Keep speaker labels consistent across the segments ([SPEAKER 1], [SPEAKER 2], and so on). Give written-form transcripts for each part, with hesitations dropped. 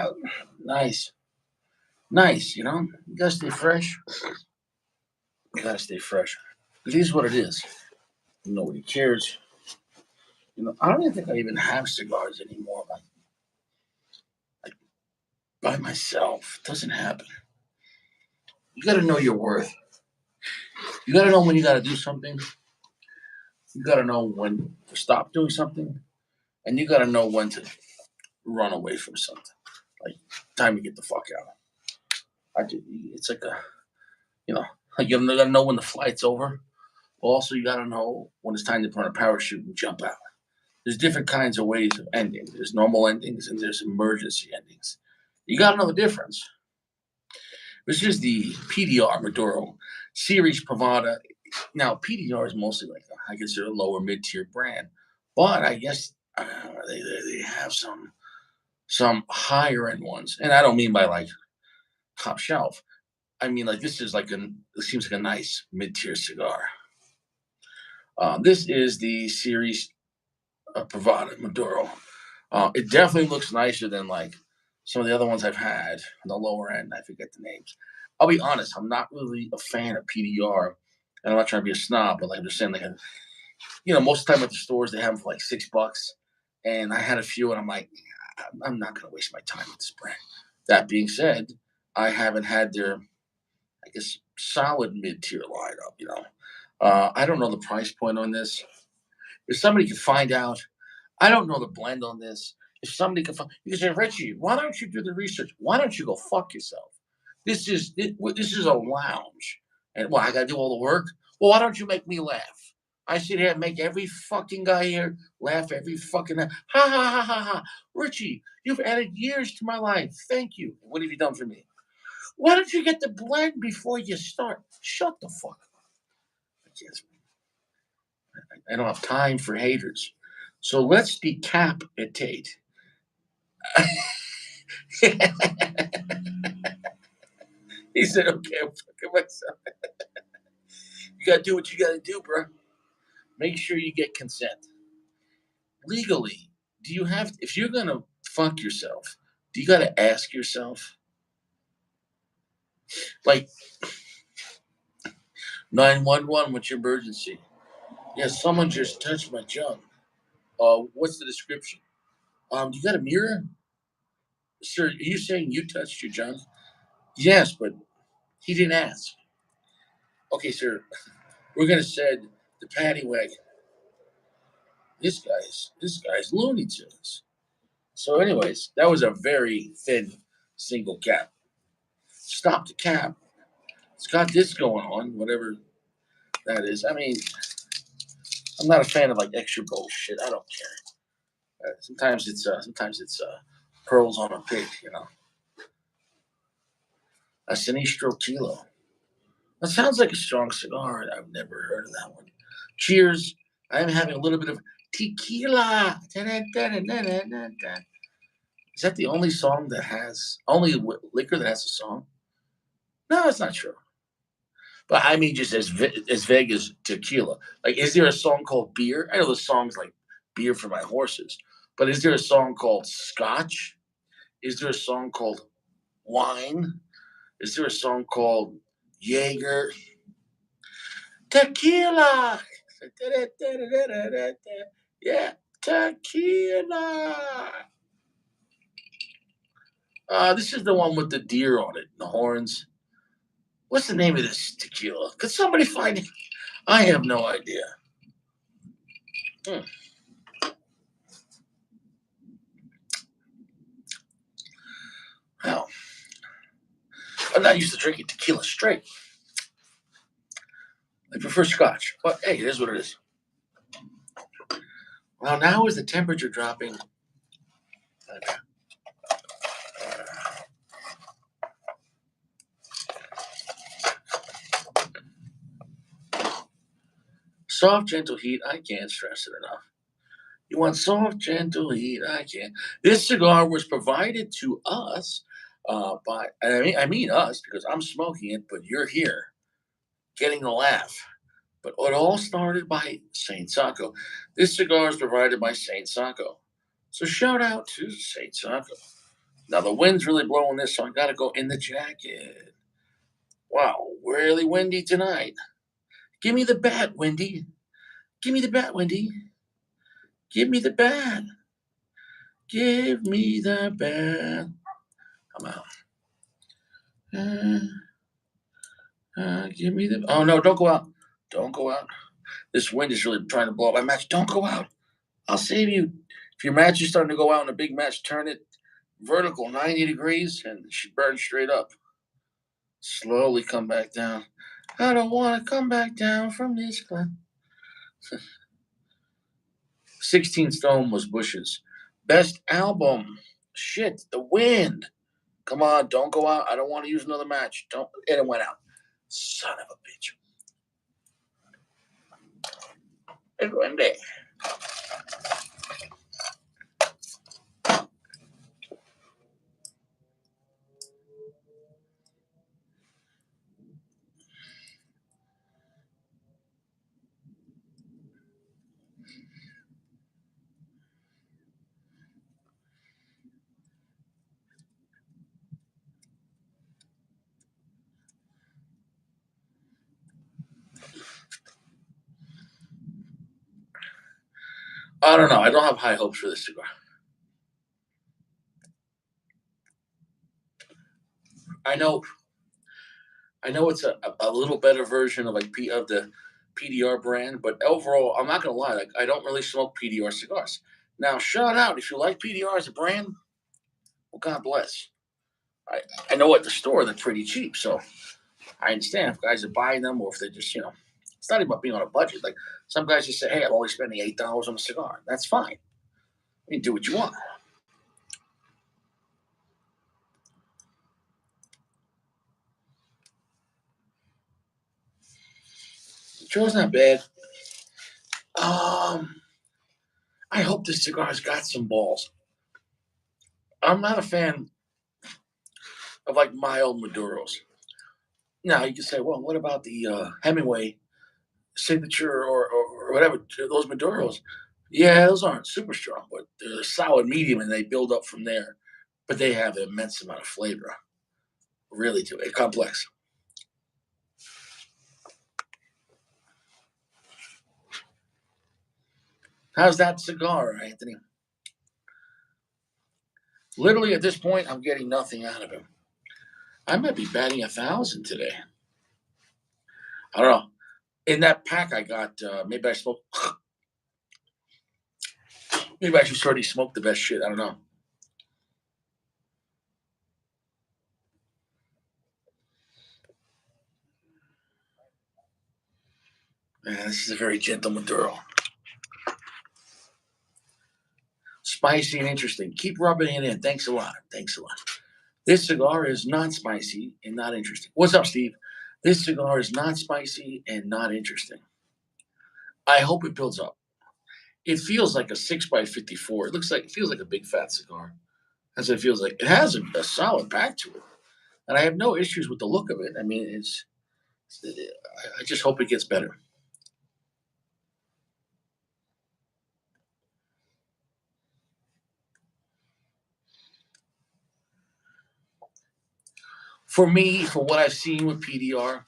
[SPEAKER 1] Oh, nice, nice. You gotta stay fresh. You gotta stay fresh. It is what it is. Nobody cares. I don't even think I even have cigars anymore. Like by myself, it doesn't happen. You gotta know your worth. You gotta know when you gotta do something. You gotta know when to stop doing something, and you gotta know when to run away from something. Like time to get the fuck out. It's like you know, like you gotta know when the flight's over. Also, you gotta know when it's time to put on a parachute and jump out. There's different kinds of ways of ending. There's normal endings and there's emergency endings. You gotta know the difference. This is the PDR Maduro series Privada. Now, PDR is mostly like I consider a lower mid tier brand, but I guess they have some higher end ones, and I don't mean by like top shelf. I mean like this is like it seems like a nice mid tier cigar. This is the series Privada Maduro. It definitely looks nicer than like some of the other ones I've had on the lower end. I forget the names. I'll be honest, I'm not really a fan of PDR, and I'm not trying to be a snob, but like I'm just saying, like, most of the time at the stores they have them for like $6, and I had a few, and I'm like, I'm not going to waste my time with this brand. That being said, I haven't had their, I guess, solid mid tier lineup. I don't know the price point on this. If somebody can find out, I don't know the blend on this. If somebody can find, you can say, Richie, why don't you do the research? Why don't you go fuck yourself? This is a lounge, and I got to do all the work. Well, why don't you make me laugh? I sit here and make every fucking guy here laugh every fucking night. Ha ha ha ha ha. Richie, you've added years to my life. Thank you. What have you done for me? Why don't you get the blend before you start? Shut the fuck up. I can't. I don't have time for haters. So let's decapitate. He said, okay, I'm fucking myself. You gotta do what you gotta do, bro. Make sure you get consent. Legally, do you have, if you're gonna fuck yourself, do you gotta ask yourself, like, 911, what's your emergency? Yeah, someone just touched my junk. What's the description? You got a mirror? Sir, are you saying you touched your junk? Yes, but he didn't ask. Okay, sir, we're gonna send the paddy wagon. This guy's Looney Tunes. So, anyways, that was a very thin single cap. Stop the cap. It's got this going on, whatever that is. I mean, I'm not a fan of like extra bullshit. I don't care. Sometimes it's pearls on a pig. A Sinistro Kilo. That sounds like a strong cigar. I've never heard of that one. Cheers. I'm having a little bit of tequila. Is that the only song that has only liquor that has a song? No, it's not true. But I mean, just as vague as tequila. Like, is there a song called beer? I know the songs like beer for my horses, but is there a song called scotch? Is there a song called wine? Is there a song called Jaeger? Tequila. Yeah, tequila. This is the one with the deer on it, the horns. What's the name of this tequila? Could somebody find it? I have no idea. Hmm. Well, I'm not used to drinking tequila straight. I prefer scotch. But hey, it is what it is. Well, now is the temperature dropping? Soft, gentle heat. I can't stress it enough. You want soft, gentle heat. I can't. This cigar was provided to us by, I mean us because I'm smoking it, but you're here getting a laugh. But it all started by Saint Sacco. This cigar is provided by Saint Sacco. So shout out to Saint Sacco. Now the wind's really blowing this, so I gotta go in the jacket. Wow, really windy tonight. Give me the bat, Windy. Give me the bat, Windy. Give me the bat. Give me the bat. Come out. Give me the. Oh no! Don't go out. Don't go out. This wind is really trying to blow up my match. Don't go out. I'll save you. If your match is starting to go out in a big match, turn it vertical 90 degrees and it should burn straight up. Slowly come back down. I don't want to come back down from this cloud. 16 Stone was Bush's best album. Shit, the wind. Come on, don't go out. I don't want to use another match. Don't. And it went out. Son of a bitch. It went there. I don't know. I don't have high hopes for this cigar. I know. I know it's a little better version of of the PDR brand, but overall, I'm not gonna lie. Like I don't really smoke PDR cigars. Now, shout out if you like PDR as a brand. Well, God bless. I I know at the store they're pretty cheap, so I understand if guys are buying them or if they're just it's not even about being on a budget. Like some guys just say, "Hey, I'm only spending $8 on a cigar." That's fine. You do what you want. Joe's not bad. Um, I hope this cigar's got some balls. I'm not a fan of like mild Maduros. Now you can say, well, what about the Hemingway signature or whatever those Maduros? Yeah, those aren't super strong, but they're a solid medium, and they build up from there. But they have an immense amount of flavor, really, to it. Complex. How's that cigar, Anthony? Literally, at this point, I'm getting nothing out of him. I might be batting 1,000 today. I don't know. In that pack, I got maybe I smoked. Maybe I just already smoked the best shit. I don't know. Man, this is a very gentle Maduro. Spicy and interesting. Keep rubbing it in. Thanks a lot. Thanks a lot. This cigar is not spicy and not interesting. What's up, Steve? This cigar is not spicy and not interesting. I hope it builds up. It feels like a 6x54. It feels like a big fat cigar. That's what it feels like. It has a solid back to it. And I have no issues with the look of it. I mean, I just hope it gets better. For me, for what I've seen with PDR,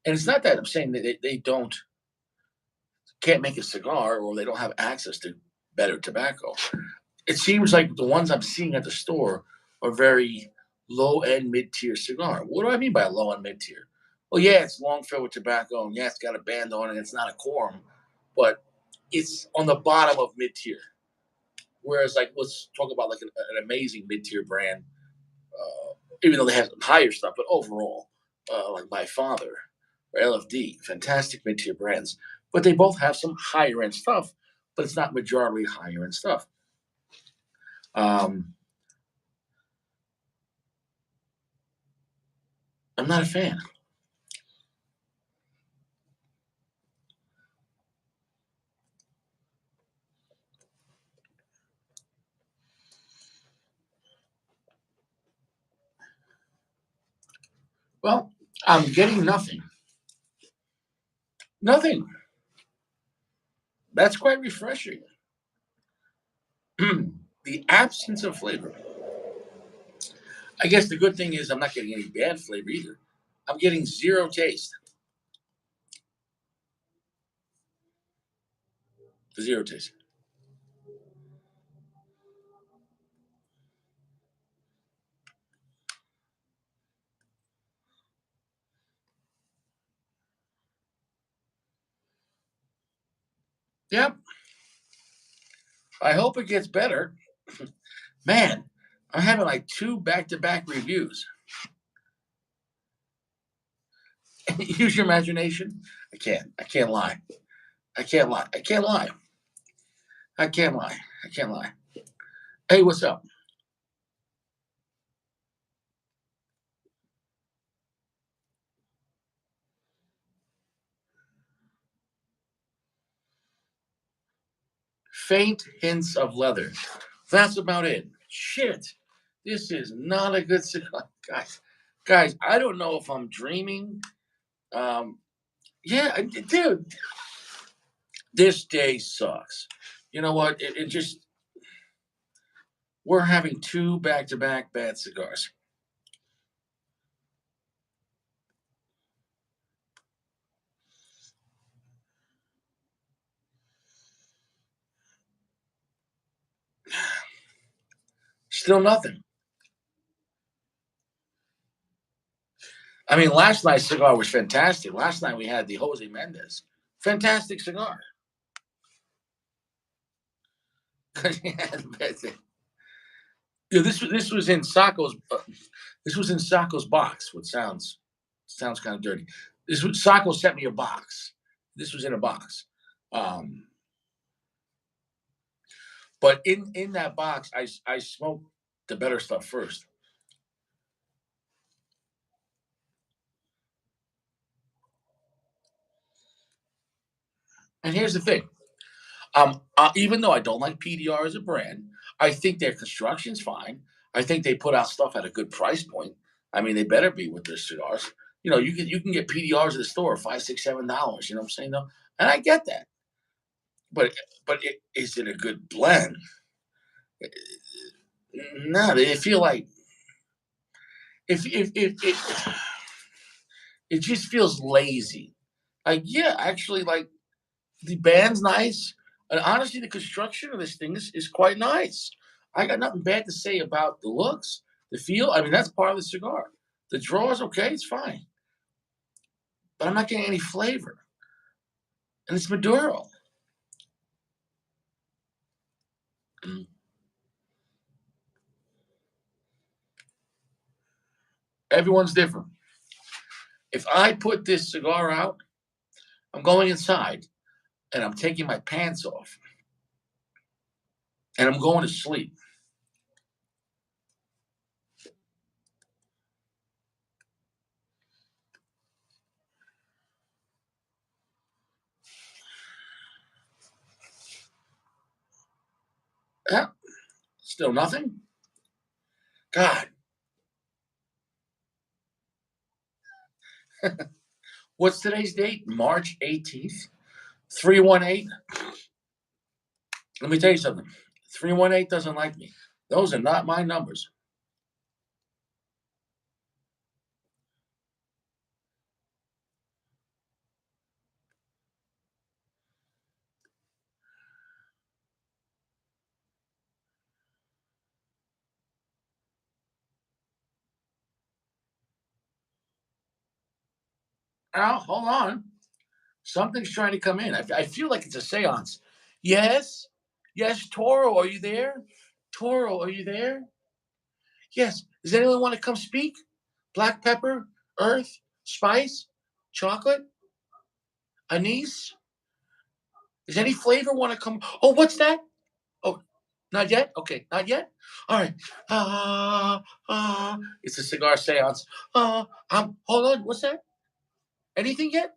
[SPEAKER 1] and it's not that I'm saying that they don't can't make a cigar or they don't have access to better tobacco. It seems like the ones I'm seeing at the store are very low end mid tier cigar. What do I mean by low end mid tier? Well, yeah, it's long filled with tobacco, and yeah, it's got a band on it. It's not a quorum, but it's on the bottom of mid tier. Whereas, like, let's talk about like an amazing mid tier brand, even though they have some higher stuff, but overall, like my father or LFD, fantastic mid tier brands, but they both have some higher end stuff, but it's not majority higher end stuff. Um, I'm not a fan. Well, I'm getting nothing. Nothing. That's quite refreshing. The absence of flavor. I guess the good thing is I'm not getting any bad flavor either. I'm getting zero taste. Zero taste. Yep. I hope it gets better. Man, I'm having like two back-to-back reviews. Use your imagination. I can't. I can't lie. I can't lie. I can't lie. I can't lie. I can't lie. Hey, what's up? Faint hints of leather. That's about it. Shit. This is not a good cigar. Guys, I don't know if I'm dreaming. Um, yeah, dude, this day sucks. You know what? It just, we're having two back to back bad cigars. Still nothing. I mean, last night's cigar was fantastic. Last night we had the Jose Mendez. Fantastic cigar. Yeah, this was in Sacco's. This was in Sacco's box, which sounds kind of dirty. This was Sacco sent me a box. This was in a box. Um, but in that box, I smoked the better stuff first. And here's the thing. Even though I don't like PDR as a brand, I think their construction's fine. I think they put out stuff at a good price point. I mean, they better be with their cigars. You can get PDRs at the store, $5, $6, $7. You know what I'm saying? Though, and I get that. But is it a good blend? No, they feel like if it just feels lazy. Like, yeah, actually, like the band's nice, and honestly, the construction of this thing is quite nice. I got nothing bad to say about the looks, the feel. I mean, that's part of the cigar. The draw is okay, it's fine, but I'm not getting any flavor, and it's Maduro. Mm. Everyone's different. If I put this cigar out, I'm going inside and I'm taking my pants off and I'm going to sleep. Yeah, still nothing. God, what's today's date? March 18th. 318. Let me tell you something. 318 doesn't like me. Those are not my numbers. Now, hold on. Something's trying to come in. I feel like it's a seance. Yes. Yes, Toro, are you there? Toro, are you there? Yes. Does anyone want to come speak? Black pepper, earth, spice, chocolate, anise? Does any flavor want to come? Oh, what's that? Oh, not yet? Okay, not yet? All right. It's a cigar seance. Hold on. What's that? Anything yet?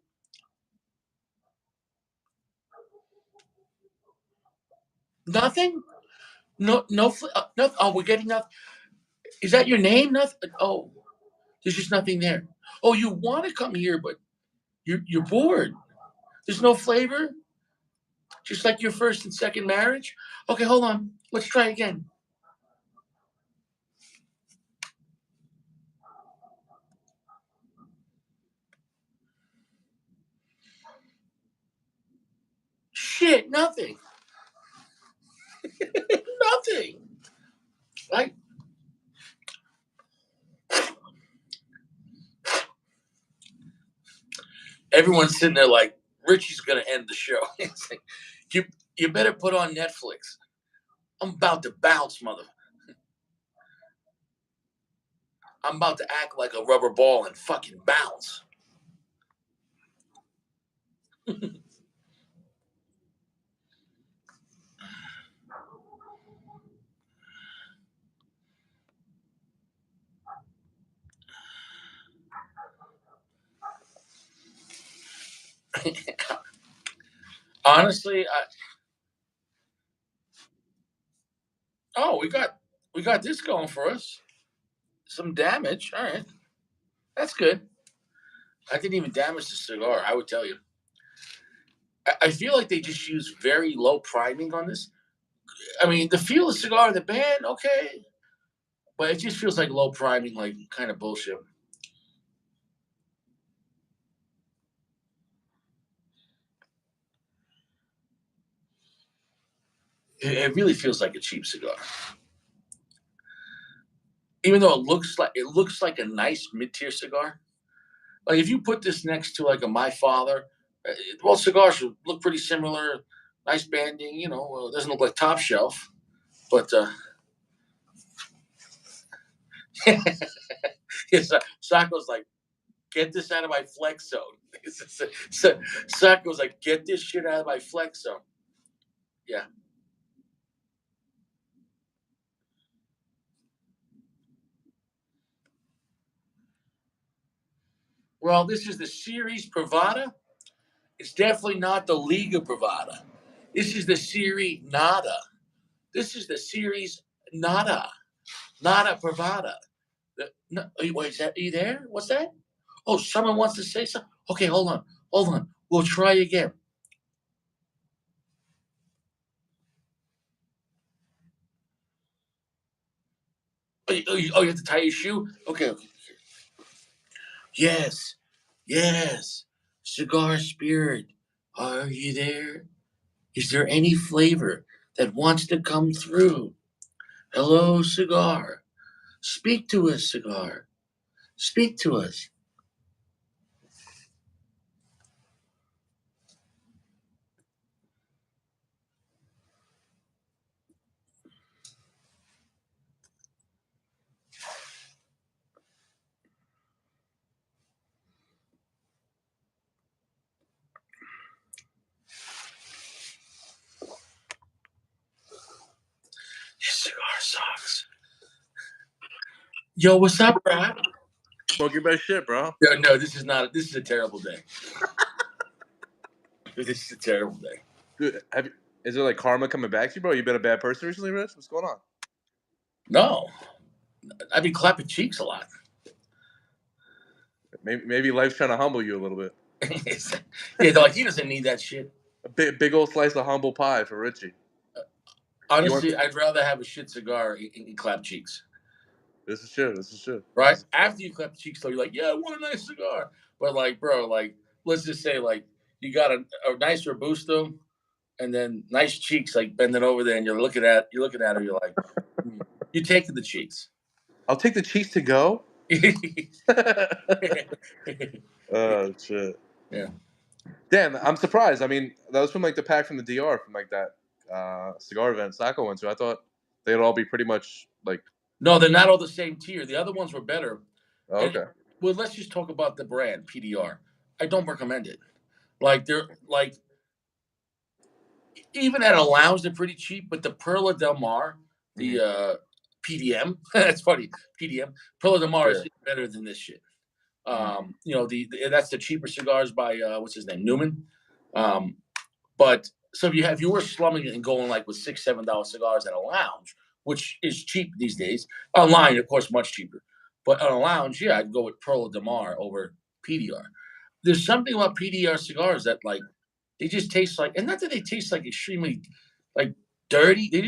[SPEAKER 1] Nothing? No, no, no. Oh, we're getting nothing. Is that your name? Nothing. Oh, there's just nothing there. Oh, you want to come here, but you're bored. There's no flavor, just like your first and second marriage. Okay, hold on. Let's try again. Shit, nothing. Nothing. Like, everyone's sitting there like, Richie's gonna end the show. It's like, you better put on Netflix. I'm about to bounce, mother. I'm about to act like a rubber ball and fucking bounce. Honestly, we got this going for us. Some damage. All right, that's good. I didn't even damage the cigar. I would tell you. I feel like they just use very low priming on this. I mean, the feel of the cigar, the band, okay, but it just feels like low priming, like kind of bullshit. It really feels like a cheap cigar, even though it looks like a nice mid tier cigar. Like if you put this next to like a My Father, well, cigars look pretty similar. Nice banding, it doesn't look like top shelf, but Sacco's like, get this out of my flex zone. Sacco's like, get this shit out of my flex zone. Yeah. Well, this is the series Privada. It's definitely not the Liga Privada. This is the series Nada. This is the series Nada. Nada Privada. No, wait, are you there? What's that? Oh, someone wants to say something. Okay, hold on. Hold on. We'll try again. You have to tie your shoe? Okay, okay. Yes. Yes. Cigar Spirit. Are you there? Is there any flavor that wants to come through? Hello, cigar. Speak to us, cigar. Speak to us. Your cigar sucks. Yo, what's up, Brad?
[SPEAKER 2] Smoke your best shit, bro.
[SPEAKER 1] No, this is not. This is a terrible day. This is a terrible day.
[SPEAKER 2] Dude, is there like karma coming back to you, bro? You been a bad person recently, Rich? What's going on?
[SPEAKER 1] No, I've been clapping cheeks a lot.
[SPEAKER 2] Maybe life's trying to humble you a little bit.
[SPEAKER 1] Yeah, they're like, he doesn't need that shit.
[SPEAKER 2] A big old slice of humble pie for Richie.
[SPEAKER 1] Honestly, I'd rather have a shit cigar and clap cheeks.
[SPEAKER 2] This is shit. This is shit.
[SPEAKER 1] Right? After you clap the cheeks, though, you're like, yeah, what a nice cigar. But like, bro, like, let's just say, like, you got a nice robusto, and then nice cheeks, like bending over there, and you're looking at her, you're like, you're taking the cheeks.
[SPEAKER 2] I'll take the cheeks to go. Oh shit.
[SPEAKER 1] Yeah.
[SPEAKER 2] Damn, I'm surprised. I mean, that was from like the pack from the DR from like that cigar event Sacco went to. I thought they'd all be pretty much like.
[SPEAKER 1] No, they're not all the same tier. The other ones were better.
[SPEAKER 2] Oh, okay.
[SPEAKER 1] And, well, let's just talk about the brand PDR. I don't recommend it. Like they're like, even at a lounge, they're pretty cheap. But the Perla Del Mar, the PDM, that's funny. PDM Perla Del Mar is better than this shit. That's the cheaper cigars by what's his name, Newman. But so if you were slumming it and going like with $6-7 cigars at a lounge, which is cheap these days, online of course much cheaper. But on a lounge, yeah, I'd go with Perla Del Mar over PDR. There's something about PDR cigars that like they just taste like, and not that they taste like extremely like dirty. They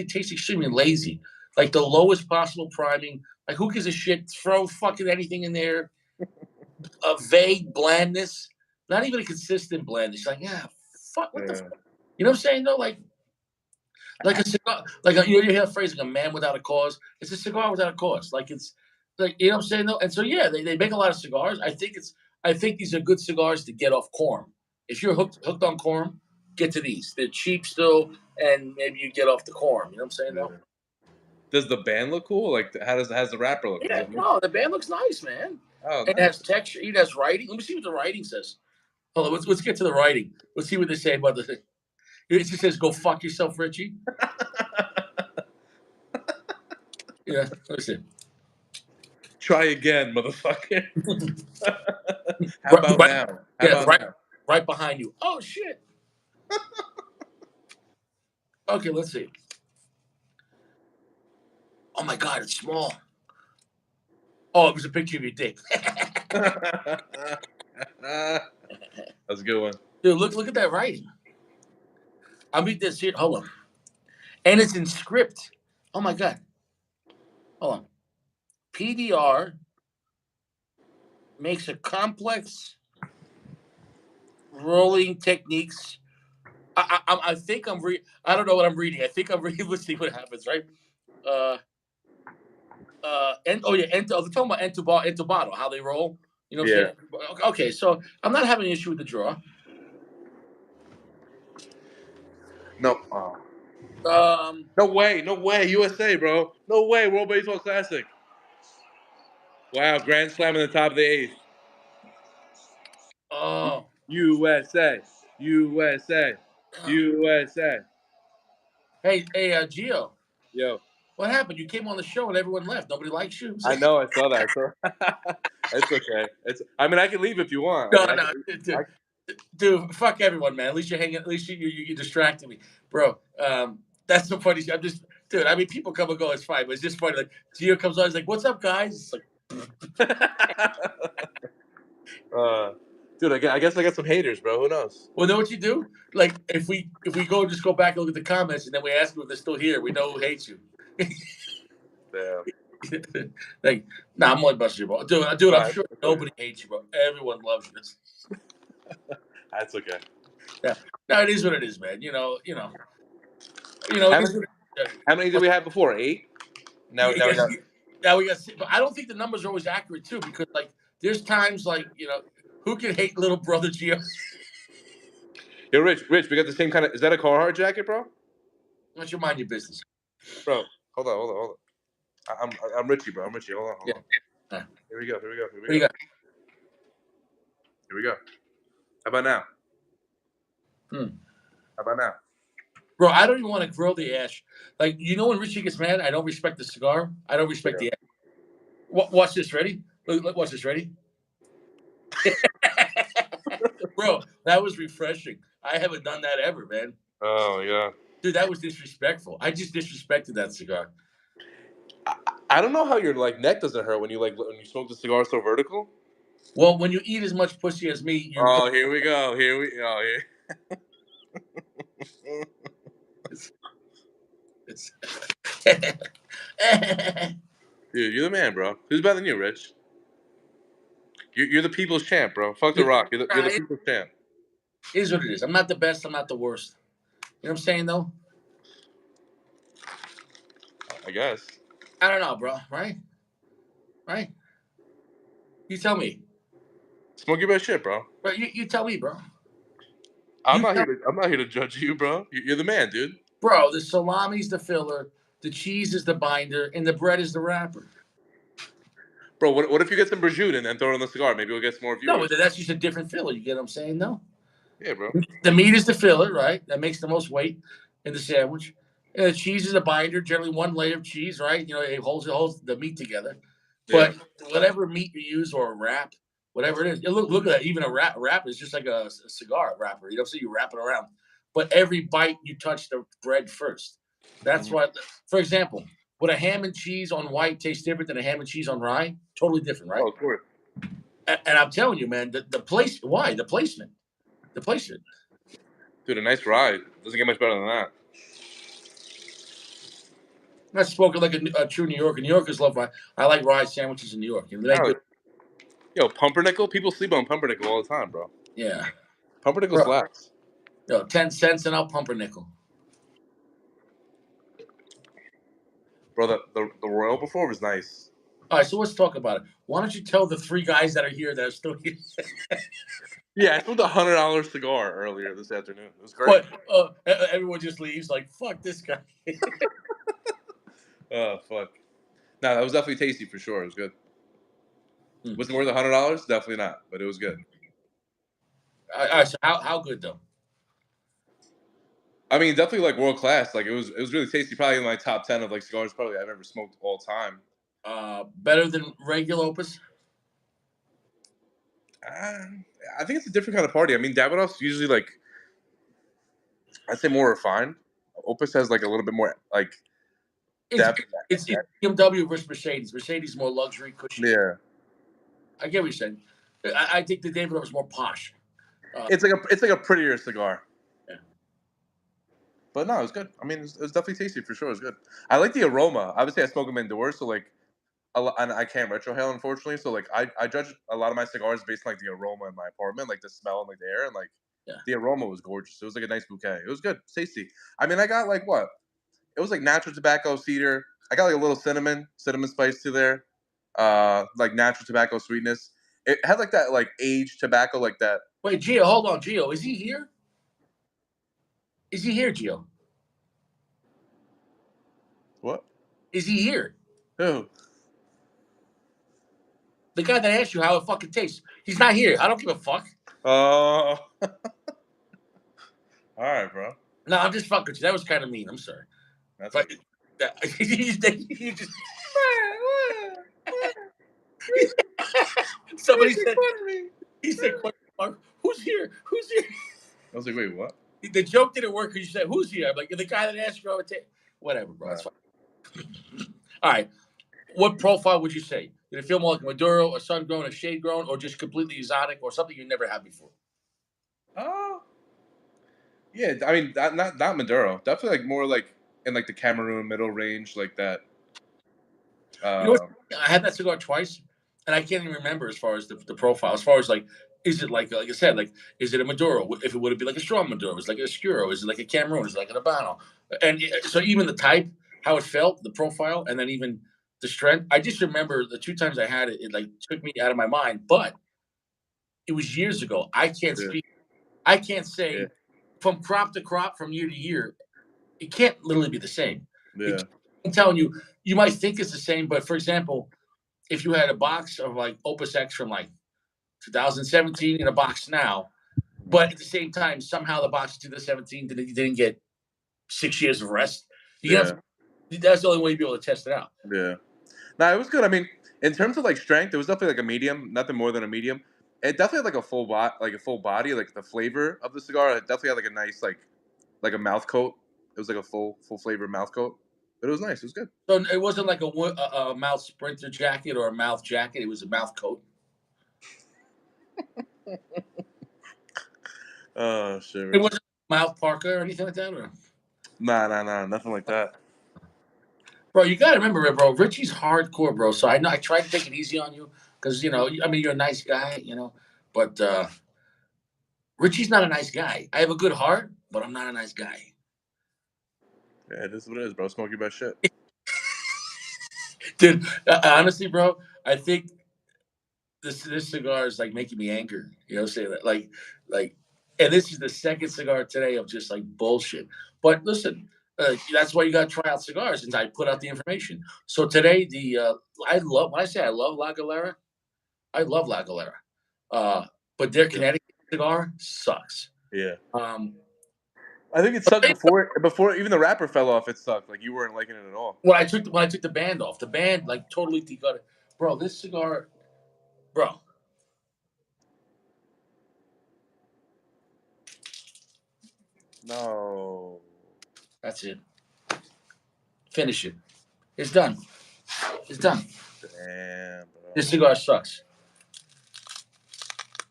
[SPEAKER 1] taste extremely lazy. Like the lowest possible priming. Like who gives a shit? Throw fucking anything in there. A vague blandness, not even a consistent blandness. Like, yeah, fuck? What the
[SPEAKER 2] Yeah.
[SPEAKER 1] fuck? You know what I'm saying though? Like a cigar, you hear a phrase like a man without a cause. It's a cigar without a cause. Like it's like you know what I'm saying though. And so yeah, they make a lot of cigars. I think these are good cigars to get off corn. If you're hooked on corn, get to these. They're cheap still, and maybe you get off the corn. You know what I'm saying
[SPEAKER 2] Yeah.
[SPEAKER 1] though?
[SPEAKER 2] Does the band look cool? Like, how's the rapper look? Does
[SPEAKER 1] Yeah,
[SPEAKER 2] it look?
[SPEAKER 1] no, the band looks nice, man.
[SPEAKER 2] Oh,
[SPEAKER 1] It
[SPEAKER 2] nice.
[SPEAKER 1] has texture. It has writing. Let me see what the writing says. Hold on, let's get to the writing. Let's see what they say about the thing. It just says, "Go fuck yourself, Richie." Yeah, listen.
[SPEAKER 2] Try again, motherfucker. How
[SPEAKER 1] Right,
[SPEAKER 2] about
[SPEAKER 1] right,
[SPEAKER 2] now? How
[SPEAKER 1] yeah,
[SPEAKER 2] about
[SPEAKER 1] right,
[SPEAKER 2] now?
[SPEAKER 1] right behind you. Oh shit. Okay, let's see. Oh my god, it's small. Oh, it was a picture of your dick.
[SPEAKER 2] That's a good one.
[SPEAKER 1] Dude, look at that writing. I'll read this here. Hold on. And it's in script. Oh my god. Hold on. PDR makes a complex rolling techniques. I think I'm I don't know what I'm reading. I think I'm reading. Let's see what happens, right? Uh and oh yeah, and they're talking about Entubado, how they roll. You know what I'm
[SPEAKER 2] Yeah.
[SPEAKER 1] saying? Okay, so I'm not having an issue with the draw.
[SPEAKER 2] No. Oh.
[SPEAKER 1] Um
[SPEAKER 2] No way. No way. USA, bro. No way. World Baseball Classic. Wow. Grand Slam in the top of the eighth.
[SPEAKER 1] oh
[SPEAKER 2] USA. USA. USA.
[SPEAKER 1] hey Gio,
[SPEAKER 2] Yo.
[SPEAKER 1] what happened? You came on the show and everyone left. Nobody likes you.
[SPEAKER 2] I know. I saw that. It's okay. It's. I mean, I can leave if you want. I
[SPEAKER 1] No,
[SPEAKER 2] mean, I can.
[SPEAKER 1] no,
[SPEAKER 2] I,
[SPEAKER 1] dude, fuck everyone, man. At least you're hanging. At least you distracted me, bro. That's so funny. I'm just, dude. I mean, people come and go. It's fine, but it's just funny. Like Gio comes on, he's like, "What's up, guys?" It's like,
[SPEAKER 2] uh, dude, I guess I got some haters, bro. Who knows?
[SPEAKER 1] well, know what you do? Like, if we go just go back and look at the comments, and then we ask them if they're still here, we know who hates you.
[SPEAKER 2] Damn.
[SPEAKER 1] Like, nah, I'm only busting you, bro. Dude, I'm
[SPEAKER 2] Nah,
[SPEAKER 1] sure
[SPEAKER 2] it's okay.
[SPEAKER 1] nobody hates you, bro. Everyone loves you.
[SPEAKER 2] That's okay.
[SPEAKER 1] Yeah, no, it is what it is, man. It
[SPEAKER 2] How
[SPEAKER 1] is
[SPEAKER 2] many?
[SPEAKER 1] what it is.
[SPEAKER 2] How many did we have before? 8. Now,
[SPEAKER 1] Yeah,
[SPEAKER 2] now we got.
[SPEAKER 1] now we got, but I don't think the numbers are always accurate too, because like there's times like who can hate little brother Gio?
[SPEAKER 2] Yo, Rich, we got the same kind of. Is that a Carhartt jacket, bro?
[SPEAKER 1] Why don't you mind your business?
[SPEAKER 2] Bro, hold on. I'm Richie, bro. I'm Richie. Hold
[SPEAKER 1] Yeah.
[SPEAKER 2] on.
[SPEAKER 1] What
[SPEAKER 2] Here we go.
[SPEAKER 1] do you got?
[SPEAKER 2] Here we go. How about now?
[SPEAKER 1] Hmm.
[SPEAKER 2] How about now?
[SPEAKER 1] Bro, I don't even want to grill the ash. Like when Richie gets mad, I don't respect the cigar. I don't respect
[SPEAKER 2] Yeah.
[SPEAKER 1] the ash. Watch this. Ready? Watch this. Ready? Bro, that was refreshing. I haven't done that ever, man.
[SPEAKER 2] Oh yeah.
[SPEAKER 1] Dude, that was disrespectful. I just disrespected that cigar.
[SPEAKER 2] I don't know how your neck doesn't hurt when you smoke the cigar so vertical.
[SPEAKER 1] Well, when you eat as much pussy as me, you
[SPEAKER 2] Oh, here we go. Here.
[SPEAKER 1] it's
[SPEAKER 2] Dude, you're the man, bro. Who's better than you, Rich? You're the people's champ, bro. Fuck the Rock. You're the
[SPEAKER 1] it
[SPEAKER 2] people's champ.
[SPEAKER 1] is what it is. I'm not the best. I'm not the worst. You know what I'm saying, though?
[SPEAKER 2] I guess.
[SPEAKER 1] I don't know, bro. Right? Right? You tell me.
[SPEAKER 2] Smoke your best shit, bro.
[SPEAKER 1] Bro, you tell me, bro.
[SPEAKER 2] I'm
[SPEAKER 1] You
[SPEAKER 2] not
[SPEAKER 1] tell
[SPEAKER 2] here to. I'm not here to judge you, bro. You're the man, dude.
[SPEAKER 1] Bro, the salami's the filler, the cheese is the binder, and the bread is the wrapper.
[SPEAKER 2] Bro, what if you get some prosciutto and throw it on the cigar? Maybe we'll get some more
[SPEAKER 1] No, but
[SPEAKER 2] viewers.
[SPEAKER 1] that's just a different filler. You get what I'm saying? No.
[SPEAKER 2] Yeah, bro.
[SPEAKER 1] The meat is the filler, right? That makes the most weight in the sandwich. And the cheese is a binder, generally one layer of cheese, right? It holds the meat together.
[SPEAKER 2] Yeah.
[SPEAKER 1] But whatever meat you use or a wrap, whatever it is, look at that. Even a wrap is just like a cigar wrapper. So you wrap it around. But every bite you touch the bread first. That's
[SPEAKER 2] Mhm.
[SPEAKER 1] why, for example, would a ham and cheese on white taste different than a ham and cheese on rye? Totally different, right?
[SPEAKER 2] Oh, of course.
[SPEAKER 1] And I'm telling you, man, the place, why? The placement. The placement.
[SPEAKER 2] Dude, a nice ride. Doesn't get much better than that.
[SPEAKER 1] I'm not spoken like a true New Yorker. New Yorkers love rye. I like rye sandwiches in New York. They make
[SPEAKER 2] Oh,
[SPEAKER 1] good.
[SPEAKER 2] yo, pumpernickel. People sleep on pumpernickel all the time, bro.
[SPEAKER 1] Yeah.
[SPEAKER 2] Pumpernickel
[SPEAKER 1] Bro,
[SPEAKER 2] slaps.
[SPEAKER 1] 10 cents and I'll pump a nickel.
[SPEAKER 2] Bro, the Royal before was nice.
[SPEAKER 1] All right, so let's talk about it. Why don't you tell the three guys that are here that are still here?
[SPEAKER 2] Yeah, I smoked a $100 cigar earlier this afternoon. It was great.
[SPEAKER 1] But everyone just leaves like, fuck this guy.
[SPEAKER 2] Oh fuck. No, that was definitely tasty for sure. It was good.
[SPEAKER 1] Hmm.
[SPEAKER 2] Was it worth $100? Definitely not, but it was good.
[SPEAKER 1] All right, so how good though?
[SPEAKER 2] I mean, definitely like world class. Like it was really tasty. Probably in my top 10 of like cigars probably I've ever smoked all time.
[SPEAKER 1] Better than regular Opus?
[SPEAKER 2] Uh, I think it's a different kind of party. I mean, Davidoff's usually like I'd say more refined. Opus has like a little bit more like
[SPEAKER 1] It's
[SPEAKER 2] depth.
[SPEAKER 1] it's BMW versus Mercedes. Mercedes more luxury, cushy.
[SPEAKER 2] Yeah,
[SPEAKER 1] I get what you're saying. I think the Davidoff is more posh.
[SPEAKER 2] it's like a prettier cigar.
[SPEAKER 1] Yeah.
[SPEAKER 2] But no, it was good. I mean, it was definitely tasty for sure. It was good. I like the aroma. Obviously, I smoke them indoors, so like and I can't retrohale unfortunately. So like I judge a lot of my cigars based on like the aroma in my apartment, like the smell and like the air, and like
[SPEAKER 1] Yeah.
[SPEAKER 2] the aroma was gorgeous. It was like a nice bouquet. It was good, tasty. I mean, I got like what? It was like natural tobacco, cedar. I got like a little cinnamon spice to there, like natural tobacco sweetness. It had like that like aged tobacco, like that.
[SPEAKER 1] Wait, Gio, hold on, Gio. Is he here? Is he here, Gio?
[SPEAKER 2] What?
[SPEAKER 1] Is he here?
[SPEAKER 2] Who?
[SPEAKER 1] The guy that asked you how it fucking tastes. He's not here. I don't give a fuck.
[SPEAKER 2] All right, bro.
[SPEAKER 1] No, I'm just fucking with you. That was kind of mean. I'm sorry.
[SPEAKER 2] That's
[SPEAKER 1] But
[SPEAKER 2] okay.
[SPEAKER 1] he just somebody said he said question mark, who's here? Who's here?
[SPEAKER 2] I was like, wait, what?
[SPEAKER 1] The joke didn't work because you said who's here. I'm like the guy that asked you how it tastes. Whatever, bro. That's fine. All right. What profile would you say? Did it feel more like Maduro, a sun grown, a shade grown, or just completely exotic, or something you never had before?
[SPEAKER 2] Oh, yeah. I mean, not Maduro. Definitely like more like in like the Cameroon middle range, like that.
[SPEAKER 1] You know what?
[SPEAKER 2] Um,
[SPEAKER 1] I had that cigar twice, and I can't even remember as far as the profile. As far as like, is it like I said, like, is it a Maduro? If it would be like a strong Maduro, is it like a Oscuro? Is it like a Cameroon? Is it like an Habano? And so even the type, how it felt, the profile, and then even the strength. I just remember the two times I had it, it like took me out of my mind. But it was years ago. I can't
[SPEAKER 2] yeah,
[SPEAKER 1] speak. I can't
[SPEAKER 2] yeah,
[SPEAKER 1] say from crop to crop, from year to year. It can't literally be the same. It,
[SPEAKER 2] yeah,
[SPEAKER 1] I'm telling you, you might think it's the same, but for example, if you had a box of like Opus X from like 2017 in a box now, but at the same time, somehow the box of 2017 didn't get 6 years of rest. You have
[SPEAKER 2] yeah,
[SPEAKER 1] to, that's the only way you'd be able to test it out.
[SPEAKER 2] yeah. No, it was good. I mean, in terms of like strength, it was definitely like a medium, nothing more than a medium. It definitely had like like a full body, like the flavor of the cigar. It definitely had like a nice like a mouth coat. It was like a full flavor mouth coat, but it was nice. It was good.
[SPEAKER 1] So it wasn't like a mouth sprinter jacket or a mouth jacket. It was a mouth coat.
[SPEAKER 2] Oh shit.
[SPEAKER 1] It wasn't a mouth parka or anything like that. Or?
[SPEAKER 2] Nah, nothing like that.
[SPEAKER 1] Bro, you gotta remember, bro. Richie's hardcore, bro. So I know I tried to take it easy on you because I mean, you're a nice guy, but Richie's not a nice guy. I have a good heart, but I'm not a nice guy.
[SPEAKER 2] Yeah, this is what it is, bro. Smoke your best shit.
[SPEAKER 1] Dude, honestly, bro, I think this cigar is like making me angry. Saying that like, and this is the second cigar today of just like bullshit. But listen, that's why you got to try out cigars, and I put out the information. So today, I love when I say I love La Galera, I love La Galera, but their
[SPEAKER 2] Yeah.
[SPEAKER 1] Connecticut cigar sucks.
[SPEAKER 2] Yeah.
[SPEAKER 1] Um,
[SPEAKER 2] I think it sucked before even the wrapper fell off. It sucked. Like you weren't liking it at all.
[SPEAKER 1] when I took the band off, the band like totally degut it. Bro, this cigar, bro.
[SPEAKER 2] No.
[SPEAKER 1] That's it. Finish it. It's done. It's done.
[SPEAKER 2] Damn, bro.
[SPEAKER 1] This cigar sucks.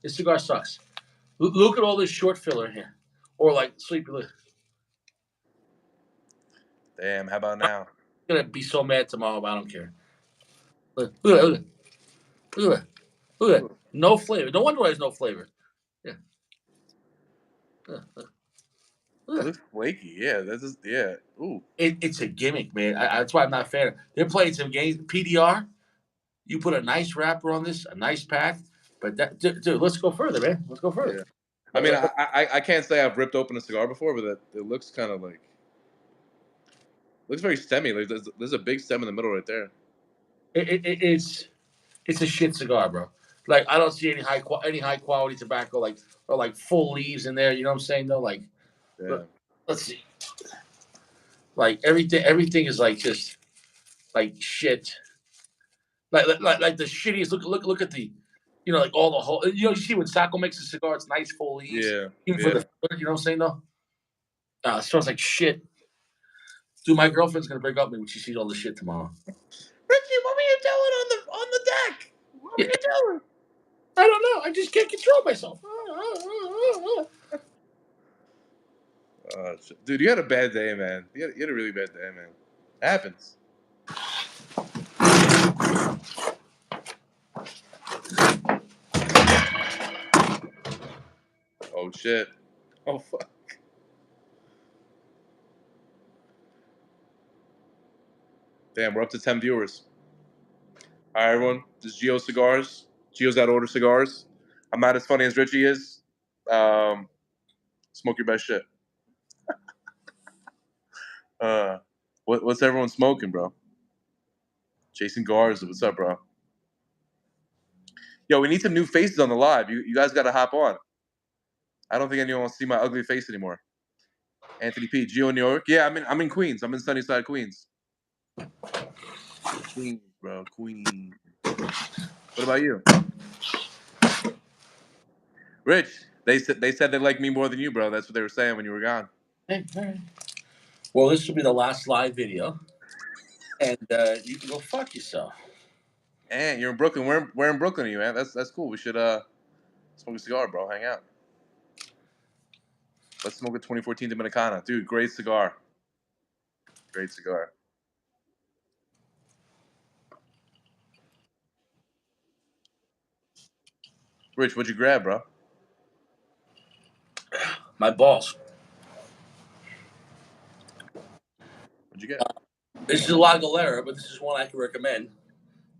[SPEAKER 1] This cigar sucks. Look at all this short filler here, or like sleepy lid.
[SPEAKER 2] Damn. How about
[SPEAKER 1] I'm
[SPEAKER 2] now?
[SPEAKER 1] gonna be so mad tomorrow, but I don't care. Look at that. Look at that. Look at that. No flavor. No wonder why there's no flavor. Yeah.
[SPEAKER 2] It looks flaky. Yeah, that's just yeah. Ooh.
[SPEAKER 1] It's a gimmick, man. That's why I'm not a fan. They're playing some games. PDR. You put a nice wrapper on this, a nice pack. But dude, let's go further, man. Let's go further.
[SPEAKER 2] Yeah. I mean, I can't say I've ripped open a cigar before, but it looks kind of like looks very stemmy. Like there's a big stem in the middle right there.
[SPEAKER 1] It's a shit cigar, bro. Like I don't see any high quality tobacco or like full leaves in there. You know what I'm saying? Though, like
[SPEAKER 2] Yeah.
[SPEAKER 1] let's see, like everything is like just like shit. Like the shittiest. Look at the, like all the whole. You see when Sacco makes a cigar, it's nice full leaves,
[SPEAKER 2] Yeah.
[SPEAKER 1] even for
[SPEAKER 2] Yeah.
[SPEAKER 1] the. You know what I'm saying though? It smells like shit. Dude, my girlfriend's gonna break up with me when she sees all this shit tomorrow.
[SPEAKER 2] Richie, what were you doing on the deck? What were
[SPEAKER 1] Yeah,
[SPEAKER 2] you doing?
[SPEAKER 1] I don't know. I just can't control myself.
[SPEAKER 2] Dude, you had a bad day, man. You had a really bad day, man. It happens. Oh shit. Oh fuck. Damn, we're up to 10 viewers. All right, everyone. This is Geo Cigars. Geo's out order cigars. I'm not as funny as Richie is. Um, smoke your best shit. Uh, what's everyone smoking, bro? Jason Garza, what's up, bro? Yo, we need some new faces on the live. You guys got to hop on. I don't think anyone wants to see my ugly face anymore. Anthony P. Geo New York. Yeah, I'm in Queens. I'm in Sunnyside, Queens. Queens, bro. Queens. What about you? Rich, they said they like me more than you, bro. That's what they were saying when you were gone.
[SPEAKER 1] Hey, all right. Well, this will be the last live video, and you can go fuck yourself.
[SPEAKER 2] And you're in Brooklyn. Where in Brooklyn are you, man? That's cool. We should smoke a cigar, bro. Hang out. Let's smoke a 2014 Dominicana, dude. Great cigar. Great cigar. Rich, what'd you grab, bro?
[SPEAKER 1] My balls.
[SPEAKER 2] What'd you get?
[SPEAKER 1] This is a La Galera, but this is one I can recommend.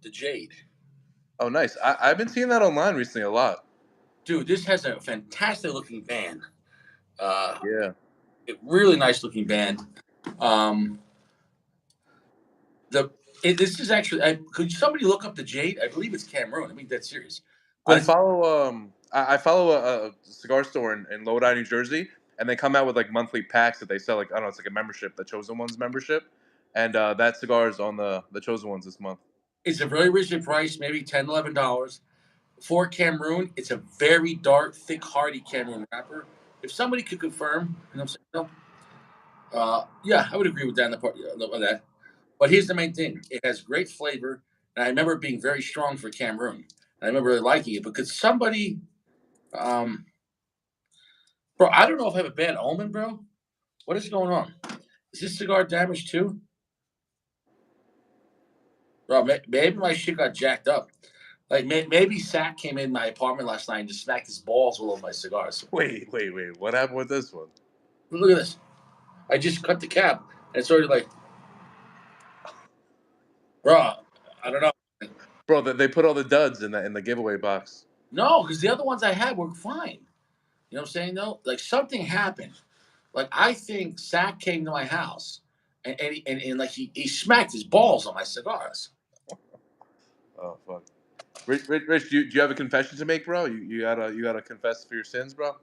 [SPEAKER 1] The Jade.
[SPEAKER 2] Oh, nice. I've been seeing that online recently a lot.
[SPEAKER 1] Dude, this has a fantastic looking band. Uh,
[SPEAKER 2] Yeah.
[SPEAKER 1] really nice looking band. Um, this is actually. Could somebody look up the Jade? I believe it's Cameroon. I mean, that's serious.
[SPEAKER 2] I
[SPEAKER 1] But
[SPEAKER 2] follow I follow a cigar store in Lodi, New Jersey, and they come out with like monthly packs that they sell. Like I don't know, it's like a membership, the Chosen Ones membership, and that cigar is on the Chosen Ones this month.
[SPEAKER 1] it's a very reasonable price, maybe $10, $11. For Cameroon, it's a very dark, thick, hearty Cameroon wrapper. If somebody could confirm, you know what I'm saying? Yeah, I would agree with that. On that. But here's the main thing: it has great flavor, and I remember it being very strong for Cameroon. And I remember really liking it. But could somebody, um, bro? I don't know if I have a bad omen, bro. What is going on? Is this cigar damaged too, bro? Maybe my shit got jacked up. Like maybe Sack came in my apartment last night and just smacked his balls all over my cigars.
[SPEAKER 2] Wait. What happened with this one?
[SPEAKER 1] Look at this. I just cut the cap, and it's already like, bro. I don't know.
[SPEAKER 2] Bro, they put all the duds in the giveaway box.
[SPEAKER 1] No, because the other ones I had were fine. You know what I'm saying? Though, like something happened. Like I think Sack came to my house, and like he smacked his balls on my cigars.
[SPEAKER 2] Oh fuck. Rich, do you have a confession to make, bro? You gotta confess for your sins, bro.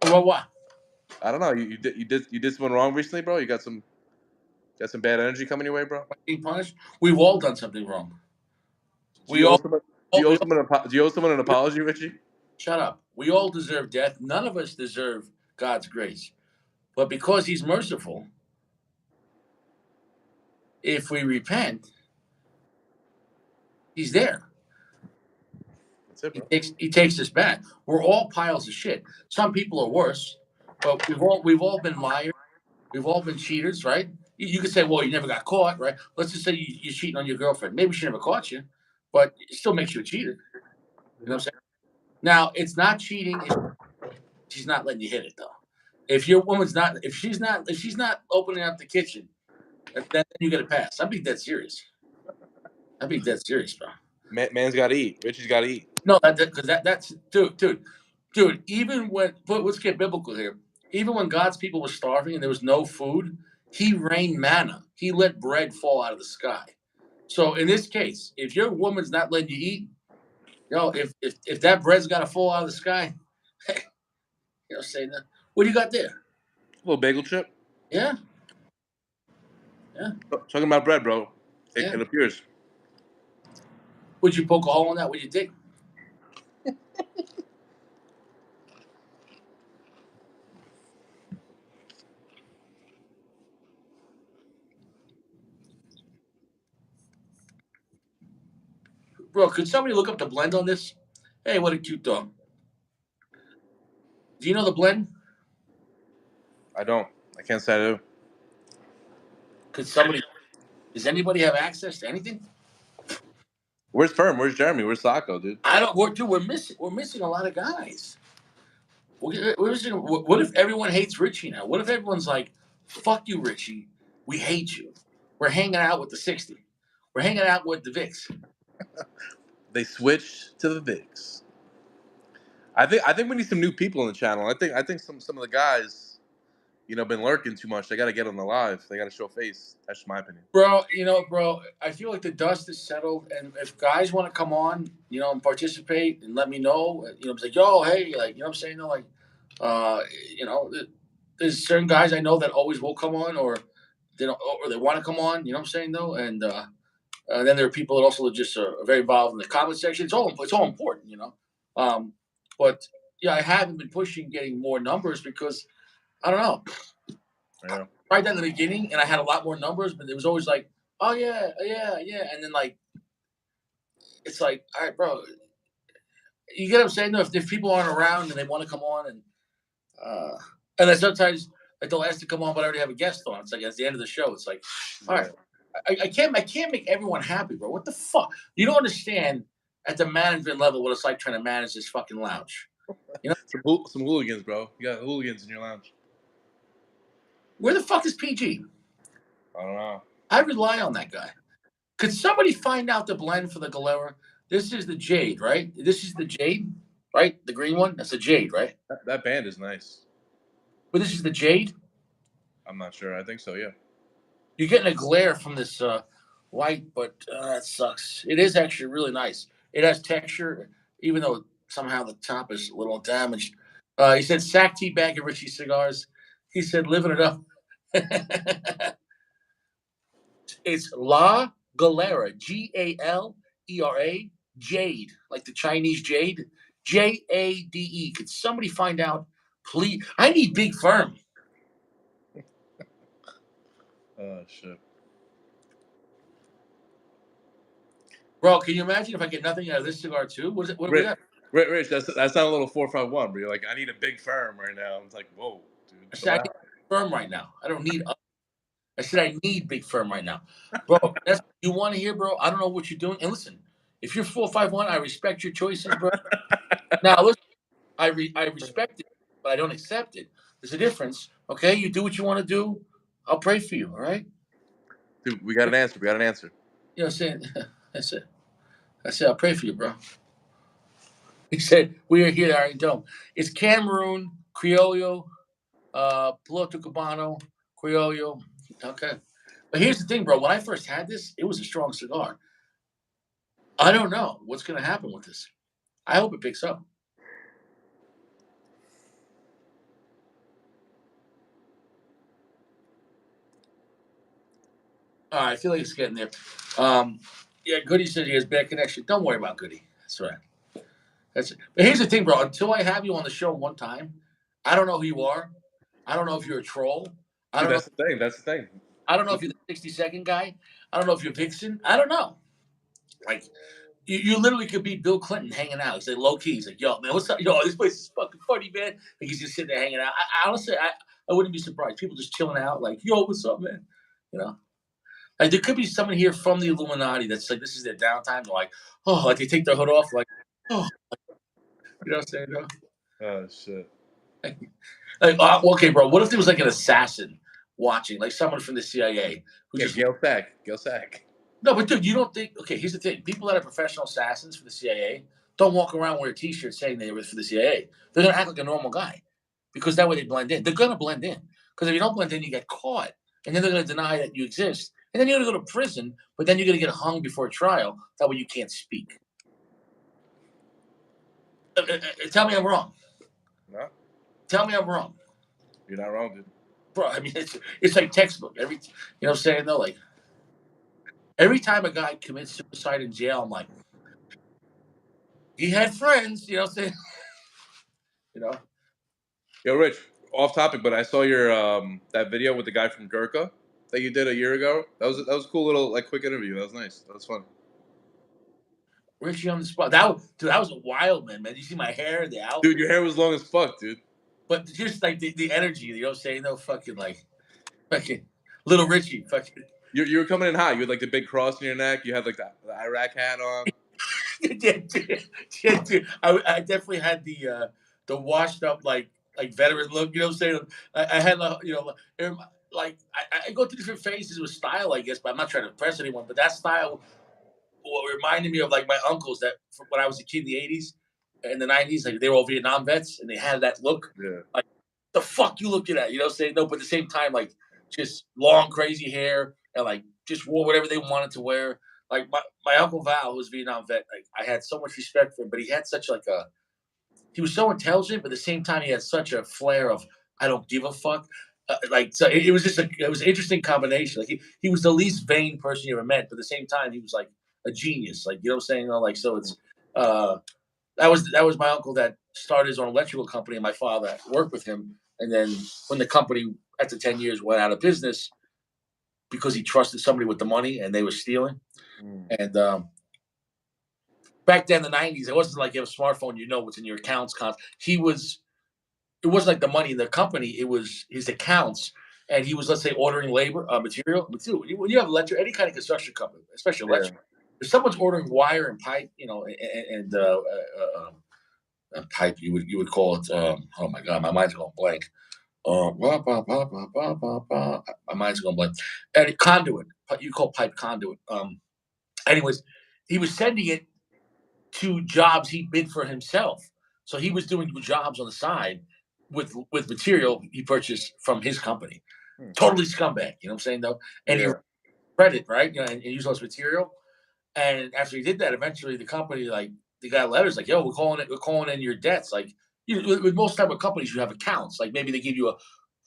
[SPEAKER 1] Well, what?
[SPEAKER 2] I don't know. You did something wrong recently, bro. You got some bad energy coming your way, bro.
[SPEAKER 1] Being punished? We've all done something wrong.
[SPEAKER 2] Do
[SPEAKER 1] We
[SPEAKER 2] you owe
[SPEAKER 1] all,
[SPEAKER 2] someone? Do you
[SPEAKER 1] all
[SPEAKER 2] owe
[SPEAKER 1] we all
[SPEAKER 2] someone? Do you owe someone an apology, Richie?
[SPEAKER 1] shut up. We all deserve death. None of us deserve God's grace, but because He's merciful, if we repent, He's there.
[SPEAKER 2] That's it,
[SPEAKER 1] He
[SPEAKER 2] bro.
[SPEAKER 1] takes us back. We're all piles of shit. Some people are worse, but we've all been liars. We've all been cheaters, right? You could say, well, you never got caught, right? Let's just say you're cheating on your girlfriend. Maybe she never caught you, but it still makes you a cheater. You know what I'm saying? Now, it's not cheating if she's not letting you hit it, though. If your woman's not, if she's not opening up the kitchen, then you get a pass. I'm being dead serious. I'm being dead serious, bro.
[SPEAKER 2] Man's got to eat. Richie's got to eat.
[SPEAKER 1] No, because that's dude. Even when let's get biblical here. Even when God's people were starving and there was no food, He rained manna. He let bread fall out of the sky. So in this case, if your woman's not letting you eat, if that bread's got to fall out of the sky, say that. What do you got there?
[SPEAKER 2] A little bagel chip.
[SPEAKER 1] Yeah, yeah,
[SPEAKER 2] Talking about bread, bro.
[SPEAKER 1] yeah.
[SPEAKER 2] It appears.
[SPEAKER 1] Would you poke a hole in that? Would you dig? Bro, could somebody look up the blend on this? Hey, what a cute dog. Do you know the blend?
[SPEAKER 2] I don't. I can't say I do.
[SPEAKER 1] Could somebody? Does anybody have access to anything?
[SPEAKER 2] Where's Firm? Where's Jeremy? Where's Sacco, dude?
[SPEAKER 1] I don't. We're missing. We're missing a lot of guys. What if everyone hates Richie now? What if everyone's like, "Fuck you, Richie. We hate you. We're hanging out with the 60. We're hanging out with the Vicks."
[SPEAKER 2] They switched to the VIX. I think we need some new people in the channel. I think some of the guys, been lurking too much. They got to get on the live. They got to show face. That's just my opinion.
[SPEAKER 1] Bro, I feel like the dust is settled, and if guys want to come on, and participate, and let me know, it's like, yo, hey, like, what I'm saying, like, uh, you know, there's certain guys I know that always will come on, or they don't, or they want to come on, what I'm saying, though, and then there are people that also just are very involved in the comment section. It's all important, um, but yeah, I haven't been pushing getting more numbers because I don't know.
[SPEAKER 2] Yeah.
[SPEAKER 1] Tried that in the beginning, and I had a lot more numbers, but it was always like, oh yeah, yeah, yeah, and then like it's like, all right, bro, you get what I'm saying? Though, if people aren't around and they want to come on, uh, and then sometimes like they'll ask to come on, but I already have a guest on. It's like at the end of the show, it's like, all right, I can't make everyone happy, bro. What the fuck? You don't understand at the management level what it's like trying to manage this fucking lounge.
[SPEAKER 2] Some hooligans, bro. You got hooligans in your lounge.
[SPEAKER 1] Where the fuck is PG?
[SPEAKER 2] I don't know.
[SPEAKER 1] I rely on that guy. Could somebody find out the blend for the Galera? This is the Jade, right? This is the Jade, right? The green one? That's the Jade, right?
[SPEAKER 2] That band is nice.
[SPEAKER 1] But this is the Jade?
[SPEAKER 2] I'm not sure. I think so, yeah.
[SPEAKER 1] You're getting a glare from this white, but that sucks. It is actually really nice. It has texture, even though somehow the top is a little damaged. He said, sack tea bag and Richie cigars. He said, living it up. It's La Galera, Galera, Jade, like the Chinese jade, Jade. Could somebody find out, please? I need Big Firm.
[SPEAKER 2] Oh, shit.
[SPEAKER 1] Bro, can you imagine if I get nothing out of this cigar too? What is it? What we got?
[SPEAKER 2] Rich, that's not a little 451, bro. You're like, I need a big firm right now. It's like, whoa, dude.
[SPEAKER 1] I said I need Big Firm right now. I don't need. I said I need Big Firm right now, bro. That's what you want to hear, bro. I don't know what you're doing. And listen, if you're 451, I respect your choices, bro. Now listen, I respect it, but I don't accept it. There's a difference. Okay, you do what you want to do. I'll pray for you. All right.
[SPEAKER 2] Dude, we got an answer. We got an answer.
[SPEAKER 1] You know what I'm saying? That's it. I said, I'll pray for you, bro. He said, we are here at Iron Dome. It's Cameroon, Criollo, Piloto Cabano, Criollo. Okay. But here's the thing, bro. When I first had this, it was a strong cigar. I don't know what's going to happen with this. I hope it picks up. All right, I feel like it's getting there. Yeah, Goody said he has bad connection. Don't worry about Goody. That's right. That's it. But here's the thing, bro. Until I have you on the show one time, I don't know who you are. I don't know if you're a troll. I
[SPEAKER 2] Dude,
[SPEAKER 1] don't know.
[SPEAKER 2] that's the thing. That's the thing.
[SPEAKER 1] I don't know if you're the 60-second guy. I don't know if you're Vixen. I don't know. Like, you literally could be Bill Clinton hanging out. He's like low key. He's like, yo, man, what's up? Yo, this place is fucking funny, man. Like, he's just sitting there hanging out. I honestly, I wouldn't be surprised. People just chilling out, like, yo, what's up, man? You know? Like, there could be someone here from the Illuminati that's like, this is their downtime. They're like, oh, like they take their hood off, like, oh, you know what I'm saying, bro?
[SPEAKER 2] Oh, shit.
[SPEAKER 1] Like, okay, bro. What if there was like an assassin watching, like someone from the CIA who
[SPEAKER 2] Yeah,
[SPEAKER 1] just
[SPEAKER 2] Gail Sack. Gail Sack.
[SPEAKER 1] no, but dude, you don't think? Okay, here's the thing: people that are professional assassins for the CIA don't walk around wearing a T-shirt saying they were for the CIA. They're gonna act like a normal guy because that way they blend in. They're gonna blend in because if you don't blend in, you get caught, and then they're gonna deny that you exist, and then you're gonna go to prison. But then you're gonna get hung before trial. That way you can't speak. Tell me I'm wrong.
[SPEAKER 2] No,
[SPEAKER 1] Tell me I'm wrong,
[SPEAKER 2] you're not wrong, dude.
[SPEAKER 1] bro. I mean, it's like textbook. Every you know what I'm saying though, like every time a guy commits suicide in jail, I'm like, he had friends. You know what I'm saying? You know.
[SPEAKER 2] Yo, Rich, off topic, but I saw your that video with the guy from Gurkha that you did a year ago. That was a cool little like quick interview. That was nice. That was fun.
[SPEAKER 1] Richie on the spot. That was a wild man, man. You see my hair, the
[SPEAKER 2] Dude,
[SPEAKER 1] outfit,
[SPEAKER 2] your hair was long as fuck, dude.
[SPEAKER 1] but just like the energy. You know what I'm saying? No fucking like fucking little Richie. Fucking
[SPEAKER 2] You were coming in hot. You had like the big cross in your neck. You had like the Iraq hat on.
[SPEAKER 1] yeah, dude, yeah, dude. I definitely had the washed up like veteran look. You know what I'm saying? I had you know like I go through different phases with style, I guess. But I'm not trying to impress anyone. But that style what reminded me of like my uncles that from when I was a kid in the '80s and the '90s, like they were all Vietnam vets and they had that look.
[SPEAKER 2] Yeah.
[SPEAKER 1] Like the fuck you looking at? You know, what I'm saying no, but at the same time, like just long crazy hair and like just wore whatever they wanted to wear. Like my uncle Val, who was a Vietnam vet, like I had so much respect for him, but he had such like a he was so intelligent, but at the same time he had such a flair of I don't give a fuck. Like so, it was just it was an interesting combination. Like he was the least vain person you ever met, but at the same time he was like a genius. Like you know what I'm saying? Like so, it's uh, that was my uncle that started his own electrical company, and my father worked with him. And then when the company after 10 years went out of business because he trusted somebody with the money and they were stealing.
[SPEAKER 2] Mm.
[SPEAKER 1] And back then, the '90s, it wasn't like you have a smartphone, you know what's in your accounts. He was it wasn't like the money in the company; it was his accounts. And he was, let's say, ordering labor, material. When you have electric, any kind of construction company, especially
[SPEAKER 2] Yeah.
[SPEAKER 1] electric, if someone's ordering wire and pipe, and pipe, you would call it. Oh my god, my mind's going blank. Blah, blah, blah, blah, blah, blah, blah. My mind's going blank. And conduit, you call pipe conduit. Anyways, he was sending it to jobs he bid for himself. So he was doing jobs on the side with material he purchased from his company.
[SPEAKER 2] Hmm.
[SPEAKER 1] Totally scumbag, you know what I'm saying though? And he
[SPEAKER 2] Yeah.
[SPEAKER 1] credit, right? You know, and use all this material. And after he did that, eventually the company like they got letters like, "Yo, we're calling in your debts." Like, with most type of companies, you have accounts. Like maybe they give you a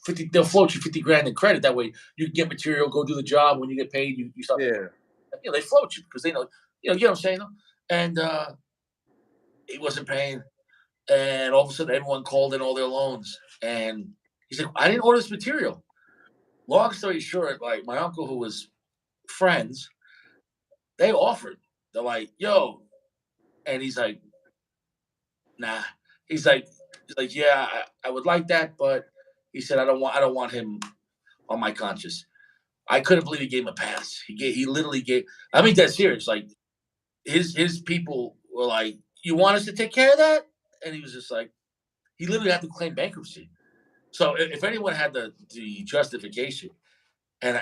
[SPEAKER 1] 50, they'll float you 50 grand in credit. That way you can get material, go do the job. When you get paid, you start.
[SPEAKER 2] Yeah.
[SPEAKER 1] They float you because they know, you know what I'm saying. And he wasn't paying, and all of a sudden everyone called in all their loans, and he said, "I didn't order this material." Long story short, like my uncle who was friends, they offered. They're like, "Yo," and he's like, "Nah." He's like, "Yeah, I would like that, but," he said, I don't want him on my conscience." I couldn't believe he gave him a pass. He literally gave. I mean, that's serious. Like his people were like, "You want us to take care of that?" And he was just like, he literally had to claim bankruptcy. So if anyone had the justification, and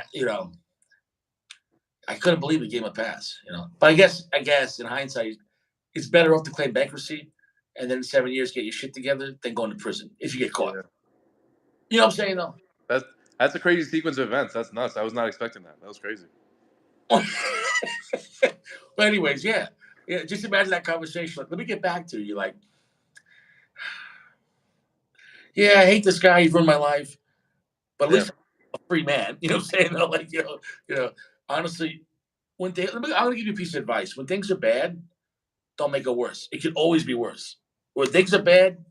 [SPEAKER 1] I couldn't believe he gave him a pass. But I guess in hindsight, it's better off to claim bankruptcy and then 7 years get your shit together than going to prison if you get caught.
[SPEAKER 2] Yeah.
[SPEAKER 1] You know what I'm saying though?
[SPEAKER 2] That's that's a crazy sequence of events. That's nuts. I was not expecting that. That was crazy.
[SPEAKER 1] But anyways, yeah, yeah. Just imagine that conversation. Like, let me get back to you. Like, yeah, I hate this guy. He's ruined my life. But at
[SPEAKER 2] Yeah.
[SPEAKER 1] least I'm a free man. You know what I'm saying? Though? Like, honestly, I'm gonna give you a piece of advice. When things are bad, don't make it worse. It can always be worse. When things are bad,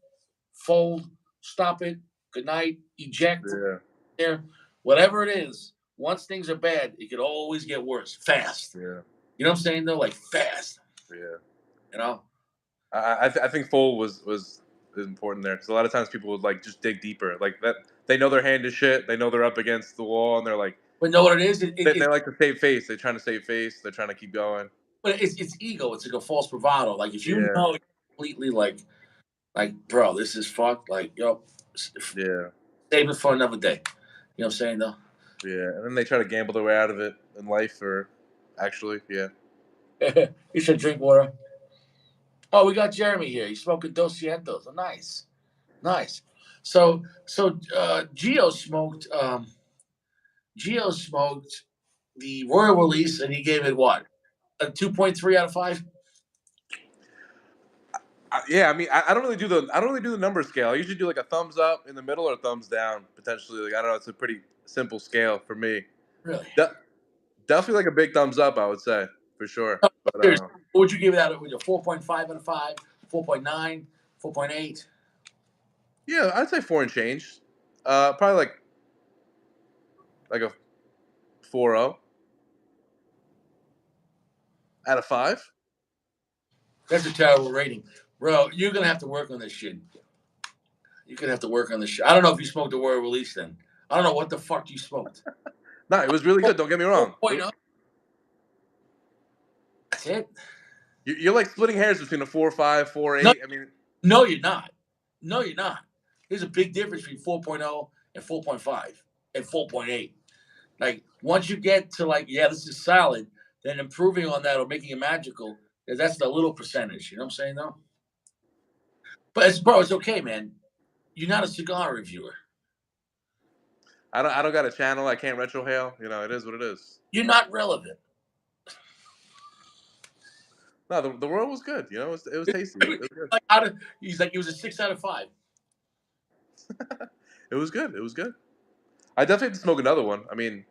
[SPEAKER 1] fold, stop it. Good night, eject,
[SPEAKER 2] Yeah.
[SPEAKER 1] there, whatever it is. Once things are bad, it could always get worse fast.
[SPEAKER 2] Yeah.
[SPEAKER 1] You know what I'm saying though? Like fast.
[SPEAKER 2] Yeah.
[SPEAKER 1] You know.
[SPEAKER 2] I think full was important there because a lot of times people would like just dig deeper. Like that, they know their hand is shit. They know they're up against the wall, and they're like,
[SPEAKER 1] But know what it is?
[SPEAKER 2] they like to save face. They're trying to save face. They're trying to keep going.
[SPEAKER 1] But it's ego. It's like a false bravado. Like if you
[SPEAKER 2] Yeah.
[SPEAKER 1] know completely, like Like, bro, this is fucked. Like, yo,
[SPEAKER 2] Yeah,
[SPEAKER 1] save it for another day. You know what I'm saying though?
[SPEAKER 2] yeah. And then they try to gamble their way out of it in life, or actually, yeah.
[SPEAKER 1] You should drink water. Oh, we got Jeremy here. He's smoking Dos Cientos. Oh, nice, nice. So Gio smoked. Gio smoked the Royal Release, and he gave it what, a 2.3 out of 5.
[SPEAKER 2] Yeah, I mean, I don't really do the number scale. I usually do like a thumbs up in the middle or a thumbs down potentially. Like I don't know, it's a pretty simple scale for me.
[SPEAKER 1] Really?
[SPEAKER 2] De- Definitely like a big thumbs up, I would say for sure.
[SPEAKER 1] No,
[SPEAKER 2] But
[SPEAKER 1] seriously, what would you give it out of? Would you 4.5 out of 5, 4.9, 4.8?
[SPEAKER 2] yeah, I'd say four and change. Probably like a 4.0 out of 5.
[SPEAKER 1] That's a terrible rating, bro. You're gonna have to work on this shit. You're gonna have to work on this shit. I don't know if you smoked the Royal Release then. I don't know what the fuck you smoked.
[SPEAKER 2] No, it was really good. Don't get me wrong.
[SPEAKER 1] 4.0. That's it.
[SPEAKER 2] You're like splitting hairs between a 4.5, four
[SPEAKER 1] No,
[SPEAKER 2] eight. I mean,
[SPEAKER 1] no, you're not. No, you're not. There's a big difference between 4.0 and 4.5 and 4.8. Like once you get to like, yeah, this is solid, then improving on that or making it magical, that's the little percentage. You know what I'm saying though? But it's bro, it's okay, man. You're not a cigar reviewer.
[SPEAKER 2] I don't got a channel. I can't retrohale. You know, it is what it is.
[SPEAKER 1] You're not relevant.
[SPEAKER 2] No, the world was good. You know, it was tasty. It was good.
[SPEAKER 1] Like he's like, it was a 6 out of 5.
[SPEAKER 2] It was good. It was good. I definitely have to smoke another one. I mean,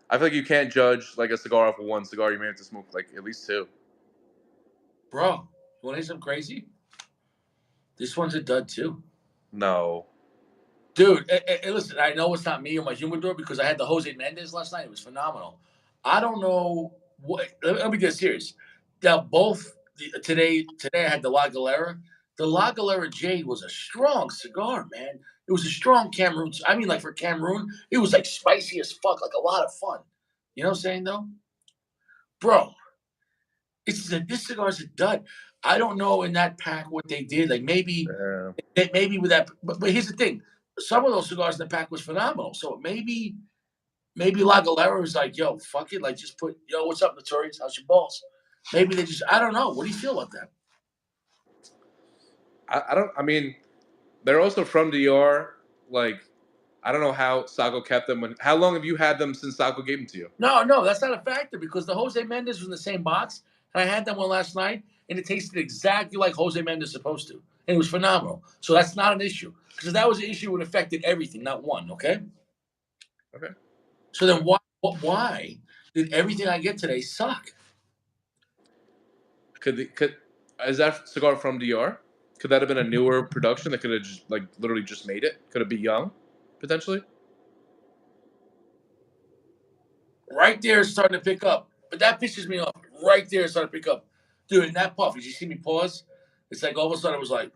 [SPEAKER 2] I feel like you can't judge like a cigar off of one cigar. You may have to smoke like at least two.
[SPEAKER 1] Bro, you want to hear something crazy? This one's a dud too.
[SPEAKER 2] No.
[SPEAKER 1] Dude, listen, I know it's not me or my humidor because I had the Jose Mendez last night. It was phenomenal. I don't know what. Let me get serious. Now, today I had the La Galera. The La Galera Jade was a strong cigar, man. It was a strong Cameroon. I mean, like for Cameroon, it was like spicy as fuck, like a lot of fun. You know what I'm saying, though? Bro, this cigar's a dud. I don't know in that pack what they did. Like
[SPEAKER 2] Yeah.
[SPEAKER 1] maybe with that, but here's the thing: some of those cigars in the pack was phenomenal. So maybe La Galera was like, "Yo, fuck it, like just put yo, what's up, Notorious? How's your balls?" Maybe they just, I don't know. What do you feel about that?
[SPEAKER 2] I don't. I mean, they're also from DR. Like, I don't know how Sago kept them. How long have you had them since Sago gave them to you?
[SPEAKER 1] No, no, that's not a factor because the Jose Mendez was in the same box, and I had that one last night, and it tasted exactly like Jose Mendez is supposed to, and it was phenomenal. So that's not an issue because that was an issue it affected everything, not one. Okay.
[SPEAKER 2] Okay.
[SPEAKER 1] So then why did everything I get today suck?
[SPEAKER 2] Could is that cigar from DR? Could that have been a newer production that could have just like literally just made it? Could it be young, potentially?
[SPEAKER 1] Right there, it's starting to pick up, but that pisses me off. Right there, it's starting to pick up, dude. In that puff, did you see me pause? It's like all of a sudden it was like,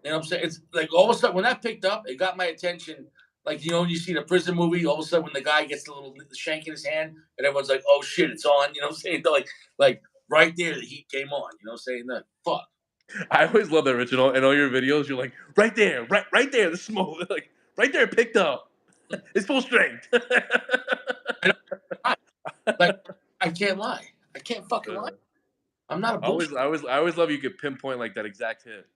[SPEAKER 1] you know what I'm saying? It's like all of a sudden when that picked up, it got my attention. Like you know, when you see the prison movie, all of a sudden when the guy gets the little shank in his hand, and everyone's like, "Oh shit, it's on!" You know what I'm saying? Like right there, the heat came on. You know what I'm saying? That fuck.
[SPEAKER 2] I always love the original. In all your videos, you're like, right there, right there, the smoke, like right there, picked up. It's full strength.
[SPEAKER 1] I don't lie. Like I can't lie. I can't fucking lie. I'm not a bullshit.
[SPEAKER 2] I always love you could pinpoint like that exact hit.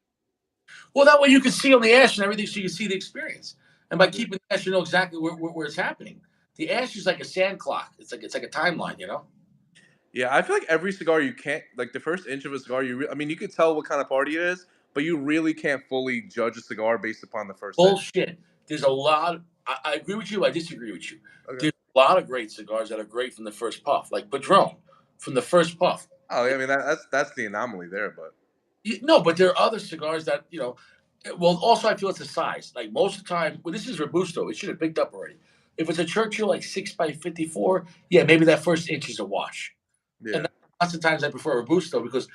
[SPEAKER 1] Well, that way you can see on the ash and everything, so you can see the experience. And by
[SPEAKER 2] Yeah.
[SPEAKER 1] keeping the ash, you know exactly where it's happening. The ash is like a sand clock. It's like a timeline, you know.
[SPEAKER 2] Yeah, I feel like every cigar you can't like the first inch of a cigar. I mean, you could tell what kind of party it is, but you really can't fully judge a cigar based upon the first inch.
[SPEAKER 1] Bullshit. There's a lot. I agree with you. I disagree with you.
[SPEAKER 2] Okay.
[SPEAKER 1] There's a lot of great cigars that are great from the first puff, like Padron from the first puff.
[SPEAKER 2] Oh, yeah, I mean that's the anomaly there, but
[SPEAKER 1] No, but there are other cigars that you know. Well, also I feel it's the size. Like most of the time, well, this is Robusto. It should have picked up already. If it's a Churchill like 6 by 54, yeah, maybe that first inch is a wash. And
[SPEAKER 2] yeah,
[SPEAKER 1] lots of times I prefer Robusto because,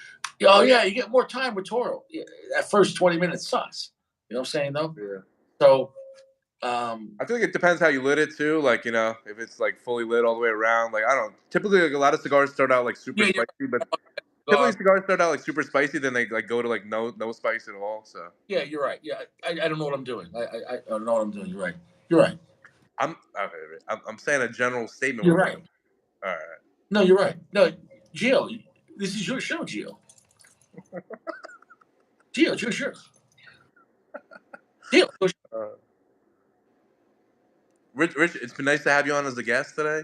[SPEAKER 1] oh yeah, you get more time with Toro. Yeah, that first 20 minutes sucks. You know what I'm saying though?
[SPEAKER 2] yeah.
[SPEAKER 1] So,
[SPEAKER 2] I feel like it depends how you lit it too. Like if it's like fully lit all the way around. Like I don't. Typically, like a lot of cigars start out like super
[SPEAKER 1] yeah,
[SPEAKER 2] spicy, but Typically, cigars start out like super spicy, then they like go to like no spice at all. So
[SPEAKER 1] Yeah, you're right. Yeah, I don't know what I'm doing. I don't know what I'm doing. You're right. You're right.
[SPEAKER 2] I'm okay. I'm saying a general statement.
[SPEAKER 1] You're
[SPEAKER 2] What
[SPEAKER 1] right.
[SPEAKER 2] all right.
[SPEAKER 1] No, you're right. No, Gio, this is your show, Gio. Gio, it's your show. Gio.
[SPEAKER 2] Rich, it's been nice to have you on as a guest today.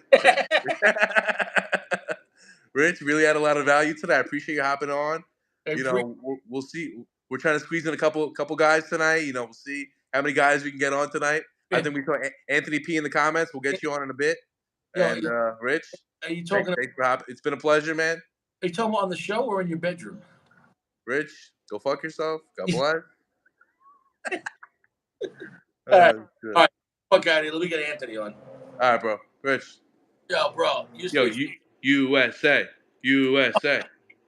[SPEAKER 2] Rich, really had a lot of value today. I appreciate you hopping on. You know, we'll see. We're trying to squeeze in a couple guys tonight. You know, we'll see how many guys we can get on tonight. I think we saw Anthony P in the comments. We'll get you on in a bit. And Rich,
[SPEAKER 1] are you talking?
[SPEAKER 2] Thanks for hopping. It's been a pleasure, man.
[SPEAKER 1] Are you talking about on the show or in your bedroom?
[SPEAKER 2] Rich, go fuck yourself. God bless.
[SPEAKER 1] All right. Fuck out of here. Let me get Anthony on.
[SPEAKER 2] All right, bro. Rich.
[SPEAKER 1] Yo, bro.
[SPEAKER 2] USA. USA.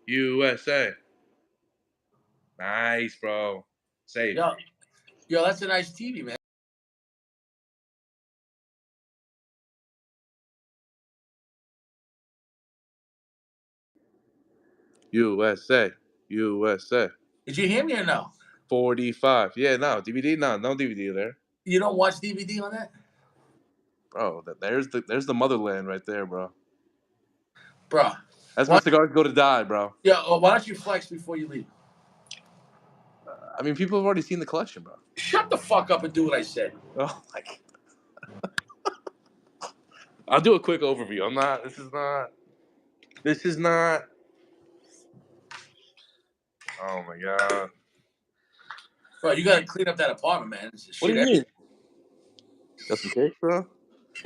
[SPEAKER 2] USA. Nice, bro. Safe.
[SPEAKER 1] Yo, that's a nice TV, man.
[SPEAKER 2] USA. USA.
[SPEAKER 1] Did you hear me or no?
[SPEAKER 2] 45. Yeah, no. DVD? No DVD there.
[SPEAKER 1] You don't watch DVD on that?
[SPEAKER 2] Bro, there's the motherland right there, bro.
[SPEAKER 1] Bro.
[SPEAKER 2] That's where cigars go to die, bro.
[SPEAKER 1] Yeah, why don't you flex before you leave?
[SPEAKER 2] I mean, people have already seen the collection, bro.
[SPEAKER 1] Shut the fuck up and do what I said.
[SPEAKER 2] Oh, my God. I'll do a quick overview. This is not. Oh, my God.
[SPEAKER 1] Bro, you got to clean up that apartment, man.
[SPEAKER 2] What do you mean? Got some cake, bro?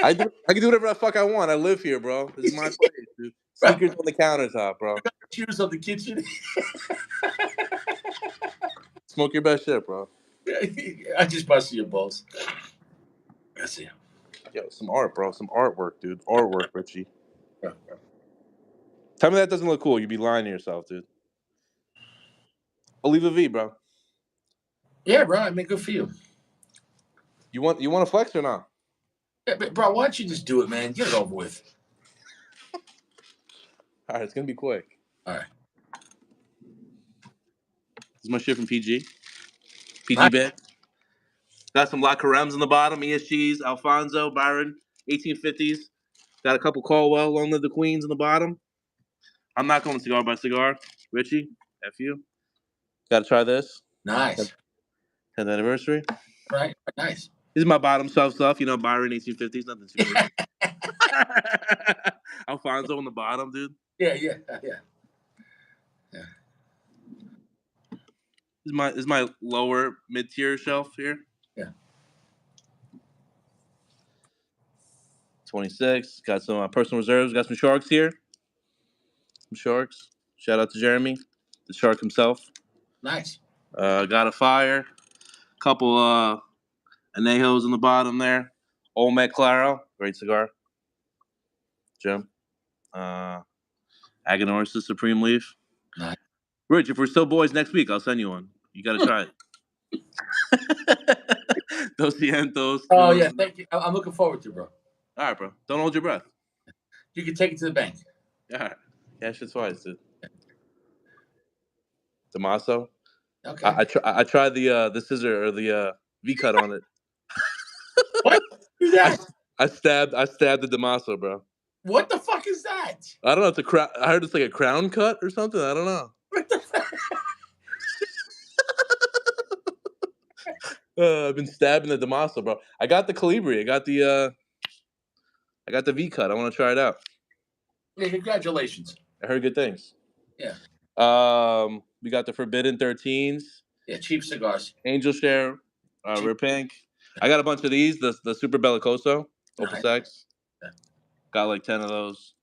[SPEAKER 2] I can do whatever the fuck I want. I live here, bro. This is my place, dude. Sneakers on the countertop, bro.
[SPEAKER 1] Shoes on the kitchen.
[SPEAKER 2] Smoke your best shit, bro.
[SPEAKER 1] I just busted your balls. That's it.
[SPEAKER 2] Yo, some art, bro. Some artwork, dude. Artwork, Richie. Tell me that doesn't look cool. You'd be lying to yourself, dude. Oliva V, bro.
[SPEAKER 1] Yeah, bro. I mean, good for you.
[SPEAKER 2] You want to flex or not?
[SPEAKER 1] Yeah, but bro, why don't you just do it, man? Get it over with.
[SPEAKER 2] All right, it's gonna be quick.
[SPEAKER 1] All right.
[SPEAKER 2] This is my shit from PG. PG bit. Got some La Carems in the bottom. ESGs, Alfonso, Byron, 1850s. Got a couple Caldwell, Long Live the Queens in the bottom. I'm not going cigar by cigar. Richie, F you. Got to try this.
[SPEAKER 1] Nice.
[SPEAKER 2] 10th anniversary.
[SPEAKER 1] Right. Nice.
[SPEAKER 2] This is my bottom shelf stuff. You know, Byron, 1850s. Nothing too crazy. Alfonso on the bottom, dude.
[SPEAKER 1] Yeah.
[SPEAKER 2] This is my lower mid-tier shelf here.
[SPEAKER 1] Yeah.
[SPEAKER 2] 26. Got some personal reserves. Got some sharks here. Some sharks. Shout out to Jeremy, the shark himself.
[SPEAKER 1] Nice.
[SPEAKER 2] Got a fire. Couple anejos in the bottom there. Olmec Claro, great cigar. Jim. Aganorsa Supreme Leaf.
[SPEAKER 1] Nice.
[SPEAKER 2] Rich, if we're still boys next week, I'll send you one. You got to try it. Dos Cientos.
[SPEAKER 1] Oh, yeah. Thank you. I'm looking forward to it, bro.
[SPEAKER 2] All right, bro. Don't hold your breath.
[SPEAKER 1] You can take it to the bank.
[SPEAKER 2] All right. Yeah, shit's wise, dude. Damaso.
[SPEAKER 1] Okay.
[SPEAKER 2] I tried the scissor or the V cut on it.
[SPEAKER 1] What is that?
[SPEAKER 2] I stabbed the Damaso, bro.
[SPEAKER 1] What the fuck is that?
[SPEAKER 2] I don't know. It's a crown. I heard it's like a crown cut or something. I don't know.
[SPEAKER 1] What the fuck?
[SPEAKER 2] I've been stabbing the Damaso, bro. I got the Calibri. I got the V cut. I want to try it out.
[SPEAKER 1] Yeah, congratulations.
[SPEAKER 2] I heard good things.
[SPEAKER 1] Yeah.
[SPEAKER 2] We got the Forbidden 13s.
[SPEAKER 1] Yeah, cheap cigars.
[SPEAKER 2] Angel Share, Rare Pink. I got a bunch of these. The Super Bellicoso, Opus X.
[SPEAKER 1] Yeah.
[SPEAKER 2] Got like 10 of those.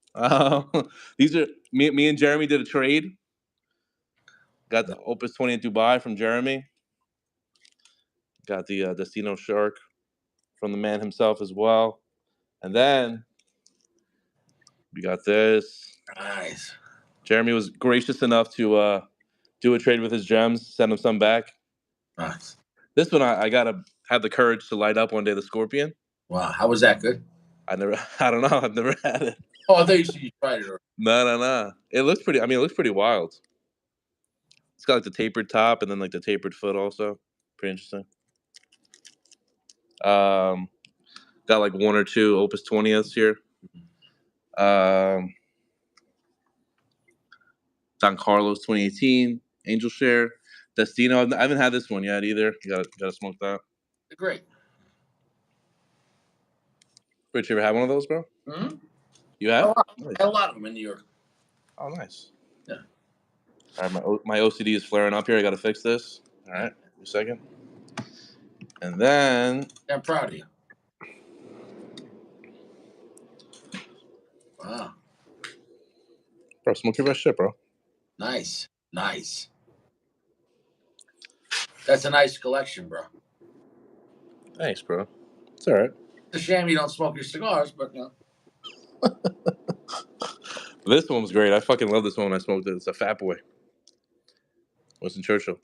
[SPEAKER 2] These are me and Jeremy did a trade. Got the Opus 20 in Dubai from Jeremy. Got the Destino Shark from the man himself as well. And then we got this.
[SPEAKER 1] Nice.
[SPEAKER 2] Jeremy was gracious enough to do a trade with his gems, send him some back.
[SPEAKER 1] Nice.
[SPEAKER 2] This one I gotta have the courage to light up one day, the Scorpion.
[SPEAKER 1] Wow, how was that? Good?
[SPEAKER 2] I don't know. I've never had it.
[SPEAKER 1] Oh, I thought you said you tried it already.
[SPEAKER 2] No. It looks pretty. I mean, it looks pretty wild. It's got like the tapered top and then like the tapered foot also. Pretty interesting. Got like one or two Opus 20s here. Don Carlos 2018, Angel Share, Destino. I haven't had this one yet either. You gotta smoke that.
[SPEAKER 1] They're great.
[SPEAKER 2] Rich, you ever had one of those, bro?
[SPEAKER 1] Mm-hmm.
[SPEAKER 2] You have?
[SPEAKER 1] Nice. I had a lot of them in New York.
[SPEAKER 2] Oh, nice.
[SPEAKER 1] Yeah.
[SPEAKER 2] All right, my OCD is flaring up here. I gotta fix this. All right, a second. And then.
[SPEAKER 1] Yeah, I'm proud of you. Wow.
[SPEAKER 2] Bro, smoke your best shit, bro.
[SPEAKER 1] Nice. That's a nice collection, bro.
[SPEAKER 2] Thanks, bro. It's all right.
[SPEAKER 1] It's a shame you don't smoke your cigars, but you know.
[SPEAKER 2] This one was great. I fucking love this one when I smoked it. It's a Fat Boy. Winston Churchill.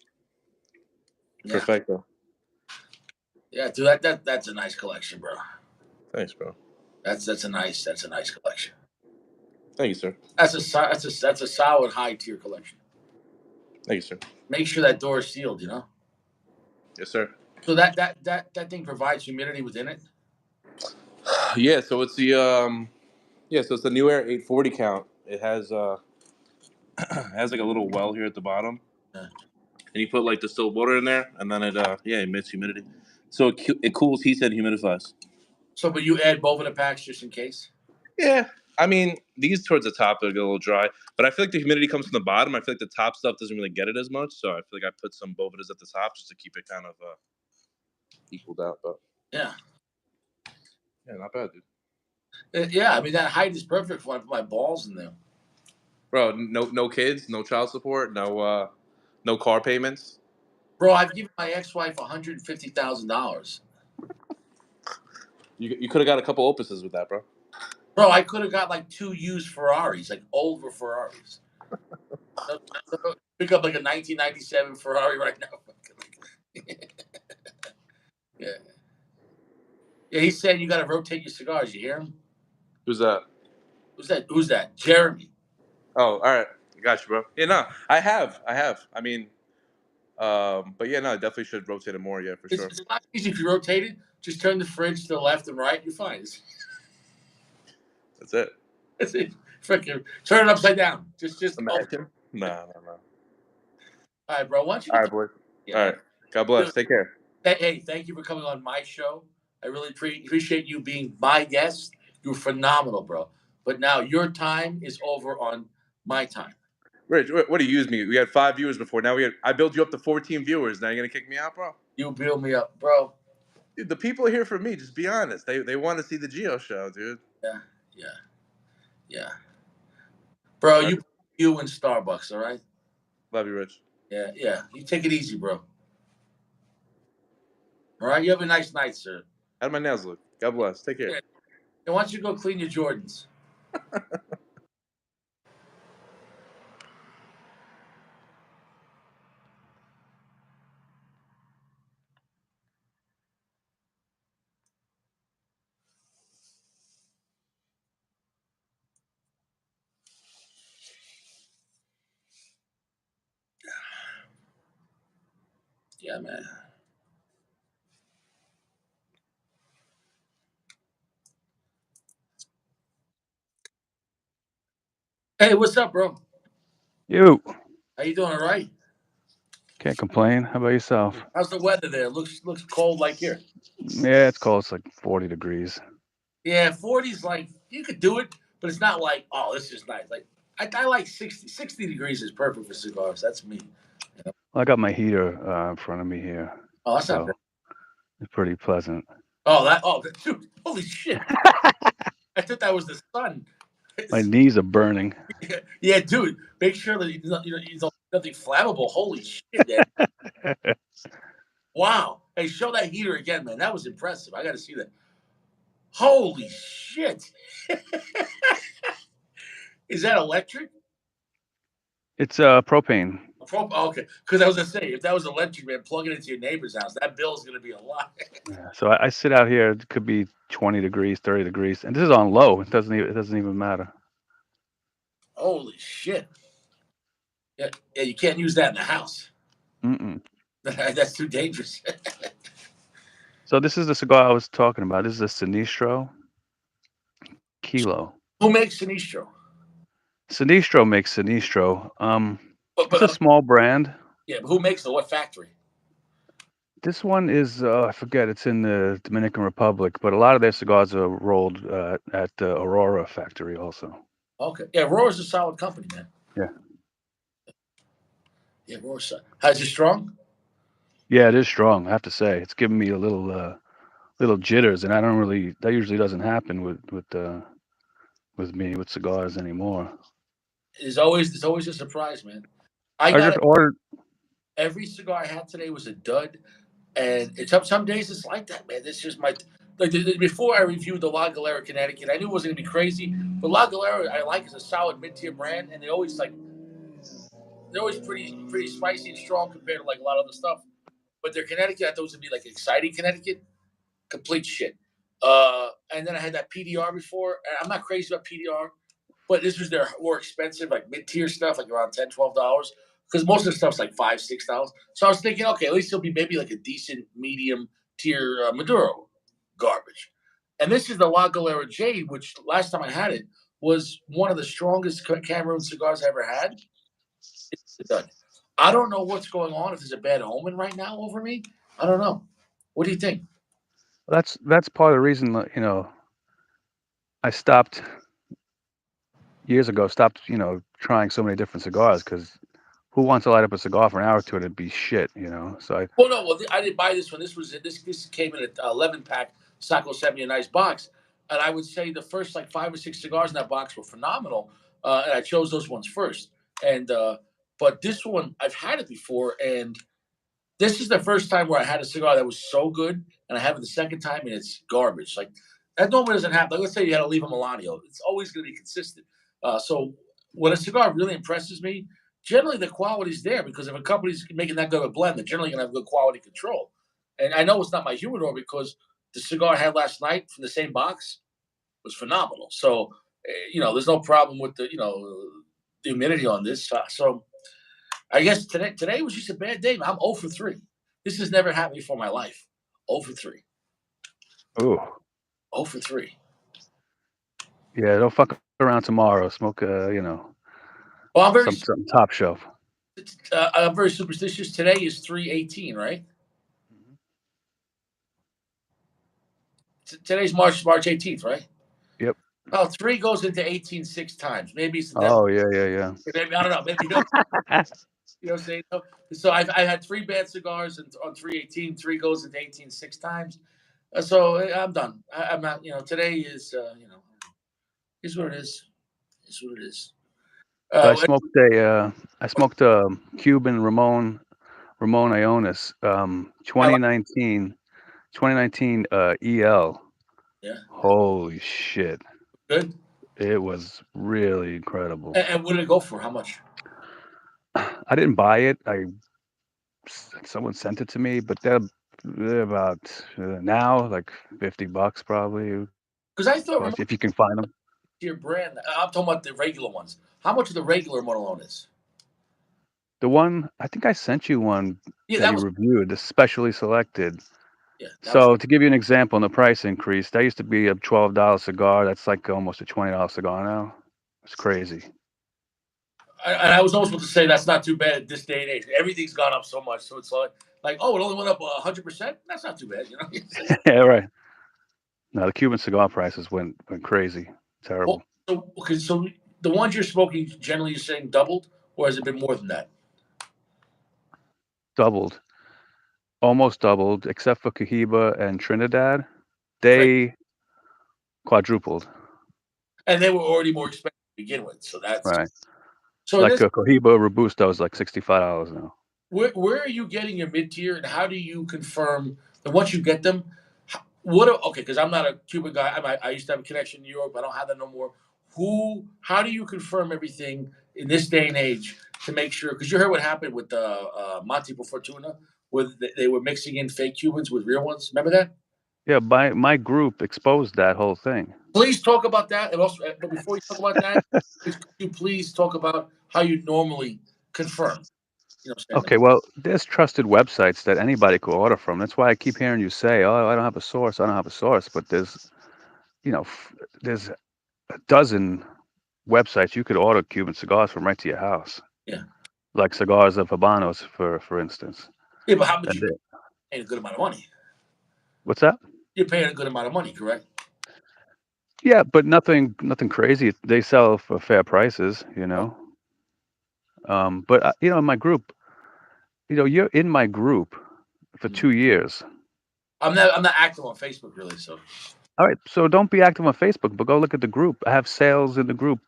[SPEAKER 1] Yeah.
[SPEAKER 2] Perfecto.
[SPEAKER 1] Yeah, dude, that's a nice collection, bro.
[SPEAKER 2] Thanks, bro.
[SPEAKER 1] That's a nice collection.
[SPEAKER 2] Thank you, sir.
[SPEAKER 1] That's a solid high tier collection.
[SPEAKER 2] Thank you, sir.
[SPEAKER 1] Make sure that door is sealed, you know.
[SPEAKER 2] Yes, sir.
[SPEAKER 1] So that thing provides humidity within it.
[SPEAKER 2] Yeah, so it's the so it's the New Air 840 count. It has has like a little well here at the bottom, and you put like distilled water in there, and then it emits humidity, so it cools, heats, and humidifies.
[SPEAKER 1] So, but you add both of the packs just in case.
[SPEAKER 2] Yeah, I mean these towards the top they get a little dry, but I feel like the humidity comes from the bottom. I feel like the top stuff doesn't really get it as much, so I feel like I put some Bovidas at the top just to keep it kind of equaled out. But
[SPEAKER 1] yeah,
[SPEAKER 2] not bad, dude.
[SPEAKER 1] Yeah, I mean that height is perfect for when I put my balls in there.
[SPEAKER 2] Bro, no kids, no child support, no car payments.
[SPEAKER 1] Bro, I've given my ex-wife $150,000.
[SPEAKER 2] You could have got a couple opuses with that, bro.
[SPEAKER 1] Bro, I could have got like 2 used Ferraris, like older Ferraris. Pick up like a 1997 Ferrari right now. Yeah. Yeah, he said you got to rotate your cigars. You hear him?
[SPEAKER 2] Who's that?
[SPEAKER 1] Who's that? Jeremy.
[SPEAKER 2] Oh, all right. Got you, bro. Yeah, no, I have. I mean, but yeah, no, I definitely should rotate it more. Yeah, for sure.
[SPEAKER 1] It's a lot easy if you rotate it. Just turn the fridge to the left and right. You're fine.
[SPEAKER 2] That's it.
[SPEAKER 1] That's it. Freaking turn it upside down. Just
[SPEAKER 2] imagine. No.
[SPEAKER 1] All right, bro. Why don't you?
[SPEAKER 2] All right, boy. Yeah. All right. God bless. Take care.
[SPEAKER 1] Hey, thank you for coming on my show. I really appreciate you being my guest. You were phenomenal, bro. But now your time is over on my time.
[SPEAKER 2] Rich, what do you use me? We had 5 viewers before. Now I built you up to 14 viewers. Now you're gonna kick me out, bro?
[SPEAKER 1] You build me up, bro.
[SPEAKER 2] Dude, the people are here for me. Just be honest. They want to see the Geo show, dude.
[SPEAKER 1] Yeah. Bro, right. You in Starbucks, all right?
[SPEAKER 2] Love you, Rich.
[SPEAKER 1] Yeah. You take it easy, bro. All right, you have a nice night, sir.
[SPEAKER 2] How do my nails look? God bless. Take care.
[SPEAKER 1] Yeah. And why don't you go clean your Jordans? Yeah, man. Hey, what's up, bro?
[SPEAKER 3] You.
[SPEAKER 1] How you doing? All right?
[SPEAKER 3] Can't complain. How about yourself?
[SPEAKER 1] How's the weather there? Looks cold like here.
[SPEAKER 3] Yeah, it's cold. It's like 40 degrees.
[SPEAKER 1] Yeah, 40's like, you could do it, but it's not like, oh, this is nice. Like, I like 60. 60 degrees is perfect for cigars. That's me.
[SPEAKER 3] You know? Well, I got my heater in front of me here.
[SPEAKER 1] Oh, that's not bad.
[SPEAKER 3] It's pretty pleasant.
[SPEAKER 1] Dude, holy shit. I thought that was the sun.
[SPEAKER 3] My knees are burning.
[SPEAKER 1] Yeah, dude, make sure that you don't nothing flammable. Holy shit, man. Wow. Hey, show that heater again, man. That was impressive. I got to see that. Holy shit. Is that electric?
[SPEAKER 3] It's propane.
[SPEAKER 1] Okay, because I was gonna say if that was electric, man, plug it into your neighbor's house, that bill's gonna be a lot.
[SPEAKER 3] Yeah. So I sit out here. It could be 20 degrees, 30 degrees, and this is on low. It doesn't even matter.
[SPEAKER 1] Holy shit! Yeah, yeah, you can't use that in the house.
[SPEAKER 3] Mm-mm.
[SPEAKER 1] That's too dangerous.
[SPEAKER 3] So this is the cigar I was talking about. This is a Sinistro Kilo.
[SPEAKER 1] Who makes Sinistro?
[SPEAKER 3] Sinistro makes Sinistro.
[SPEAKER 1] But
[SPEAKER 3] It's a small brand.
[SPEAKER 1] yeah, but who makes the what factory?
[SPEAKER 3] This one is I forget. It's in the Dominican Republic, but a lot of their cigars are rolled at the Aurora factory also.
[SPEAKER 1] Okay, yeah, Roar's a solid company, man.
[SPEAKER 3] Yeah.
[SPEAKER 1] Yeah, Roar's how's it strong?
[SPEAKER 3] Yeah, it is strong. I have to say, it's giving me a little jitters, and I don't really. That usually doesn't happen with me with cigars anymore.
[SPEAKER 1] There's always a surprise, man. I
[SPEAKER 3] I
[SPEAKER 1] got
[SPEAKER 3] just
[SPEAKER 1] it.
[SPEAKER 3] ordered.
[SPEAKER 1] Every cigar I had today was a dud, and it's some days it's like that, man. This is my like before I reviewed the La Galera Connecticut, I knew it wasn't gonna be crazy, but La Galera I like is a solid mid tier brand, and they're always pretty spicy and strong compared to like a lot of other stuff. But their Connecticut I thought was gonna be like exciting Connecticut, complete shit. And then I had that PDR before, and I'm not crazy about PDR, but this was their more expensive, like mid tier stuff, like around $10, $12. Because most of the stuff's like $5, $6. So I was thinking, okay, at least it'll be maybe like a decent medium tier Maduro garbage. And this is the La Galera Jade, which last time I had it was one of the strongest Cameroon cigars I ever had. It's done. I don't know what's going on. If there's a bad omen right now over me, I don't know. What do you think?
[SPEAKER 3] That's part of the reason that, I stopped years ago. Stopped trying so many different cigars because who wants to light up a cigar for an hour or two and it'd be shit. So I
[SPEAKER 1] Well, no, well, I didn't buy this one. This came in an 11 pack. Sacco sent me a nice box, and I would say the first like 5 or 6 cigars in that box were phenomenal, and I chose those ones first. And but this one I've had it before, and this is the first time where I had a cigar that was so good, and I have it the second time, and it's garbage. Like that normally doesn't happen. Like, let's say you had a Leva Milano, it's always going to be consistent. So when a cigar really impresses me, generally the quality's there because if a company's making that good of a blend, they're generally going to have good quality control. And I know it's not my humidor because the cigar I had last night from the same box was phenomenal. So there's no problem with the humidity on this. So I guess today was just a bad day. I'm 0 for 3. This has never happened before in my life. 0 for 3.
[SPEAKER 3] oh
[SPEAKER 1] 0 for 3.
[SPEAKER 3] yeah, don't fuck around tomorrow. Smoke
[SPEAKER 1] Well,
[SPEAKER 3] something top shelf.
[SPEAKER 1] I'm very superstitious. Today is 3/18, right?
[SPEAKER 3] Mhm.
[SPEAKER 1] Today's March 18th, right?
[SPEAKER 3] Yep.
[SPEAKER 1] Oh, 3 goes into 18 6 times. Maybe it's the devil.
[SPEAKER 3] Oh yeah, yeah,
[SPEAKER 1] Maybe I don't know. Maybe
[SPEAKER 3] yeah.
[SPEAKER 1] you know what I'm saying. So I had 3 bad cigars and on 3/18. 3 goes into 18 6 times. So I'm done. I'm not. Today is what it is. Is what it is.
[SPEAKER 3] So
[SPEAKER 1] Uh,
[SPEAKER 3] I smoked a Cuban Ramon Ionis,
[SPEAKER 1] I like
[SPEAKER 3] 2019 EL.
[SPEAKER 1] yeah.
[SPEAKER 3] Holy shit.
[SPEAKER 1] Good.
[SPEAKER 3] It was really incredible.
[SPEAKER 1] And what did it go for? How much?
[SPEAKER 3] I didn't buy it. Someone sent it to me, but they're about now like $50 probably
[SPEAKER 1] Because I thought Ramon
[SPEAKER 3] plus if you can find them.
[SPEAKER 1] your brand. I'm talking about the regular ones. How much of the regular Monolone is?
[SPEAKER 3] The one I think I sent you one
[SPEAKER 1] Yeah,
[SPEAKER 3] that
[SPEAKER 1] that
[SPEAKER 3] you
[SPEAKER 1] was
[SPEAKER 3] reviewed, the specially selected.
[SPEAKER 1] yeah, that was
[SPEAKER 3] So to give you an example, in the price increase, that used to be a $12 cigar. That's like almost a $20 cigar now. It's crazy.
[SPEAKER 1] and I was almost supposed to say that's not too bad at this day and age. Everything's gone up so much, so it's like oh, it only went up 100%. That's not too bad.
[SPEAKER 3] Yeah, right. No, the Cuban cigar prices went crazy.
[SPEAKER 1] Well,
[SPEAKER 3] Terrible.
[SPEAKER 1] so okay, so the ones you're smoking generally you're saying doubled, or has it been more than that?
[SPEAKER 3] Doubled. Almost doubled, except for Cohiba and Trinidad.
[SPEAKER 1] Right.
[SPEAKER 3] They quadrupled.
[SPEAKER 1] And they were already more expensive to begin with, so that's
[SPEAKER 3] Right.
[SPEAKER 1] so. In
[SPEAKER 3] Like
[SPEAKER 1] this,
[SPEAKER 3] a Cohiba Robusto is like $65 now.
[SPEAKER 1] where are you getting your mid tier, and how do you confirm that once you get them? Okay? Because I'm not a Cuban guy. I used to have a connection in New York, but I don't have that no more. How do you confirm everything? in this day and age to make sure? Because you heard what happened with Monte por Fortuna, where they were mixing in fake Cubans with real ones. Remember that?
[SPEAKER 3] Yeah, my group exposed that whole thing.
[SPEAKER 1] Please talk about that, and also, but before you talk about that, could you please talk about how you normally confirm? You know what I'm saying?
[SPEAKER 3] Okay, well, there's trusted websites that anybody could order from. That's why I keep hearing you say, "Oh, I don't have a source. I don't have a source." But you know, there's a dozen websites you could order Cuban cigars from right to your house,
[SPEAKER 1] Yeah,
[SPEAKER 3] like Cigars of Habanos, for instance.
[SPEAKER 1] yeah, but how much
[SPEAKER 3] And
[SPEAKER 1] you paying a good amount of money?
[SPEAKER 3] what's that?
[SPEAKER 1] You're paying a good amount of money, correct?
[SPEAKER 3] Yeah, but nothing crazy. They sell for fair prices, you
[SPEAKER 1] Oh,
[SPEAKER 3] know. But in my group, you're in my group for
[SPEAKER 1] mm.
[SPEAKER 3] 2 years.
[SPEAKER 1] I'm not active on Facebook really, so
[SPEAKER 3] All right, so don't be active on Facebook, but go look at the group. I have sales in the group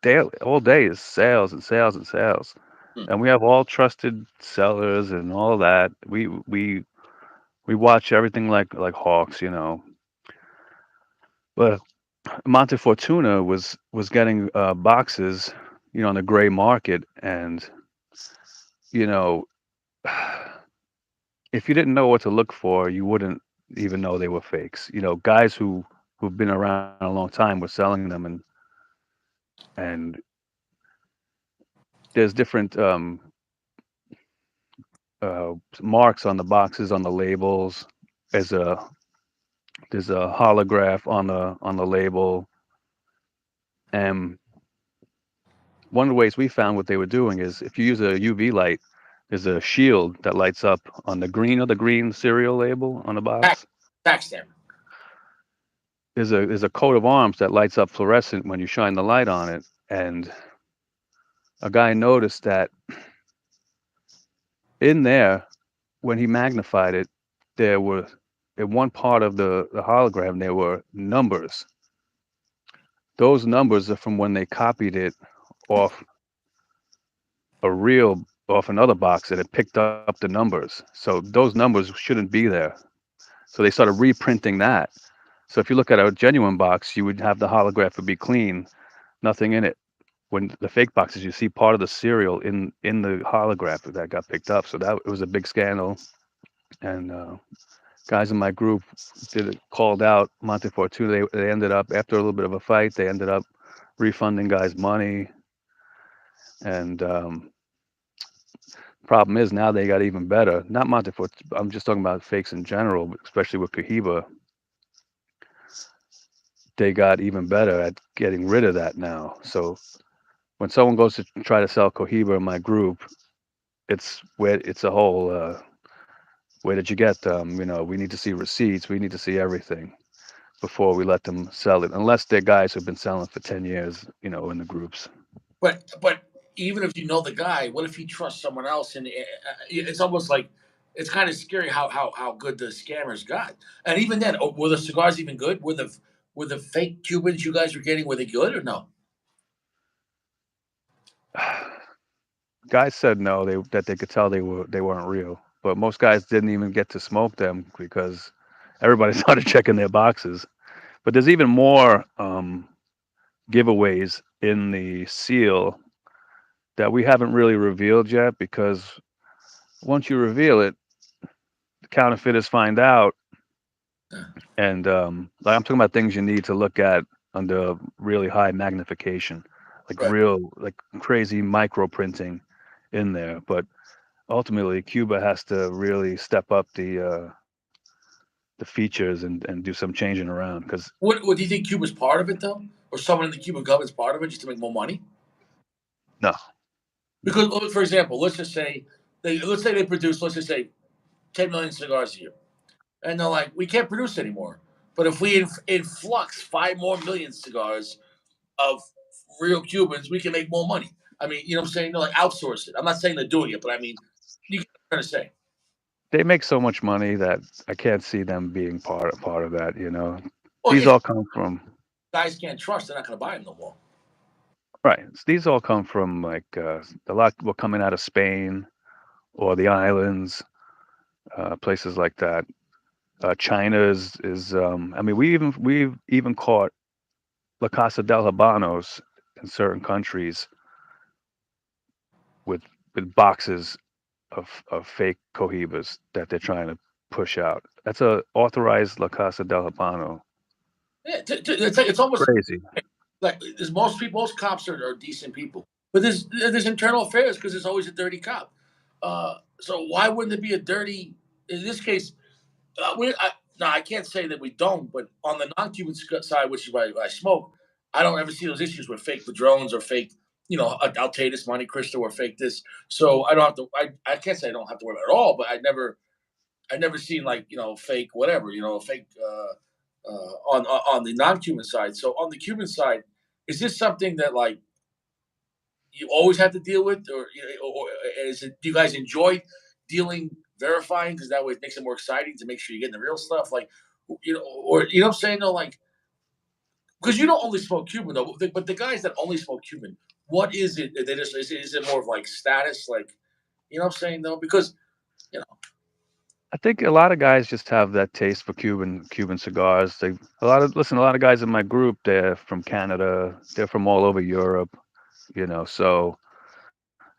[SPEAKER 3] daily, all day is sales and sales and sales,
[SPEAKER 1] mm.
[SPEAKER 3] and we have all trusted sellers and all that. We watch everything like hawks, you know. But Montefortuna was getting boxes, on the gray market, and you know, if you didn't know what to look for, you wouldn't even know they were fakes. Guys who've been around a long time were selling them, and there's different marks on the boxes, on the labels. There's a there's a holograph on the label, and one of the ways we found what they were doing is if you use a UV light, there's a shield that lights up on the green cereal label on the
[SPEAKER 1] tax
[SPEAKER 3] box.
[SPEAKER 1] tax stamp.
[SPEAKER 3] There's a coat of arms that lights up fluorescent when you shine the light on it, and a guy noticed that in there, when he magnified it, there were in one part of the hologram there were numbers. Those numbers are from when they copied it off off another box that had picked up the numbers. So those numbers shouldn't be there. So they started reprinting that. So if you look at a genuine box, you would have the holograph would be clean, nothing in it. When the fake boxes, you see part of the cereal in the holograph that got picked up. So that it was a big scandal. And guys in my group called out Montefortuna. They ended up, after a little bit of a fight, they ended up refunding guys money. And problem is now they got even better. Not Montefort. I'm just talking about fakes in general, but especially with Cohiba. They got even better at getting rid of that now. So when someone goes to try to sell Cohiba in my group, it's a whole. Where did you get them? We need to see receipts. We need to see everything before we let them sell it, unless they're guys who've been selling for 10 years. In the groups.
[SPEAKER 1] But even if you know the guy, what if you trust someone else? And it's almost like it's kind of scary how good the scammers got. And even then, were the cigars even good? Were the fake Cubans you guys were getting, were they good or no?
[SPEAKER 3] Guys said no, that they could tell they weren't real, but most guys didn't even get to smoke them because everybody started checking their boxes. But there's even more giveaways in the seal that we haven't really revealed yet, because once you reveal it, the counterfeiters find out,
[SPEAKER 1] Yeah,
[SPEAKER 3] and like I'm talking about things you need to look at under really high magnification,
[SPEAKER 1] right.
[SPEAKER 3] like crazy micro printing in there. But ultimately, Cuba has to really step up the features and do some changing around, because
[SPEAKER 1] What do you think Cuba's part of it though, or someone in the Cuban government's part of it just to make more money?
[SPEAKER 3] no.
[SPEAKER 1] Because, for example, let's say they produce, let's just say 10 million cigars a year, and they're like, we can't produce anymore. But if we influx 5 more million cigars of real Cubans, we can make more money. I mean, you know what I'm saying? They're like outsource it. I'm not saying they're doing it, but I mean, you get what I'm trying to say.
[SPEAKER 3] They make so much money that I can't see them being part of that.
[SPEAKER 1] Well,
[SPEAKER 3] These
[SPEAKER 1] if
[SPEAKER 3] all come from
[SPEAKER 1] guys can't trust, they're not going to buy them no more.
[SPEAKER 3] right. These all come from, like, a lot were coming out of Spain or the islands, places like that. China is I mean, we've even caught La Casa del Habanos in certain countries with boxes of fake cohibas that they're trying to push out. That's a authorized La Casa del Habano.
[SPEAKER 1] Yeah, it's almost
[SPEAKER 3] Crazy.
[SPEAKER 1] like there's most cops are decent people, but there's internal affairs because there's always a dirty cop. So why wouldn't there be a dirty? In this case, no, I can't say that we don't, but on the non-Cuban side, which is why I smoke, I don't ever see those issues with fake padrones or fake, Altatus, Monte Cristo, or fake this. So I don't have to. I can't say I don't have to worry about it at all, but I never seen like fake whatever, fake on the non-Cuban side. So on the Cuban side, is this something that like you always have to deal with, or is it? Do you guys enjoy dealing verifying because that way it makes it more exciting to make sure you're getting the real stuff? Like, or what I'm saying though, like because you don't only smoke Cuban though, but the guys that only smoke Cuban, what is it? They just is it more of like status, like what I'm saying though? Because you know,
[SPEAKER 3] I think a lot of guys just have that taste for Cuban cigars. A lot of guys in my group, they're from Canada, they're from all over Europe, so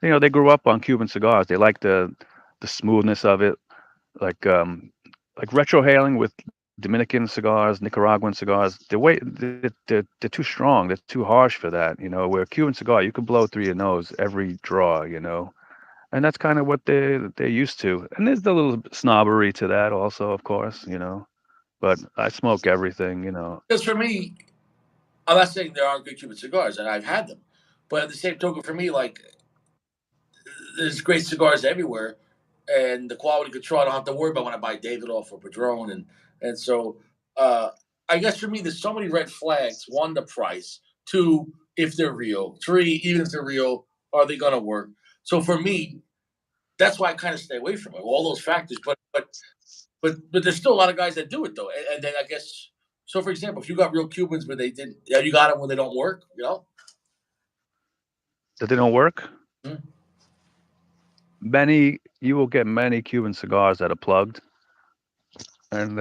[SPEAKER 3] they grew up on Cuban cigars. They like the smoothness of it, like retrohaling with Dominican cigars, Nicaraguan cigars. They're too strong. They're too harsh for that. Where a Cuban cigar, you could blow through your nose every draw. And that's kind of what they're used to. And there's the little snobbery to that also, of course. But I smoke everything.
[SPEAKER 1] because for me, I'm not saying there aren't good Cuban cigars, and I've had them, but at the same token, for me, like there's great cigars everywhere, and the quality control I don't have to worry about when I buy Davidoff or Padron, and so uh, I guess for me there's so many red flags. One, the price. Two, if they're real. Three, even if they're real, are they gonna work? So for me, that's why I kind of stay away from it. All those factors, but there's still a lot of guys that do it though, and then I guess. So, for example, if you got real Cubans, but they didn't, yeah, you got them when they don't work,
[SPEAKER 3] That they don't work.
[SPEAKER 1] Mm.
[SPEAKER 3] You will get many Cuban cigars that are plugged, and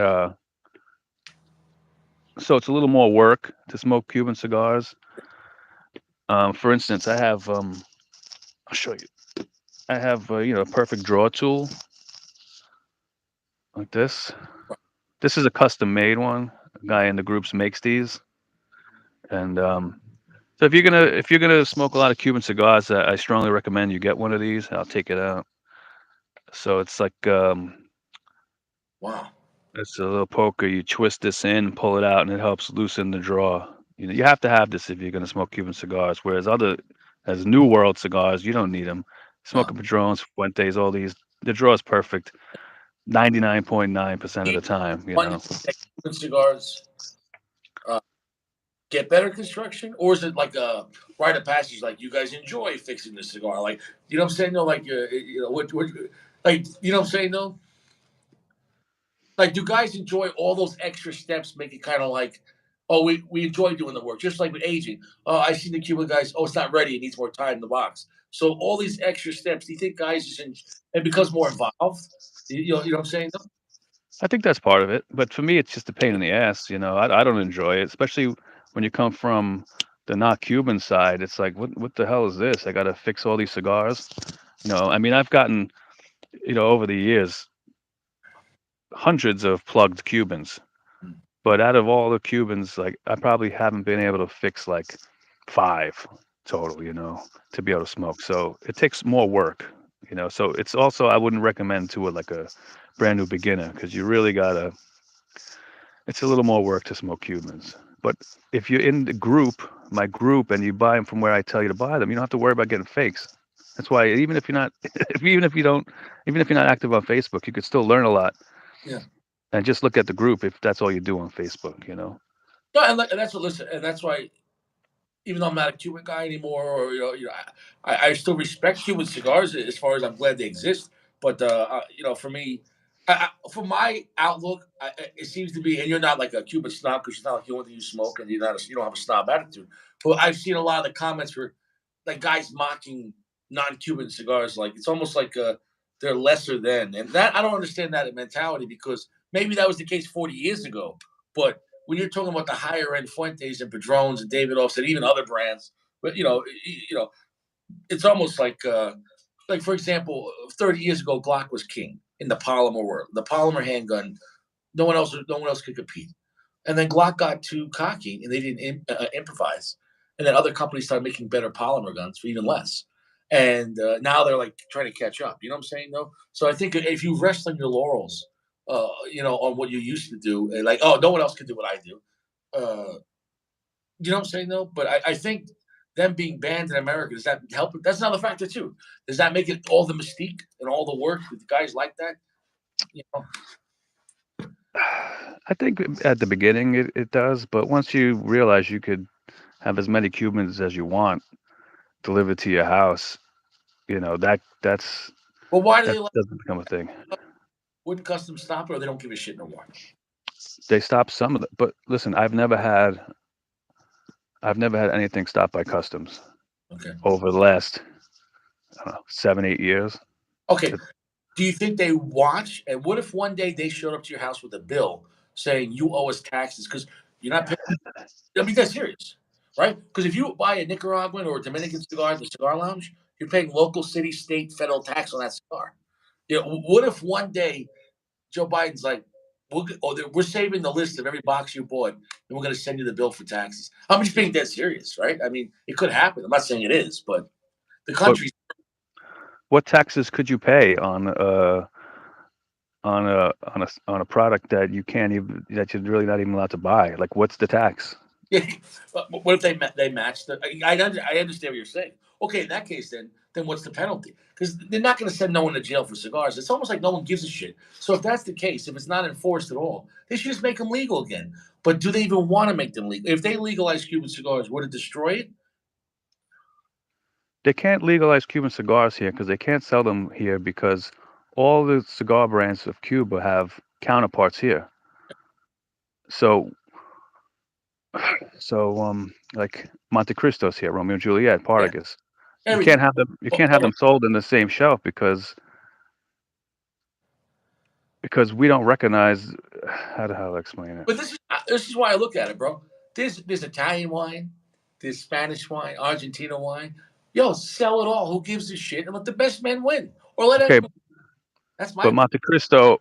[SPEAKER 3] so it's a little more work to smoke Cuban cigars. For instance, I'll show you. I have a perfect draw tool like this. This is a custom made one. A guy in the groups makes these, and so if you're gonna smoke a lot of Cuban cigars, I strongly recommend you get one of these. I'll take it out. So it's like
[SPEAKER 1] Wow.
[SPEAKER 3] it's a little poker. You twist this in, pull it out, and it helps loosen the draw. You have to have this if you're gonna smoke Cuban cigars. Whereas as New World cigars, you don't need them.
[SPEAKER 1] No.
[SPEAKER 3] Smoking Padrones, Fuentes, all these, the draw is perfect 99.9% of the time.
[SPEAKER 1] One Cuban cigars uh, get better construction, or is it like a rite of passage? Like you guys enjoy fixing the cigar, like what I'm saying? though. Like what like what I'm saying? though. Like, do guys enjoy all those extra steps? Make it kind of like, oh, we enjoy doing the work, just like with aging. Oh, I see the Cuban guys. Oh, it's not ready. It needs more time in the box. So all these extra steps. Do you think guys it becomes more involved? You know what I'm saying? though?
[SPEAKER 3] I think that's part of it, but for me, it's just a pain in the ass. I don't enjoy it, especially when you come from the not Cuban side. It's like, what the hell is this? I got to fix all these cigars. I mean, I've gotten, over the years, hundreds of plugged Cubans,
[SPEAKER 1] Mm.
[SPEAKER 3] but out of all the Cubans, like I probably haven't been able to fix like five total, to be able to smoke. So it takes more work. So it's also I wouldn't recommend to a brand new beginner because you really gotta it's a little more work to smoke Cubans. But if you're in my group, and you buy them from where I tell you to buy them, you don't have to worry about getting fakes. That's why even if you're not, even if you're not active on Facebook, you could still learn a lot.
[SPEAKER 1] Yeah.
[SPEAKER 3] And just look at the group if that's all you do on Facebook.
[SPEAKER 1] No, and that's what listen, and that's why even though I'm not a Cuban guy anymore, or I still respect Cuban cigars as far as I'm glad they exist. But for me, for my outlook, it seems to be, and you're not like a Cuban snob because it's not like you want to use smoke and you don't have a snob attitude. But I've seen a lot of the comments where like guys mocking non-Cuban cigars, like it's almost like they're lesser than, and that I don't understand that mentality because maybe that was the case 40 years ago, but when you're talking about the higher end Fuentes and Padrones and Davidoffs and even other brands, but it's almost like like for example, 30 years ago, Glock was king in the polymer world. The polymer handgun, no one else could compete. And then Glock got too cocky, and they didn't improvise. And then other companies started making better polymer guns for even less. And now they're like trying to catch up. You know what I'm saying? Though, so I think if you rest on your laurels, on what you used to do, and like, oh, no one else can do what I do. Uh, you know what I'm saying? Though, but I think them being banned in America, does that help? That's another factor too. Does that make it all the mystique and all the work with guys like that? You know,
[SPEAKER 3] I think at the beginning it does, but once you realize you could have as many Cubans as you want delivered to your house,
[SPEAKER 1] but why do
[SPEAKER 3] that
[SPEAKER 1] they let
[SPEAKER 3] doesn't become a thing.
[SPEAKER 1] wouldn't customs stop it, or they don't give a shit no more?
[SPEAKER 3] They stop some of it, but listen, I've never had anything stopped by customs
[SPEAKER 1] Okay.
[SPEAKER 3] over the last, I don't know, 7, 8 years.
[SPEAKER 1] Okay.
[SPEAKER 3] It-
[SPEAKER 1] Do you think they watch? And what if one day they showed up to your house with a bill saying you owe us taxes because you're not paying? I mean, that's serious, right? Because if you buy a Nicaraguan or a Dominican cigar at the cigar lounge, you're paying local, city, state, federal tax on that cigar. What if one day Joe Biden's like, we're saving the list of every box you bought, and we're going to send you the bill for taxes? I'm just being dead serious, right? I mean, it could happen. I'm not saying it is, but the
[SPEAKER 3] But
[SPEAKER 1] country's
[SPEAKER 3] what taxes could you pay on a product that you're really not even allowed to buy? Like, what's the tax?
[SPEAKER 1] yeah. What if they match the? I understand what you're saying. Okay, in that case, then what's the penalty? Because they're not going to send no one to jail for cigars. It's almost like no one gives a shit. So if that's the case, if it's not enforced at all, they should just make them legal again. But do they even want to make them legal? If they legalize Cuban cigars, would it destroy it?
[SPEAKER 3] They can't legalize Cuban cigars here because they can't sell them here because all the cigar brands of Cuba have counterparts here. So, like Monte Cristo's here, Romeo and Juliet,
[SPEAKER 1] Yeah,
[SPEAKER 3] Partagas. You
[SPEAKER 1] everything.
[SPEAKER 3] can't have them. You
[SPEAKER 1] Hold
[SPEAKER 3] can't have
[SPEAKER 1] on.
[SPEAKER 3] them sold in the same shelf because we don't recognize. How to explain it?
[SPEAKER 1] But this is why I look at it, bro. There's Italian wine, there's Spanish wine, Argentina wine. Yo, sell it all. Who gives a shit? And let the best men win, or let
[SPEAKER 3] Okay,
[SPEAKER 1] anyone. That's my
[SPEAKER 3] but
[SPEAKER 1] opinion.
[SPEAKER 3] Monte Cristo,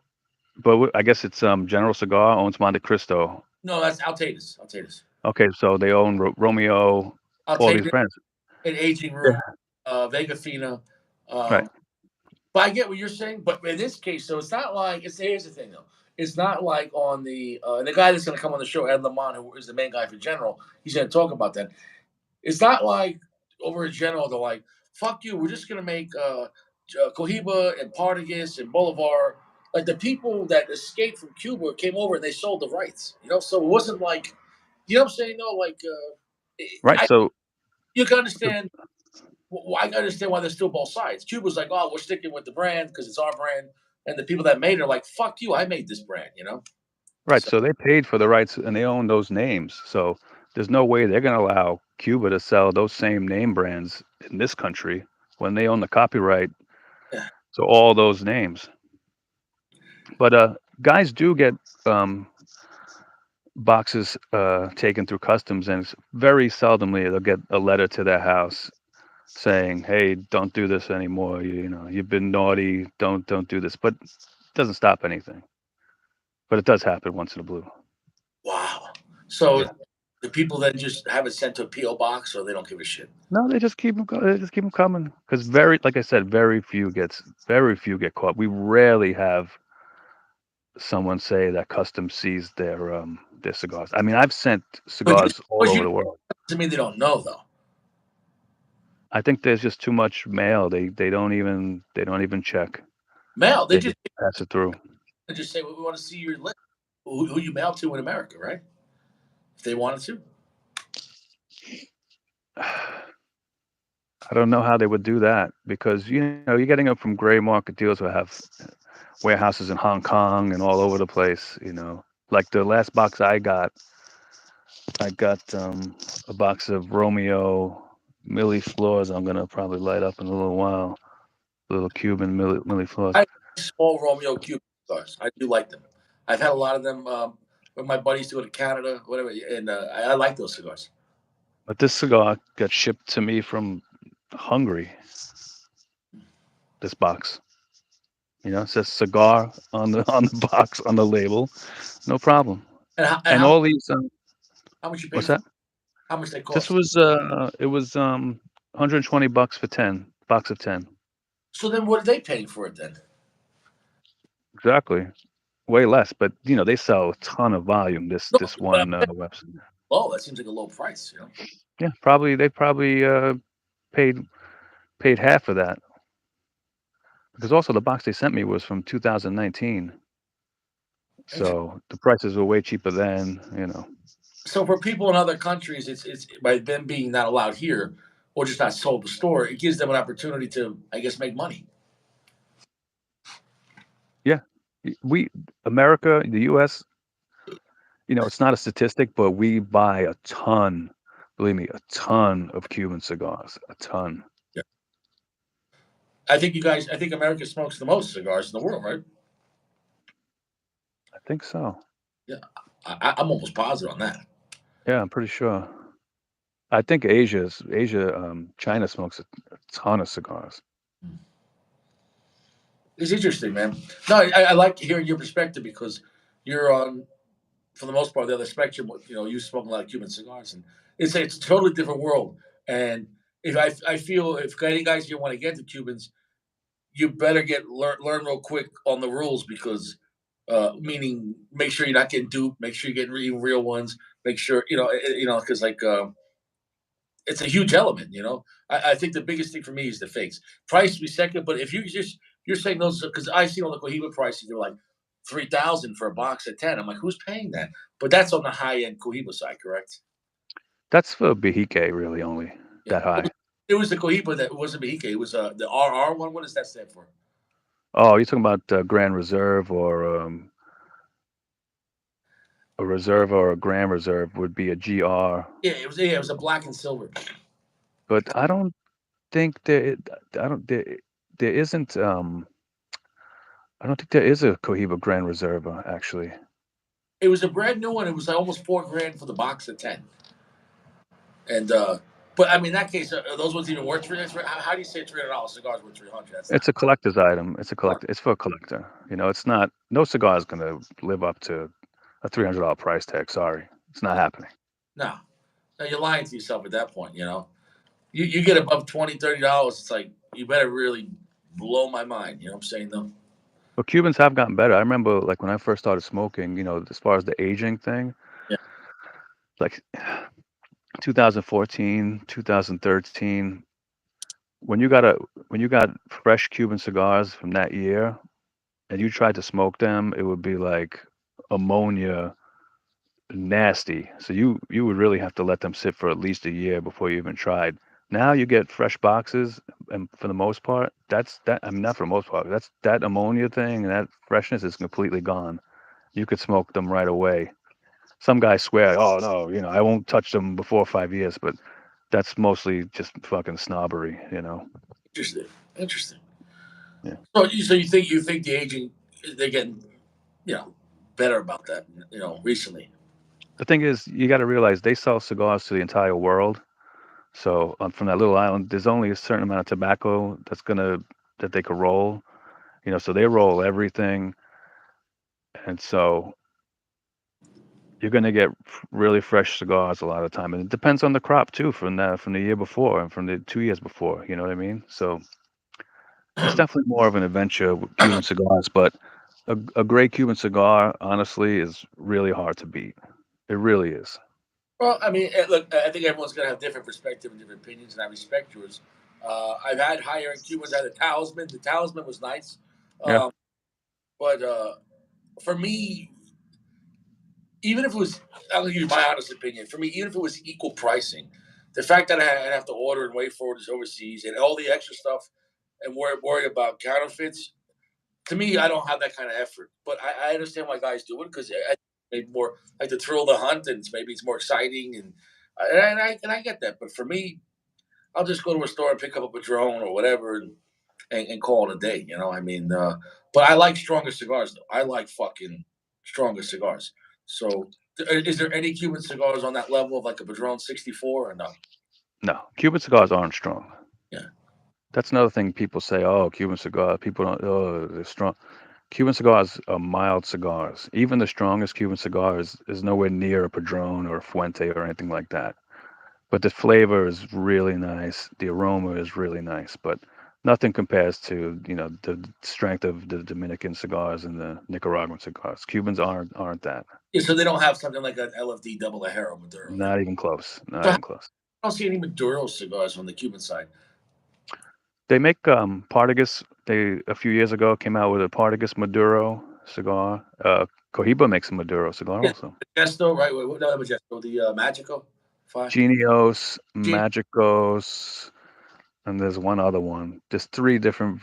[SPEAKER 3] I guess it's General Cigar owns Monte Cristo.
[SPEAKER 1] No, that's Altatus. Altatus.
[SPEAKER 3] Okay, so they own Romeo, all these
[SPEAKER 1] Altatus,
[SPEAKER 3] brands.
[SPEAKER 1] an aging
[SPEAKER 3] Yeah.
[SPEAKER 1] room, Vega Fina.
[SPEAKER 3] Right.
[SPEAKER 1] But I get what you're saying. But in this case, so it's not like here's the thing though. It's not like on the guy that's going to come on the show, Ed Lamont, who is the main guy for General. He's going to talk about that. It's not like over in General they're like, "Fuck you, we're just going to make Cohiba and Partagas and Bolivar." Like the people that escaped from Cuba came over and they sold the rights. So it wasn't like, you know what I'm saying? No, like
[SPEAKER 3] Right.
[SPEAKER 1] I
[SPEAKER 3] So,
[SPEAKER 1] you can
[SPEAKER 3] so
[SPEAKER 1] understand. I understand why there's still both sides. Cuba's like, oh, we're sticking with the brand because it's our brand, and the people that made it are like, fuck you, I made this brand.
[SPEAKER 3] right.
[SPEAKER 1] So
[SPEAKER 3] So they paid for the rights and they own those names. So there's no way they're going to allow Cuba to sell those same name brands in this country when they own the copyright
[SPEAKER 1] yeah.
[SPEAKER 3] to all those names. But guys do get um, boxes taken through customs, and it's very seldomly they'll get a letter to their house saying, "Hey, don't do this anymore. You've been naughty. Don't do this." But it doesn't stop anything. But it does happen once in a blue.
[SPEAKER 1] Wow. So
[SPEAKER 3] Yeah.
[SPEAKER 1] the people then just have it sent to a PO box, or they don't give a shit.
[SPEAKER 3] No, they just keep them. They just keep them coming because like I said, very few get caught. We rarely have someone say that customs seized their cigars. I mean, I've sent
[SPEAKER 1] But just
[SPEAKER 3] cigars all
[SPEAKER 1] because
[SPEAKER 3] over
[SPEAKER 1] you
[SPEAKER 3] the world.
[SPEAKER 1] doesn't mean they don't know though.
[SPEAKER 3] I think there's just too much mail. They don't even check.
[SPEAKER 1] Mail. They
[SPEAKER 3] They
[SPEAKER 1] just
[SPEAKER 3] just pass it through.
[SPEAKER 1] say, well, we want to see your list. Who you mail to in America, right? If they wanted to.
[SPEAKER 3] I don't know how they would do that because you're getting them from gray market dealers who have warehouses in Hong Kong and all over the place. Like the last box I got a box of Romeo Millie Floors. I'm gonna probably light up in a little while. Little Cuban Millie Floors.
[SPEAKER 1] I like small Romeo Cuban cigars. I do like them. I've had a lot of them when my buddies go to Canada, whatever, and I like those cigars.
[SPEAKER 3] But this cigar got shipped to me from Hungary. this box. It says cigar on the box on the label, no problem.
[SPEAKER 1] And
[SPEAKER 3] And all these,
[SPEAKER 1] how much you pay
[SPEAKER 3] what's
[SPEAKER 1] for?
[SPEAKER 3] that?
[SPEAKER 1] How much they
[SPEAKER 3] This
[SPEAKER 1] cost?
[SPEAKER 3] was it was $120 for 10 box of 10.
[SPEAKER 1] So then, what are they paying for it then?
[SPEAKER 3] Exactly, way less. But they sell a ton of volume. This
[SPEAKER 1] No,
[SPEAKER 3] this
[SPEAKER 1] but
[SPEAKER 3] one website.
[SPEAKER 1] low. That seems like a low price. You know.
[SPEAKER 3] Yeah, they probably paid half of that because also the box they sent me was from 2019, so the prices were way cheaper then.
[SPEAKER 1] So for people in other countries, it's by them being not allowed here or just not sold to store, it gives them an opportunity to, I guess, make money.
[SPEAKER 3] Yeah, we America, the U.S. It's not a statistic, but we buy a ton. Believe me, a ton of Cuban cigars, a ton.
[SPEAKER 1] Yeah. I think America smokes the most cigars in the world, right?
[SPEAKER 3] I think so.
[SPEAKER 1] Yeah, I'm almost positive on that.
[SPEAKER 3] Yeah, I'm pretty sure. I think China smokes a ton of cigars.
[SPEAKER 1] It's interesting, man. No, I like hearing your perspective because you're on, for the most part, the other spectrum. You know, you smoke a lot of Cuban cigars, and it's a totally different world. And if I feel if any guys here want to get to Cubans, you better learn real quick on the rules because meaning make sure you're not getting duped, make sure you're getting real ones, make sure because like it's a huge element. I think the biggest thing for me is the fakes. Price be second, but if you're saying those because I see all the Cohiba prices, they're like 3,000 for a box of 10. I'm like, who's paying that? But that's on the high end Cohiba side, correct?
[SPEAKER 3] That's for Behike, really only
[SPEAKER 1] Yeah.
[SPEAKER 3] that high.
[SPEAKER 1] It was the Cohiba that wasn't Behike. It was the RR one. What does that stand for?
[SPEAKER 3] Oh, you're talking about Grand Reserve or a Reserve or a Grand Reserve would be a GR,
[SPEAKER 1] Yeah, it was a black and silver.
[SPEAKER 3] but I don't think there. I don't there. There isn't. I don't think there is a Cohiba Grand Reserve actually.
[SPEAKER 1] It was a brand new one. It was like almost 4 grand for the box of 10. And but I mean, in that case, are those ones even worth 300? How do you say $300 cigars worth 300? That's not
[SPEAKER 3] It's a collector's item. It's a
[SPEAKER 1] right.
[SPEAKER 3] collector. It's for a collector. It's not. No cigar is going to live up to a $300 price tag. Sorry, it's not happening.
[SPEAKER 1] No, no, you're lying to yourself at that point. You get above $20, $30, it's like you better really blow my mind. You know what I'm saying though?
[SPEAKER 3] But Cubans have gotten better. I remember, like when I first started smoking. As far as the aging thing,
[SPEAKER 1] Yeah,
[SPEAKER 3] like 2014, 2013, when you got fresh Cuban cigars from that year, and you tried to smoke them, it would be like ammonia nasty. So you would really have to let them sit for at least a year before you even tried. Now you get fresh boxes, and for the most part, that's that. I mean, not for the most part. That's that ammonia thing and that freshness is completely gone. You could smoke them right away. Some guys swear, oh no, I won't touch them before 5 years, but that's mostly just fucking snobbery.
[SPEAKER 1] interesting, interesting.
[SPEAKER 3] Yeah.
[SPEAKER 1] So you think the aging they're getting better about that recently?
[SPEAKER 3] The thing is, you got to realize they sell cigars to the entire world. So from that little island, there's only a certain amount of tobacco that they could roll. So they roll everything, and so you're gonna get really fresh cigars a lot of the time, and it depends on the crop too, from the year before and from the 2 years before. You know what I mean? So it's definitely more of an adventure with Cuban cigars, but a great Cuban cigar, honestly, is really hard to beat. It really is.
[SPEAKER 1] Well, I mean, look, I think everyone's going to have different perspective and different opinions, and I respect yours. I've had higher end Cubans. I had a Talisman. The Talisman was nice,
[SPEAKER 3] Yeah.
[SPEAKER 1] um, but for me, even if it was, I'll give you my honest opinion. For me, even if it was equal pricing, the fact that I'd have to order and wait for it is overseas and all the extra stuff and worry about counterfeits, to me, I don't have that kind of effort. But I understand why guys do it because I maybe more like the thrill of the hunt and maybe it's more exciting and I get that. But for me, I'll just go to a store and pick up a Padron or whatever and call it a day. I mean, but I like stronger cigars though. I like fucking stronger cigars. So, is there any Cuban cigars on that level of like a Padron 64 or no?
[SPEAKER 3] No, Cuban cigars aren't strong.
[SPEAKER 1] Yeah.
[SPEAKER 3] That's another thing people say. Oh, Cuban cigar. People don't. Oh, they're strong. Cuban cigars are mild cigars. Even the strongest Cuban cigar is nowhere near a Padron or a Fuente or anything like that. But the flavor is really nice. The aroma is really nice, but nothing compares to the strength of the Dominican cigars and the Nicaraguan cigars. Cubans aren't that.
[SPEAKER 1] Yeah, so they don't have something like an LFD double Ajero Maduro.
[SPEAKER 3] Not even close. Not
[SPEAKER 1] So I
[SPEAKER 3] even close.
[SPEAKER 1] don't see any Maduro cigars on the Cuban side.
[SPEAKER 3] They make Partagas. They a few years ago came out with a Partagas Maduro cigar. Cohiba makes a Maduro cigar
[SPEAKER 1] Yeah,
[SPEAKER 3] also.
[SPEAKER 1] Majesto, right? No, Majesto, the Magico. Fine.
[SPEAKER 3] Genios,
[SPEAKER 1] Gee,
[SPEAKER 3] Magicos, and there's one other one. There's three different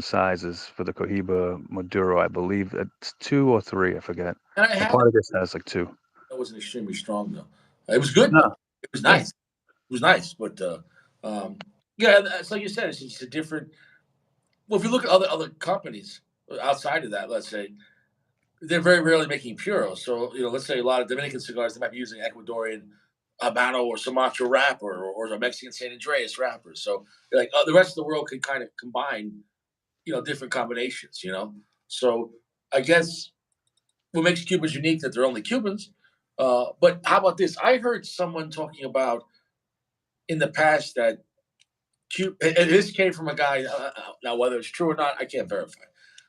[SPEAKER 3] sizes for the Cohiba Maduro. I believe it's two or three. I forget.
[SPEAKER 1] and I
[SPEAKER 3] And
[SPEAKER 1] had
[SPEAKER 3] Partagas has like two.
[SPEAKER 1] that wasn't extremely strong though. It was good though.
[SPEAKER 3] No,
[SPEAKER 1] It was
[SPEAKER 3] yeah.
[SPEAKER 1] nice. It was nice, but um, yeah, it's like you said, it's just a different. Well, if you look at other companies outside of that, let's say they're very rarely making puros. So let's say a lot of Dominican cigars they might be using Ecuadorian Habano or Sumatra wrapper or a Mexican San Andreas wrapper. So like the rest of the world can kind of combine different combinations. So I guess what makes Cubans unique that they're only Cubans. But how about this? I heard someone talking about in the past that and this came from a guy. Now, whether it's true or not, I can't verify.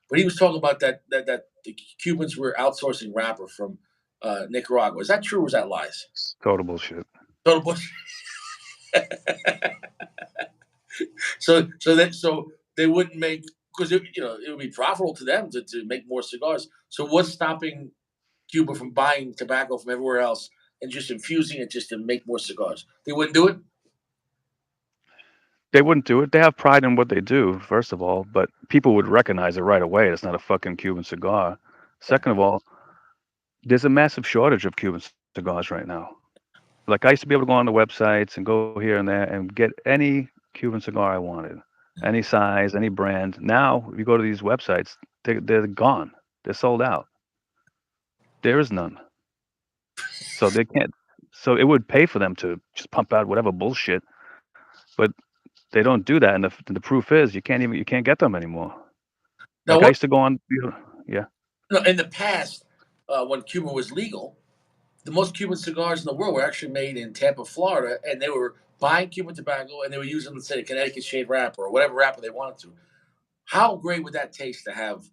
[SPEAKER 1] But he was talking about that the Cubans were outsourcing wrapper from Nicaragua. Is that true or is that lies?
[SPEAKER 3] It's total bullshit.
[SPEAKER 1] Total bullshit. So they wouldn't make because it would be profitable to them to make more cigars. So what's stopping Cuba from buying tobacco from everywhere else and just infusing it just to make more cigars? They wouldn't do it.
[SPEAKER 3] They wouldn't do it. They have pride in what they do, first of all, but people would recognize it right away. It's not a fucking Cuban cigar.
[SPEAKER 1] Yeah.
[SPEAKER 3] Second of all, there's a massive shortage of Cuban cigars right now. Like I used to be able to go on the websites and go here and there and get any Cuban cigar I wanted, any size, any brand. Now, if you go to these websites, they're gone. They're sold out. There is none. So they can't. So it would pay for them to just pump out whatever bullshit, but they don't do that. And the proof is you can't get them anymore.
[SPEAKER 1] Now,
[SPEAKER 3] Like I used to go on. Yeah.
[SPEAKER 1] in the past, when Cuba was legal, the most Cuban cigars in the world were actually made in Tampa, Florida, and they were buying Cuban tobacco and they were using, let's say, a Connecticut shade wrapper or whatever wrapper they wanted to. How great would that taste to have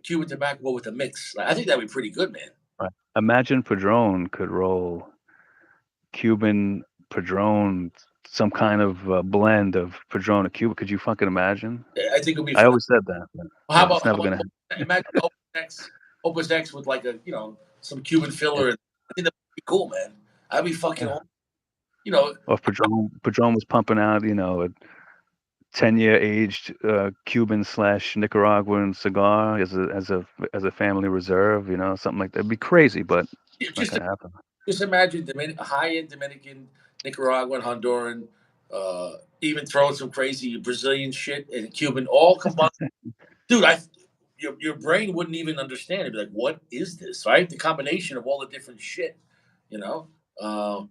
[SPEAKER 1] Cuban tobacco with a mix? I think that'd be pretty good, man.
[SPEAKER 3] Right. Imagine Padron could roll Cuban Padron, some kind of blend of Padron and Cuba. Could you fucking imagine?
[SPEAKER 1] I think it would be
[SPEAKER 3] I
[SPEAKER 1] phenomenal.
[SPEAKER 3] always said that. But
[SPEAKER 1] Well,
[SPEAKER 3] yeah, it's
[SPEAKER 1] how
[SPEAKER 3] never
[SPEAKER 1] about
[SPEAKER 3] gonna happen.
[SPEAKER 1] imagine Opus X with like a some Cuban
[SPEAKER 3] Yeah,
[SPEAKER 1] filler? I think that'd be cool, man. I'd be fucking
[SPEAKER 3] yeah.
[SPEAKER 1] you know.
[SPEAKER 3] Or if Padron was pumping out, a 10-year aged Cuban slash Nicaraguan cigar as a family reserve, something like that. It'd be crazy, but it's not
[SPEAKER 1] Just
[SPEAKER 3] gonna happen.
[SPEAKER 1] Just imagine high-end Dominican, Nicaraguan, Honduran, even throwing some crazy Brazilian shit and Cuban, all combined. Dude, your brain wouldn't even understand. It'd be like, what is this? Right? The combination of all the different shit. You know, um,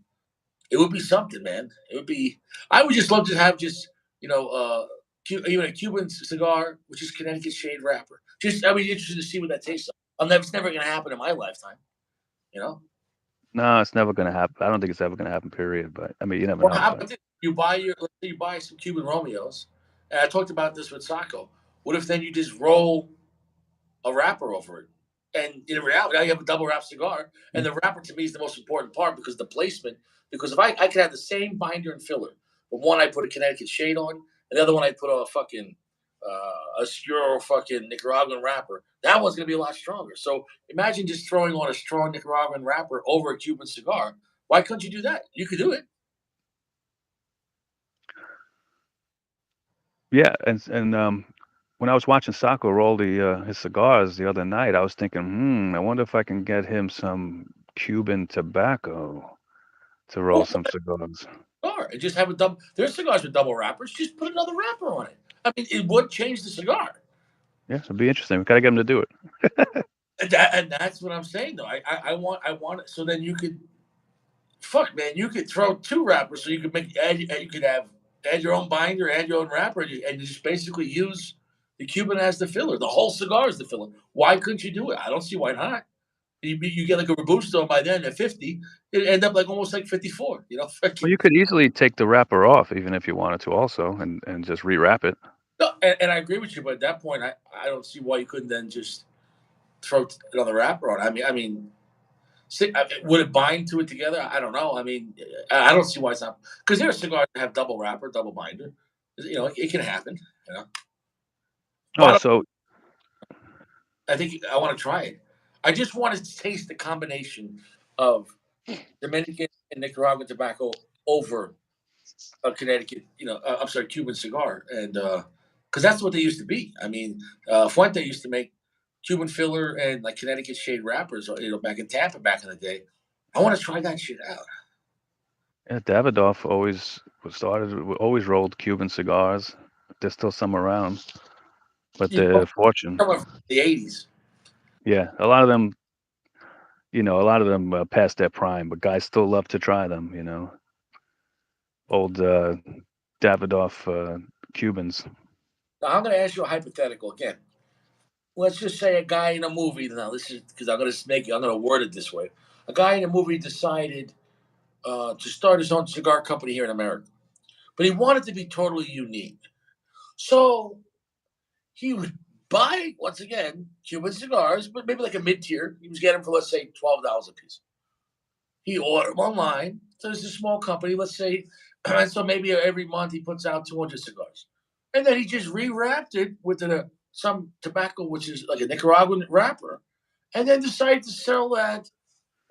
[SPEAKER 1] it would be something, man. It would be. I would just love to have just even a Cuban cigar, which is Connecticut shade wrapper. Just I'd be interested to see what that tastes like. It's never going to happen in my lifetime. You know.
[SPEAKER 3] No, it's never gonna happen. I don't think it's ever gonna happen. Period. But I mean, you never
[SPEAKER 1] Well,
[SPEAKER 3] know.
[SPEAKER 1] how
[SPEAKER 3] But
[SPEAKER 1] about this? Let's say you buy some Cuban Romeos, and I talked about this with Sacco. What if then you just roll a wrapper over it? And in reality, now you have a double wrap cigar, and the wrapper to me is the most important part because the placement. Because if I could have the same binder and filler, but one I put a Connecticut shade on, and the other one I put a fucking obscure fucking Nicaraguan wrapper, that one's gonna be a lot stronger. So imagine just throwing on a strong Nicaraguan wrapper over a Cuban cigar. Why couldn't you do that? You could do it.
[SPEAKER 3] yeah, and when I was watching Sacco roll his cigars the other night, I was thinking, I wonder if I can get him some Cuban tobacco to roll
[SPEAKER 1] Well,
[SPEAKER 3] some cigars.
[SPEAKER 1] cigar and just have a double. There's cigars with double wrappers. Just put another wrapper on it. I mean, it would change the cigar.
[SPEAKER 3] Yeah, it'd be interesting. We gotta get him to do it.
[SPEAKER 1] And that's what I'm saying, though. I want it. So then you could, fuck, man, you could throw two wrappers, so you could make, you could have add your own binder, add your own wrapper, and you just basically use the Cuban as the filler. The whole cigar is the filler. Why couldn't you do it? I don't see why not. You get like a Robusto by then at 50, it end up like almost like 54. You know,
[SPEAKER 3] Well, you could easily take the wrapper off even if you wanted to also and just rewrap it.
[SPEAKER 1] no, and I agree with you, but at that point, I don't see why you couldn't then just throw another wrapper on. I mean, would it bind to it together? I don't know. I mean, I don't see why it's not because there are cigars that have double wrapper, double binder. You know, it can happen. You know,
[SPEAKER 3] Oh,
[SPEAKER 1] but
[SPEAKER 3] so
[SPEAKER 1] I think I want to try it. I just want to taste the combination of Dominican and Nicaraguan tobacco over a Connecticut, I'm sorry, Cuban cigar, and because that's what they used to be. I mean, Fuente used to make Cuban filler and like Connecticut shade wrappers, back in Tampa back in the day. I want to try that shit out.
[SPEAKER 3] yeah, Davidoff always rolled Cuban cigars. There's still some around, but
[SPEAKER 1] You know,
[SPEAKER 3] they're a fortune.
[SPEAKER 1] from the '80s.
[SPEAKER 3] Yeah, a lot of them past their prime, but guys still love to try them. Old Davidoff Cubans.
[SPEAKER 1] Now I'm going to ask you a hypothetical again. Let's just say a guy in a movie. Now this is because I'm going to word it this way. A guy in a movie decided to start his own cigar company here in America, but he wanted to be totally unique. So he would buy once again Cuban cigars, but maybe like a mid tier. He was getting them for let's say $12 a piece. He ordered them online. So it's a small company, let's say, and so maybe every month he puts out 200 cigars, and then he just rewrapped it with some tobacco, which is like a Nicaraguan wrapper, and then decided to sell that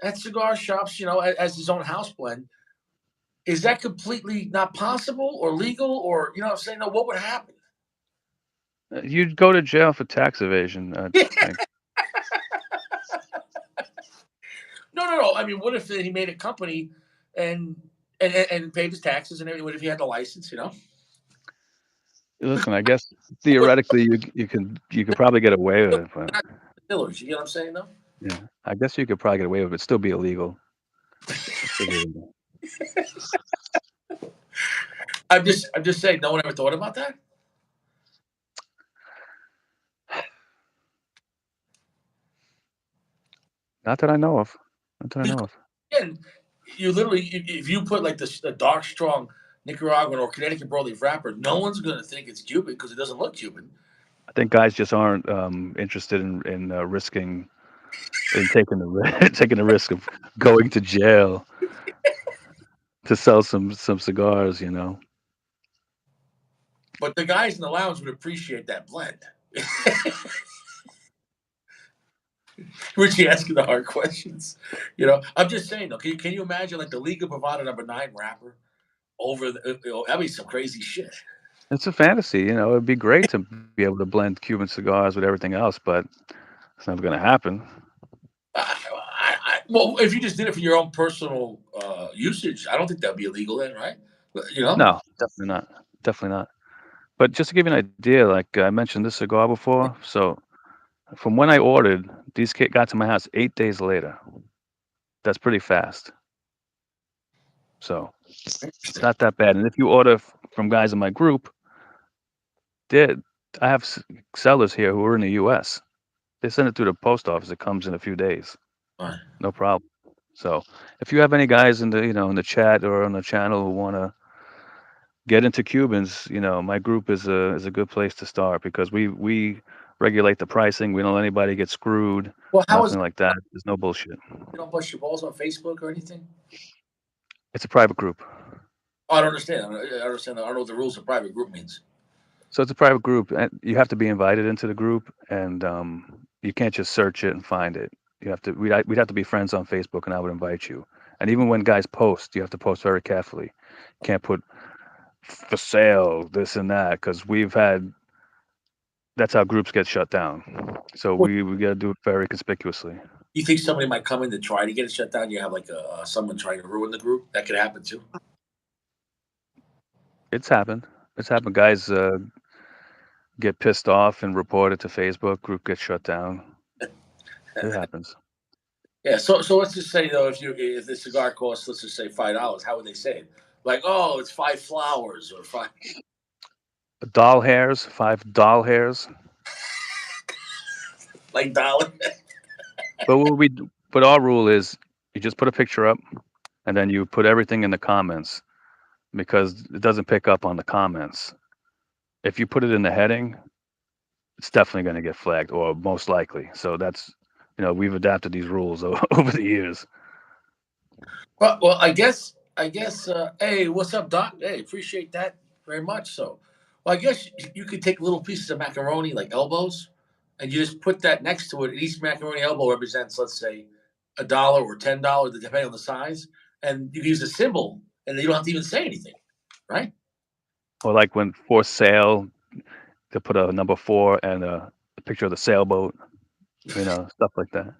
[SPEAKER 1] at cigar shops, as his own house blend. Is that completely not possible or legal, or I'm saying, no? What would happen?
[SPEAKER 3] You'd go to jail for tax evasion, I think.
[SPEAKER 1] No, no, no. I mean, what if he made a company and and paid his taxes and everything? What if he had the license?
[SPEAKER 3] Listen, I guess theoretically you could probably get away with it, but
[SPEAKER 1] Distillers, you get what I'm saying, though.
[SPEAKER 3] yeah, I guess you could probably get away with it, still be illegal. Still be illegal.
[SPEAKER 1] I'm just saying. No one ever thought about that.
[SPEAKER 3] Not that I know of. Not that I know
[SPEAKER 1] Because
[SPEAKER 3] of.
[SPEAKER 1] again, you literally, if you put like the dark, strong Nicaraguan or Connecticut broadleaf wrapper, no one's going to think it's Cuban because it doesn't look Cuban.
[SPEAKER 3] I think guys just aren't interested in risking and taking taking the risk of going to jail to sell some cigars.
[SPEAKER 1] But the guys in the lounge would appreciate that blend. Richie asking the hard questions. I'm just saying though. Can you imagine like the League of Privada #9 wrapper over that'd be some crazy shit.
[SPEAKER 3] It's a fantasy. It'd be great to be able to blend Cuban cigars with everything else, but it's never going to happen.
[SPEAKER 1] Well, if you just did it for your own personal usage, I don't think that'd be illegal then, right?
[SPEAKER 3] No, definitely not. Definitely not. But just to give you an idea, like I mentioned this cigar before, so from when I ordered, these got to my house 8 days later. That's pretty fast. So it's not that bad. And if you order from guys in my group, did I have sellers here who are in the U.S. They send it through the post office. It comes in a few days.
[SPEAKER 1] Right.
[SPEAKER 3] No problem. So if you have any guys in the chat or on the channel who want to get into Cubans, my group is a good place to start because we regulate the pricing. We don't let anybody get screwed.
[SPEAKER 1] Well, how is
[SPEAKER 3] Nothing like that. There's no bullshit.
[SPEAKER 1] you don't bust your balls on Facebook or anything?
[SPEAKER 3] It's a private group.
[SPEAKER 1] Oh, I don't understand. I don't understand. I don't know what the rules of private group means.
[SPEAKER 3] So it's a private group, and you have to be invited into the group, and you can't just search it and find it. You have to. We'd have to be friends on Facebook, and I would invite you. And even when guys post, you have to post very carefully. Can't put for sale this and that because that's how groups get shut down. So
[SPEAKER 1] Well,
[SPEAKER 3] we got to do it very conspicuously.
[SPEAKER 1] you think somebody might come in to try to get it shut down? You have like someone trying to ruin the group. That could happen too.
[SPEAKER 3] It's happened. It's happened. Guys get pissed off and report it to Facebook. Group gets shut down. It happens.
[SPEAKER 1] Yeah. So let's just say though, if the cigar costs, let's just say $5, how would they say it? Like, oh, it's 5 flowers or five
[SPEAKER 3] Doll hairs, 5 doll hairs.
[SPEAKER 1] like dollar.
[SPEAKER 3] But but our rule is you just put a picture up and then you put everything in the comments because it doesn't pick up on the comments. If you put it in the heading, it's definitely going to get flagged or most likely. So that's, we've adapted these rules over the years.
[SPEAKER 1] Well, I guess. Hey, what's up, Doc? Hey, appreciate that very much. So, well, I guess you could take little pieces of macaroni, like elbows, and you just put that next to it. And each macaroni elbow represents, let's say, $1 or $10, depending on the size. And you can use a symbol, and you don't have to even say anything, right?
[SPEAKER 3] Or like when for sale, to put a number 4 and a picture of the sailboat, stuff like that.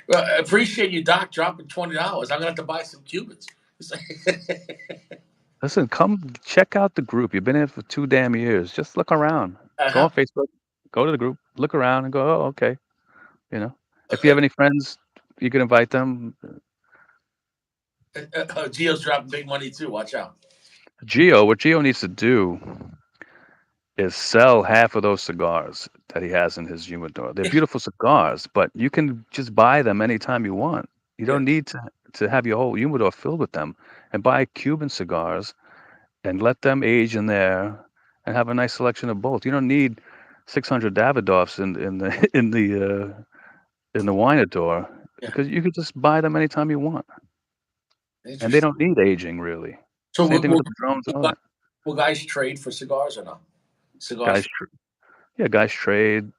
[SPEAKER 1] Well, I appreciate you, Doc, dropping $20. I'm gonna have to buy some Cubans. It's like-
[SPEAKER 3] Listen, come check out the group. You've been in for 2 damn years. Just look around. Go
[SPEAKER 1] uh-huh.
[SPEAKER 3] on Facebook, go to the group, look around and go, "Oh, okay." You know? If you have any friends, you can invite them.
[SPEAKER 1] Gio's dropping big money too. Watch out.
[SPEAKER 3] What Gio needs to do is sell half of those cigars that he has in his humidor. They're beautiful cigars, but you can just buy them anytime you want. You
[SPEAKER 1] Yeah,
[SPEAKER 3] don't need to have your whole humidor filled with them, and buy Cuban cigars and let them age in there and have a nice selection of both. You don't need 600 Davidoffs in the wine
[SPEAKER 1] yeah.
[SPEAKER 3] because you could just buy them anytime you want, and they
[SPEAKER 1] Interesting.
[SPEAKER 3] don't need aging really.
[SPEAKER 1] So,
[SPEAKER 3] Same thing with the Padrones, all that.
[SPEAKER 1] will guys trade for cigars or no?
[SPEAKER 3] Guys,
[SPEAKER 1] Cigars.
[SPEAKER 3] yeah, guys trade.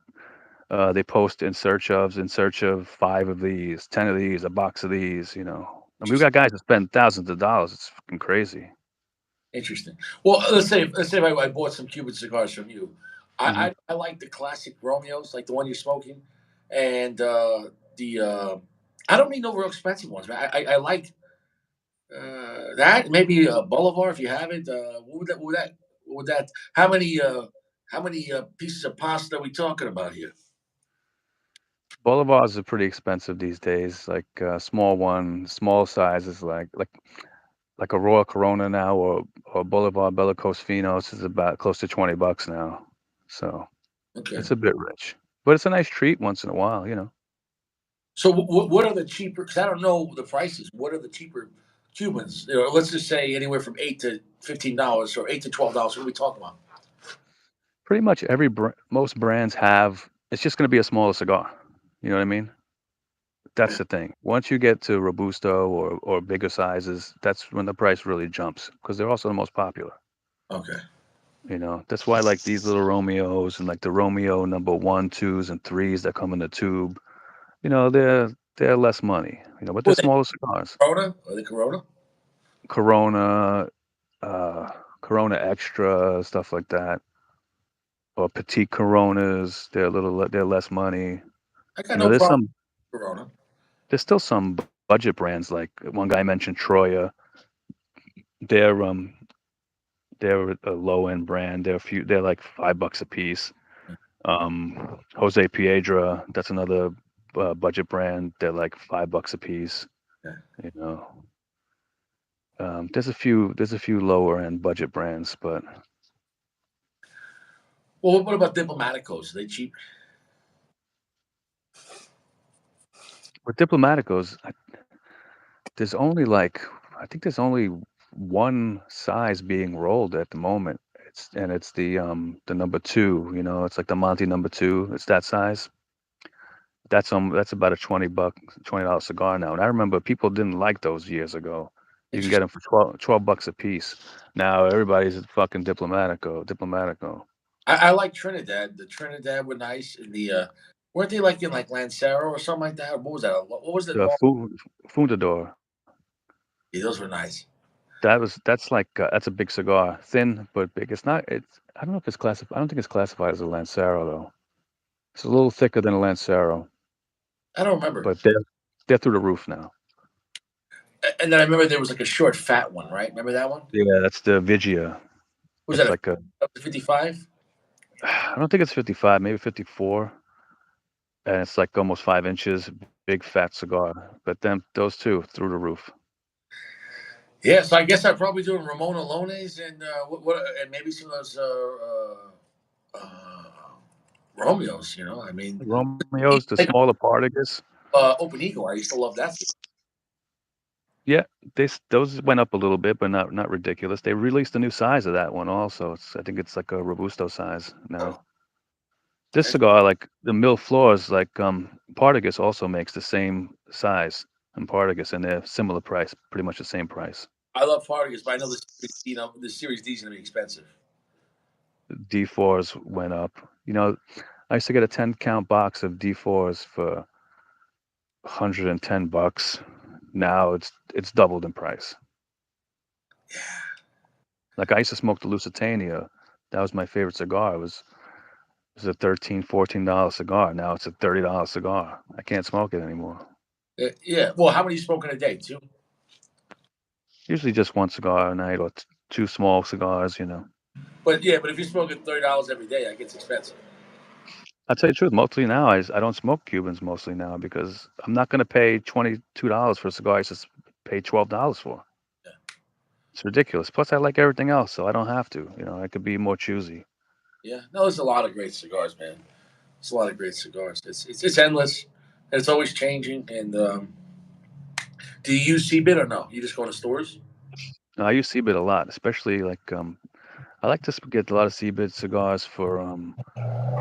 [SPEAKER 3] They post in search of 5 of these, 10 of these, a box of these. And we've
[SPEAKER 1] Interesting.
[SPEAKER 3] got guys that spend thousands of dollars. It's fucking crazy.
[SPEAKER 1] Interesting. Well, let's say I bought some Cuban cigars from you.
[SPEAKER 3] Hmm.
[SPEAKER 1] I like the classic Romeos, like the one you're smoking, and the I don't need no real expensive ones. Man. I like that maybe Bolivar if you have it. What would that? What would that? How many pieces of pasta are we talking about here?
[SPEAKER 3] Bolivars are pretty expensive these days. Like small size is like a Royal Corona now or Bolivar Bellicose Finos is about close to $20 now. So
[SPEAKER 1] Okay.
[SPEAKER 3] it's a bit rich, but it's a nice treat once in a while.
[SPEAKER 1] So what are the cheaper? Because I don't know the prices. What are the cheaper Cubans? Let's just say anywhere from $8 to $15 or $8 to $12. What are we talking about?
[SPEAKER 3] Pretty much most brands have. It's just going to be a smaller cigar. You know what I mean? That's the thing. Once you get to Robusto or bigger sizes, that's when the price really jumps because they're also the most popular.
[SPEAKER 1] Okay.
[SPEAKER 3] That's why like these little Romeos and like the Romeo number 1, 2s, and 3s that come in the tube. They're less money. But they're
[SPEAKER 1] What are they?
[SPEAKER 3] smaller cigars.
[SPEAKER 1] Corona? Are they Corona?
[SPEAKER 3] Corona, uh, Corona Extra, stuff like that, or Petite Coronas. They're less money.
[SPEAKER 1] I got
[SPEAKER 3] You know,
[SPEAKER 1] no
[SPEAKER 3] there's
[SPEAKER 1] problem
[SPEAKER 3] some
[SPEAKER 1] with Corona.
[SPEAKER 3] there's still some budget brands like one guy mentioned Troya. They're um they're a low end brand. They're like $5 a piece. Jose Piedra, that's another budget brand. They're like $5 a piece.
[SPEAKER 1] Yeah.
[SPEAKER 3] You know, there's a few lower end budget brands, but
[SPEAKER 1] Well, what about Diplomaticos? Are they cheap?
[SPEAKER 3] with Diplomaticos, I think there's only one size being rolled at the moment. It's the number 2. It's like the Monty number 2. It's that size. That's about a $20 cigar now. And I remember people didn't like those years ago. You can get
[SPEAKER 1] Interesting.
[SPEAKER 3] them for $12 a piece. Now everybody's a fucking Diplomatico.
[SPEAKER 1] I like Trinidad. The Trinidad were nice. And the weren't they like in like Lancero or something like that? What was that? What was it?
[SPEAKER 3] The Fundador.
[SPEAKER 1] Yeah, those were nice.
[SPEAKER 3] That's a big cigar, thin but big. It's not. It's I don't know if it's classified. I don't think it's classified as a Lancero though. It's a little thicker than a Lancero,
[SPEAKER 1] I don't remember.
[SPEAKER 3] but they're through the roof now.
[SPEAKER 1] And then I remember there was like a short, fat one, right? Remember that one?
[SPEAKER 3] Yeah, that's the Vigia.
[SPEAKER 1] Was
[SPEAKER 3] It's
[SPEAKER 1] that
[SPEAKER 3] like
[SPEAKER 1] a 55?
[SPEAKER 3] I don't think it's 55, maybe 54, and it's like almost 5 inches, big fat cigar. But then those two through the roof.
[SPEAKER 1] Yeah, so I guess I'd probably do Ramon Alones and what and maybe some of those uh, Romeos. You know, I mean,
[SPEAKER 3] Romeo's, the smaller Partagas.
[SPEAKER 1] Open Eagle. I used to love that.
[SPEAKER 3] Yeah, those went up a little bit, but not ridiculous. They released a new size of that one also. I think it's like a Robusto size
[SPEAKER 1] Oh,
[SPEAKER 3] now. This cigar, like the mill floors, like Partagas also makes the same size in Partagas, and they're similar price, pretty much the same price.
[SPEAKER 1] I love Fargus, but I know the Series D is going to be expensive.
[SPEAKER 3] D4s went up. I used to get a 10 count box of D4s for $110. Now it's doubled in price. Like I used to smoke the Lusitania. That was my favorite cigar. It was a $13, $14 cigar. Now it's a $30 cigar. I can't smoke it anymore.
[SPEAKER 1] Yeah. Well, how many you smoking a day? Two.
[SPEAKER 3] Usually just one cigar a night or two small cigars.
[SPEAKER 1] But yeah, but if you're smoking $30 every day, that gets expensive.
[SPEAKER 3] I'll tell you the truth. Mostly now, I don't smoke Cubans mostly now because I'm not going to pay $22 for a cigar I used to pay $12 for.
[SPEAKER 1] Yeah.
[SPEAKER 3] It's ridiculous. Plus, I like everything else, so I don't have to. I could be more choosy.
[SPEAKER 1] Yeah. No, there's a lot of great cigars, man. It's a lot of great cigars. It's endless, and it's always changing. And do you use CBIT or no? You just go to stores?
[SPEAKER 3] No, I use Seabit a lot, especially like I like to get a lot of Seabit cigars for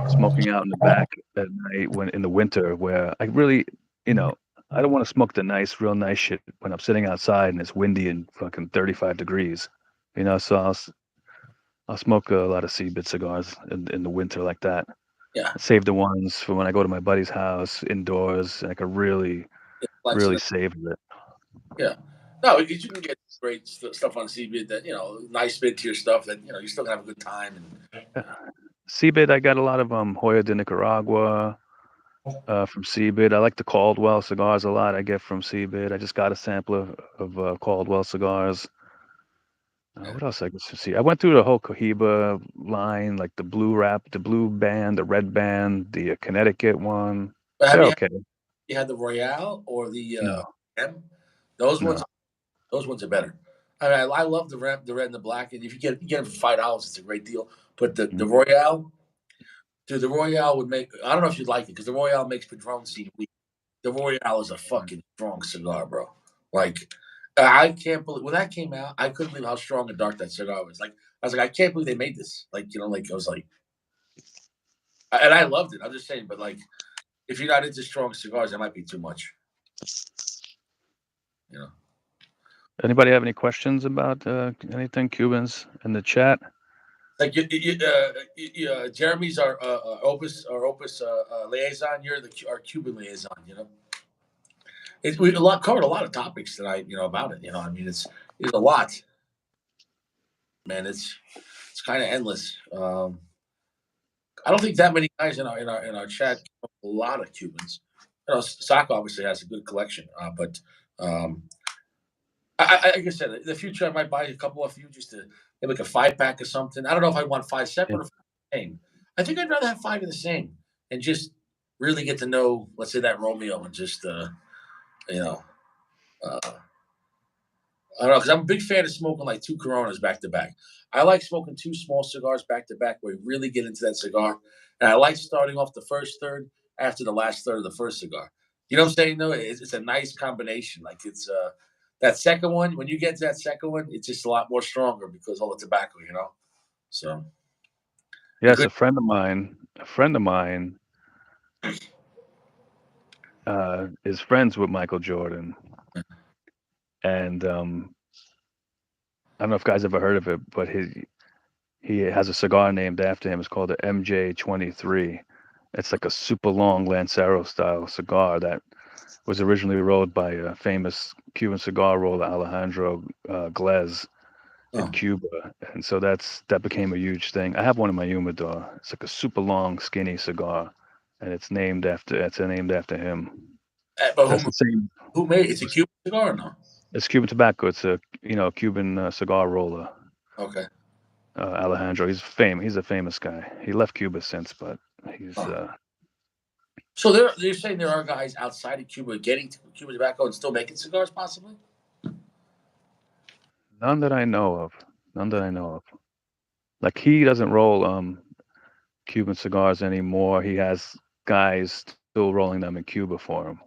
[SPEAKER 3] smoking out in the back at night when in the winter, where I really, you know, I don't want to smoke the real nice shit when I'm sitting outside and it's windy and fucking 35 degrees. So I'll smoke a lot of Seabit cigars in the winter like that.
[SPEAKER 1] Yeah.
[SPEAKER 3] Save the ones for when I go to my buddy's house indoors, and I can really,
[SPEAKER 1] Flex
[SPEAKER 3] really
[SPEAKER 1] it.
[SPEAKER 3] savor it.
[SPEAKER 1] Yeah. No, because you can get great stuff on CBIT that nice mid tier stuff that you still gonna have a good time. And
[SPEAKER 3] Yeah. Seabit, I got a lot of Hoya de Nicaragua from Seabit. I like the Caldwell cigars a lot. I get from Seabit. I just got a sampler of Caldwell cigars.
[SPEAKER 1] yeah.
[SPEAKER 3] What else I get from Seabit? I went through the whole Cohiba line, like the blue wrap, the blue band, the red band, the Connecticut one.
[SPEAKER 1] But have
[SPEAKER 3] They're
[SPEAKER 1] you
[SPEAKER 3] okay.
[SPEAKER 1] had the Royale or the
[SPEAKER 3] No,
[SPEAKER 1] M? Those
[SPEAKER 3] no.
[SPEAKER 1] ones, those ones are better. I mean, I love the red and the black, and if you get them for $5, it's a great deal. But the
[SPEAKER 3] Mm.
[SPEAKER 1] Royale, dude, the Royale would make. I don't know if you'd like it because the Royale makes Padron seem weak. The Royale is a fucking strong cigar, bro. Like, I can't believe when that came out. I couldn't believe how strong and dark that cigar was. Like, I was like, I can't believe they made this. Like, like I was like, and I loved it. I'm just saying, but like, if you're not into strong cigars, that might be too much. You know.
[SPEAKER 3] Anybody have any questions about anything Cubans in the chat?
[SPEAKER 1] Like Jeremy's our Opus liaison. You're our Cuban liaison. We covered a lot of topics tonight. About it. I mean, it's a lot, man. It's kind of endless. I don't think that many guys in our chat know a lot of Cubans. Sock obviously has a good collection, but um, like I said, in the future I might buy a couple of you just to maybe like a 5 pack or something. I don't know if I want 5
[SPEAKER 3] Yeah.
[SPEAKER 1] separate or 5 the same. I think I'd rather have 5 of the same and just really get to know, let's say, that Romeo and just you know. Uh, I don't know because I'm a big fan of smoking like 2 Coronas back to back. I like smoking 2 small cigars back to back where you really get into that cigar, and I like starting off the first third after the last third of the first cigar. You know what I'm saying? No, it's a nice combination. Like it's that second one. When you get to that second one, it's just a lot more stronger because all the tobacco. So a
[SPEAKER 3] Yes,
[SPEAKER 1] good.
[SPEAKER 3] a friend of mine is friends with Michael Jordan, and I don't know if guys ever heard of it, but he has a cigar named after him. It's called the MJ23. It's like a super long Lancero style cigar that was originally rolled by a famous Cuban cigar roller, Alejandro Glez, in
[SPEAKER 1] Oh,
[SPEAKER 3] Cuba, and so that became a huge thing. I have one in my humidor. It's like a super long, skinny cigar, and it's named after him.
[SPEAKER 1] but
[SPEAKER 3] That's the same.
[SPEAKER 1] who made it? It's a Cuban cigar or no?
[SPEAKER 3] It's Cuban tobacco. It's a Cuban cigar roller.
[SPEAKER 1] Okay.
[SPEAKER 3] Alejandro. He's a famous guy. He left Cuba since, but he's
[SPEAKER 1] Oh. So they're saying there are guys outside of Cuba getting Cuban tobacco and still making cigars, possibly.
[SPEAKER 3] None that I know of. None that I know of. Like he doesn't roll Cuban cigars anymore. He has guys still rolling them in Cuba for him.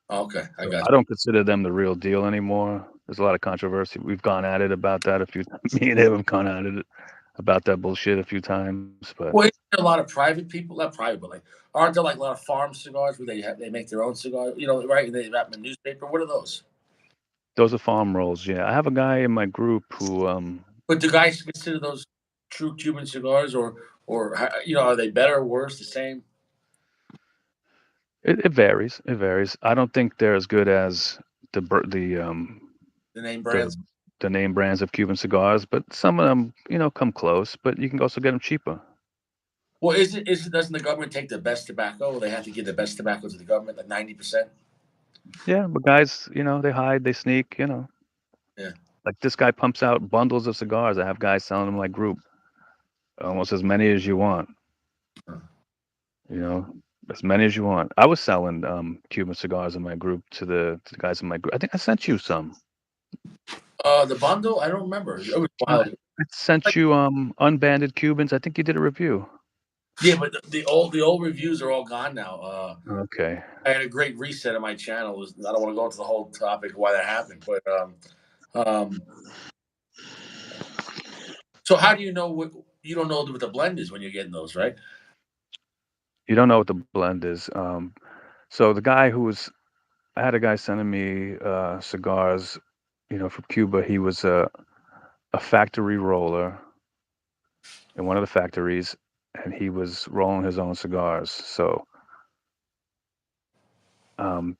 [SPEAKER 1] Okay, I
[SPEAKER 3] So
[SPEAKER 1] got
[SPEAKER 3] I don't consider them the real deal anymore. There's a lot of controversy. We've gone at it about that a few times. Me and him have gone at it about that bullshit a few times, but
[SPEAKER 1] Well, isn't there a lot of private people, not private, but like, aren't there like a lot of farm cigars where they make their own cigar, right? And they wrap them in newspaper. What are those?
[SPEAKER 3] those are farm rolls. Yeah, I have a guy in my group who
[SPEAKER 1] But do guys consider those true Cuban cigars, or are they better or worse, the same?
[SPEAKER 3] it varies. It varies. I don't think they're as good as the br-
[SPEAKER 1] The name
[SPEAKER 3] the
[SPEAKER 1] brands.
[SPEAKER 3] the name brands of Cuban cigars, but some of them, come close. But you can also get them cheaper.
[SPEAKER 1] Well, is it doesn't the government take the best tobacco? They have to give the best tobacco to the government, like 90%.
[SPEAKER 3] Yeah, but guys, they hide, they sneak.
[SPEAKER 1] Yeah.
[SPEAKER 3] Like this guy pumps out bundles of cigars. I have guys selling them like group, almost as many as you want. You know, as many as you want. I was selling Cuban cigars in my group to the guys in my group. I think I sent you some.
[SPEAKER 1] The bundle, I don't remember. It was a
[SPEAKER 3] I,
[SPEAKER 1] while ago.
[SPEAKER 3] I sent you unbanded Cubans. I think you did a review.
[SPEAKER 1] Yeah, but the old reviews are all gone now.
[SPEAKER 3] Okay.
[SPEAKER 1] I had a great reset of my channel. I don't want to go into the whole topic of why that happened, but um, so how do you know what you don't know what the blend is when you're getting those, right?
[SPEAKER 3] You don't know what the blend is. So the guy who was I had a guy sending me cigars, from Cuba. He was a factory roller in one of the factories, and he was rolling his own cigars. So um,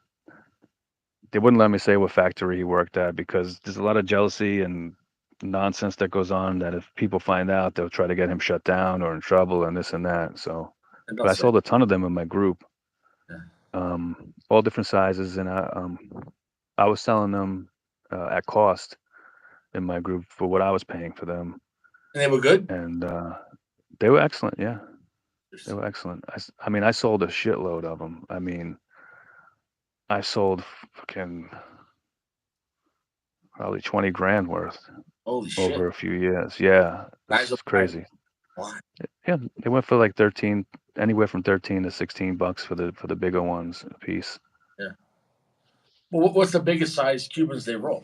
[SPEAKER 3] they wouldn't let me say what factory he worked at because there's a lot of jealousy and nonsense that goes on that if people find out, they'll try to get him shut down or in trouble and this and that. So,
[SPEAKER 1] And
[SPEAKER 3] but
[SPEAKER 1] don't
[SPEAKER 3] I
[SPEAKER 1] say.
[SPEAKER 3] sold a ton of them in my group,
[SPEAKER 1] Yeah.
[SPEAKER 3] all different sizes, and I was selling them at cost in my group for what I was paying for them,
[SPEAKER 1] And they were good.
[SPEAKER 3] and they were excellent. Yeah, they
[SPEAKER 1] Interesting.
[SPEAKER 3] were excellent. I mean, I sold a shitload of them. I mean, I sold fucking probably 20 grand worth
[SPEAKER 1] Holy shit!
[SPEAKER 3] over a few years. Yeah,
[SPEAKER 1] Guys
[SPEAKER 3] it's
[SPEAKER 1] are buying
[SPEAKER 3] crazy.
[SPEAKER 1] a lot.
[SPEAKER 3] Yeah, they went for like 13, anywhere from 13 to 16 bucks for the bigger ones a piece.
[SPEAKER 1] Yeah. Well, what's the biggest size Cubans they roll?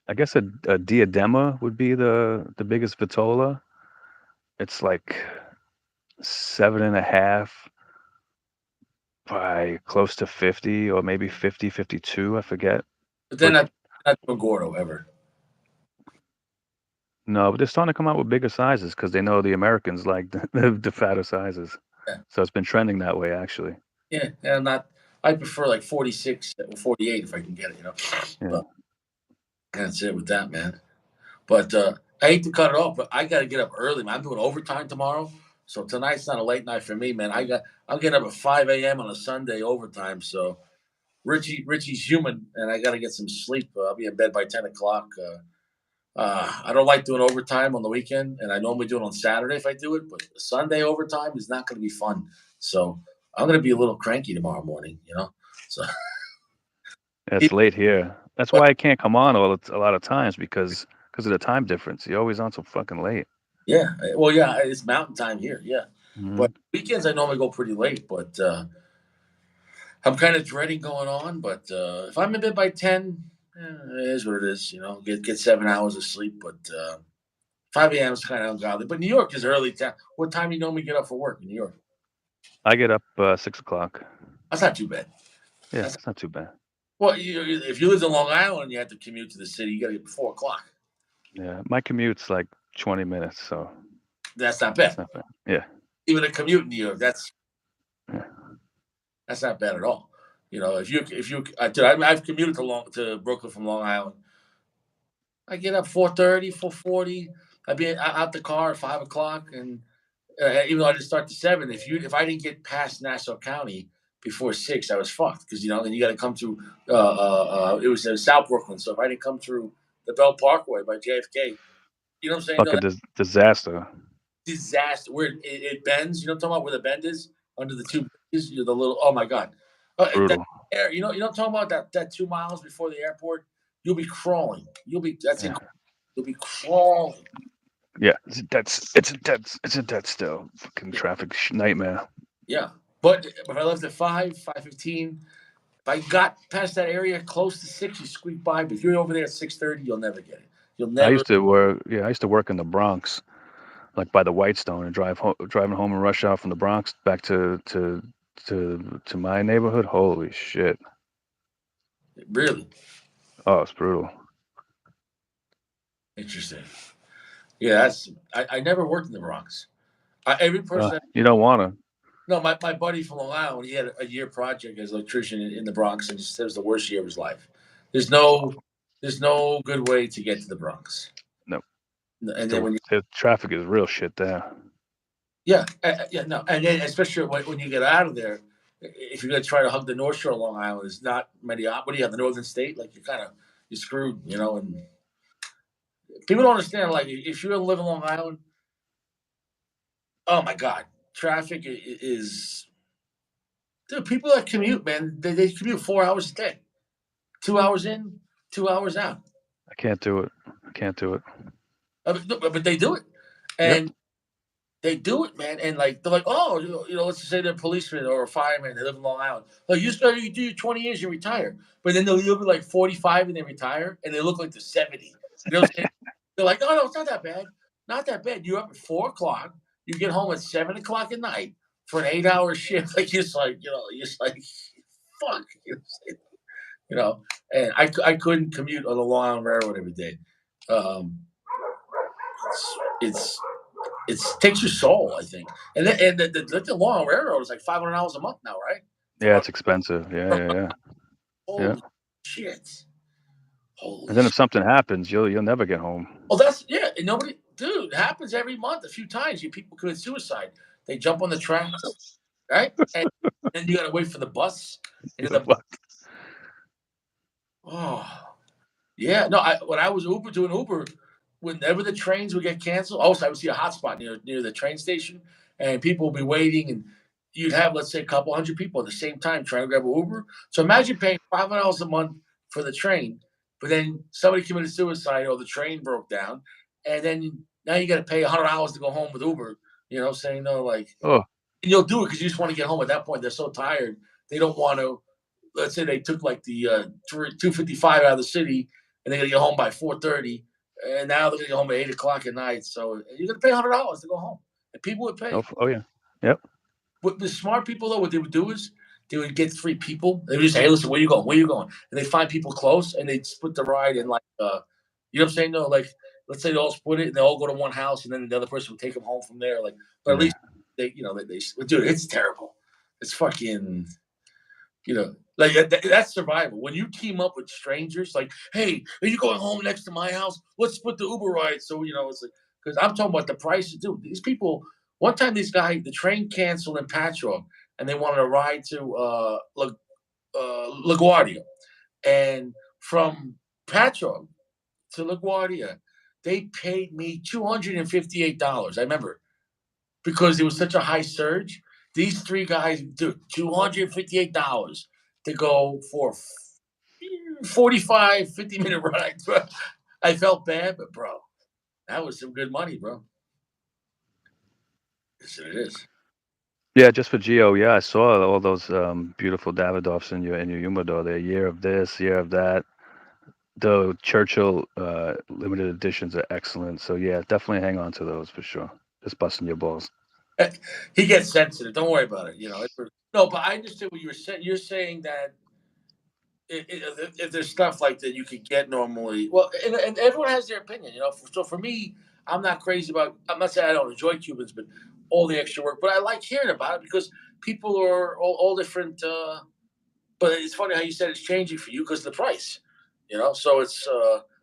[SPEAKER 3] I guess a diadema would be the biggest vitola. It's like 7.5 by close to 50 or maybe 50, 52. I forget.
[SPEAKER 1] But they're
[SPEAKER 3] But
[SPEAKER 1] not doing Gordo ever.
[SPEAKER 3] no, but they're starting to come out with bigger sizes because they know the Americans like the fatter sizes.
[SPEAKER 1] Yeah.
[SPEAKER 3] So it's been trending that way actually.
[SPEAKER 1] Yeah. And I'm not. I prefer like 46 or 48 if I can get it.
[SPEAKER 3] Yeah.
[SPEAKER 1] But that's it with that, man. But I hate to cut it off, but I got to get up early, man. I'm doing overtime tomorrow, so tonight's not a late night for me, man. I'm getting up at 5 a.m. on a Sunday overtime. So Richie's human, and I got to get some sleep. I'll be in bed by 10 o'clock. I don't like doing overtime on the weekend, and I normally do it on Saturday if I do it. But Sunday overtime is not going to be fun. So I'm going to be a little cranky tomorrow morning. So
[SPEAKER 3] It's late here. That's why I can't come on a lot of times because of the time difference. You're always on so fucking late.
[SPEAKER 1] yeah, well, yeah, it's mountain time here. Yeah,
[SPEAKER 3] Hmm.
[SPEAKER 1] but weekends I normally go pretty late. But I'm kind of dreading going on. But if I'm in bed by 10, it is what it is. Get 7 hours of sleep. But 5 a.m. is kind of ungodly. But New York is early time. What time do you normally get up for work in New York?
[SPEAKER 3] I get up 6 o'clock.
[SPEAKER 1] That's not too bad.
[SPEAKER 3] Yeah,
[SPEAKER 1] That's
[SPEAKER 3] it's not too bad.
[SPEAKER 1] Well, if you live in Long Island and you have to commute to the city, you got to get 4 o'clock.
[SPEAKER 3] Yeah, my commute's like 20 minutes, so
[SPEAKER 1] That's not
[SPEAKER 3] it's
[SPEAKER 1] bad.
[SPEAKER 3] not bad. Yeah,
[SPEAKER 1] Even a commute in New York, that's
[SPEAKER 3] yeah.
[SPEAKER 1] that's not bad at all. If you, dude, I've commuted to Brooklyn from Long Island. I get up 4:30, 4:40. I'd be out the car at 5 o'clock, and even though I didn't start to 7, if I didn't get past Nassau County before 6, I was fucked because then you got to come through. It was South Brooklyn, so if I didn't come through the Bell Parkway by JFK, you know what I'm saying? No,
[SPEAKER 3] Fucking
[SPEAKER 1] that
[SPEAKER 3] disaster.
[SPEAKER 1] disaster where it bends. You know what I'm talking about? Where the bend is under the two bridges. The little. Oh my god. That
[SPEAKER 3] Brutal.
[SPEAKER 1] air, you know, talking about that 2 miles before the airport. You'll be crawling.
[SPEAKER 3] Yeah.
[SPEAKER 1] You'll be crawling.
[SPEAKER 3] Yeah. It's a dead still. Fucking
[SPEAKER 1] Yeah,
[SPEAKER 3] traffic nightmare.
[SPEAKER 1] yeah. But if I left at 5:15, if I got past that area close to 6, you squeak by. But if you're over there at 6:30, you'll never get it. You'll
[SPEAKER 3] I
[SPEAKER 1] never.
[SPEAKER 3] used to work. Yeah, I used to work in the Bronx, like by the Whitestone, and driving home in rush hour from the Bronx back to my neighborhood. Holy shit!
[SPEAKER 1] Really
[SPEAKER 3] Oh, it's brutal.
[SPEAKER 1] interesting. Yeah, I never worked in the Bronx. Every person that
[SPEAKER 3] You don't want to.
[SPEAKER 1] no, my buddy from Long Island, he had a year project as an electrician in the Bronx, and just said it was the worst year of his life. There's no there's no good way to get to the Bronx.
[SPEAKER 3] No,
[SPEAKER 1] And then when you
[SPEAKER 3] the traffic is real shit there.
[SPEAKER 1] yeah, yeah, no, and then especially when you get out of there, if you're gonna try to hug the North Shore of Long Island, there's not many. What do you have? The Northern State, like you're screwed, you know. And people don't understand. Like if you're gonna live in Long Island, oh my God, traffic is. Dude, people that commute, man, they commute 4 hours a day, 2 hours in, 2 hours out.
[SPEAKER 3] I can't do it. I can't do it.
[SPEAKER 1] No, but they do it,
[SPEAKER 3] Yep.
[SPEAKER 1] and they do it, man. And like they're like, oh, let's just say they're a policeman or a fireman. They live in Long Island. Like you do your 20 years, you retire. But then they'll be like 45 and they retire, and they look like they're 70. You know what I'm saying? They're like, no, it's not that bad. Not that bad. You're up at 4 o'clock. You get home at 7 o'clock at night for an 8 hour shift. Like you're just like, fuck. You know. And I couldn't commute on the Long Island Railroad every day. Um, it's it takes your soul, I think. And the Long Island Railroad is like $500 a month now, right?
[SPEAKER 3] Yeah, it's expensive. Yeah. Yeah.
[SPEAKER 1] Holy shit!
[SPEAKER 3] And
[SPEAKER 1] Holy
[SPEAKER 3] then
[SPEAKER 1] shit!
[SPEAKER 3] if something happens, you'll never get home.
[SPEAKER 1] Well, that's yeah. And nobody, dude, it happens every month. A few times, people commit suicide. They jump on the tracks, right? And then you got to wait for the bus. And then the oh yeah, no. When I was doing Uber, whenever the trains would get canceled, also I would see a hotspot near the train station, and people would be waiting, and you'd have let's say a couple hundred people at the same time trying to grab an Uber. So imagine paying $500 a month for the train, but then somebody committed suicide or the train broke down, and then now you got to pay $100 to go home with Uber. Saying no, like,
[SPEAKER 3] Oh,
[SPEAKER 1] and you'll do it because you just want to get home. At that point, they're so tired they don't want to. Let's say they took like the 255 out of the city, and they're gonna get home by 4:30, and now they're gonna get home at 8 o'clock at night. So you're gonna pay $100 to go home, and people would pay.
[SPEAKER 3] oh yeah. Yep.
[SPEAKER 1] But the smart people though, what they would do is they would get three people. They would just say, "Hey, listen, where you going? Where you going?" And they find people close, and they'd split the ride in like, you know what I'm saying? No, like let's say they all split it, and they all go to one house, and then the other person would take them home from there. Like, but at
[SPEAKER 3] Yeah.
[SPEAKER 1] least dude, it's terrible. It's fucking like that's survival. When you team up with strangers, like, hey, are you going home next to my house? Let's split the Uber ride. So it's like because I'm talking about the prices, dude. These people. One time, the train canceled in Patchogue, and they wanted a ride to LaGuardia, and from Patchogue to LaGuardia, they paid me $258. I remember because it was such a high surge. These three guys, dude, $258 to go for 45, 50-minute ride. Bro. I felt bad, but bro, that was some good money, bro. Yes, it is.
[SPEAKER 3] Yeah, just for Geo. Yeah, I saw all those beautiful Davidoffs in your humidor there. Year of this, year of that. The Churchill limited editions are excellent. So yeah, definitely hang on to those for sure. Just busting your balls.
[SPEAKER 1] He gets sensitive. Don't worry about it. No, but I understand what you were saying. You're saying that if there's stuff like that you could get normally, well, and everyone has their opinion. So for me, I'm not crazy about. I'm not saying I don't enjoy Cubans, but all the extra work. But I like hearing about it because people are all different. But it's funny how you said it's changing for you because the price. So it's.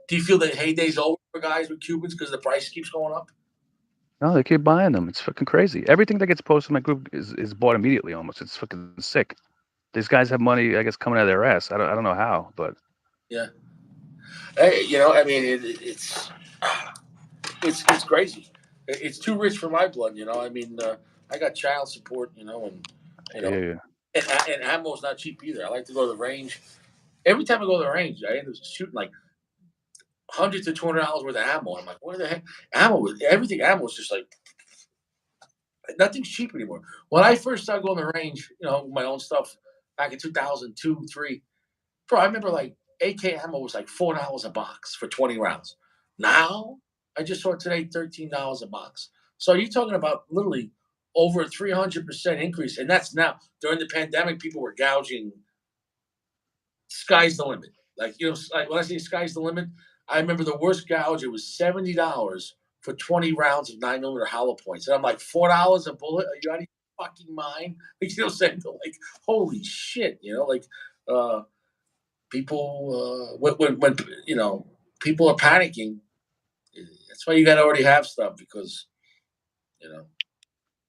[SPEAKER 1] Do you feel that heyday's over for guys with Cubans because the price keeps going up?
[SPEAKER 3] No, they keep buying them. It's fucking crazy. Everything that gets posted in my group is bought immediately almost. It's fucking sick. These guys have money, I guess, coming out of their ass. I don't know how, but
[SPEAKER 1] Yeah. Hey, I mean, it's crazy. It's too rich for my blood. I mean, I got child support. And
[SPEAKER 3] I hear you.
[SPEAKER 1] And ammo's not cheap either. I like to go to the range. Every time I go to the range, I end up shooting like $100 to $200 worth of ammo. I'm like, what the heck? Everything ammo is just like nothing's cheap anymore. When I first started going to the range, my own stuff back in 2002, three, bro, I remember like AK ammo was like $4 a box for 20 rounds. Now, I just saw it today, $13 a box. So you're talking about literally over a 300% increase. And that's now during the pandemic, people were gouging. Sky's the limit. Like, like when I say sky's the limit, I remember the worst gouge, it was $70 for 20 rounds of 9mm hollow points. And I'm like, $4 a bullet? Are you out of your fucking mind? Like, saying, like, holy shit, like, people, when people are panicking, that's why you got to already have stuff because,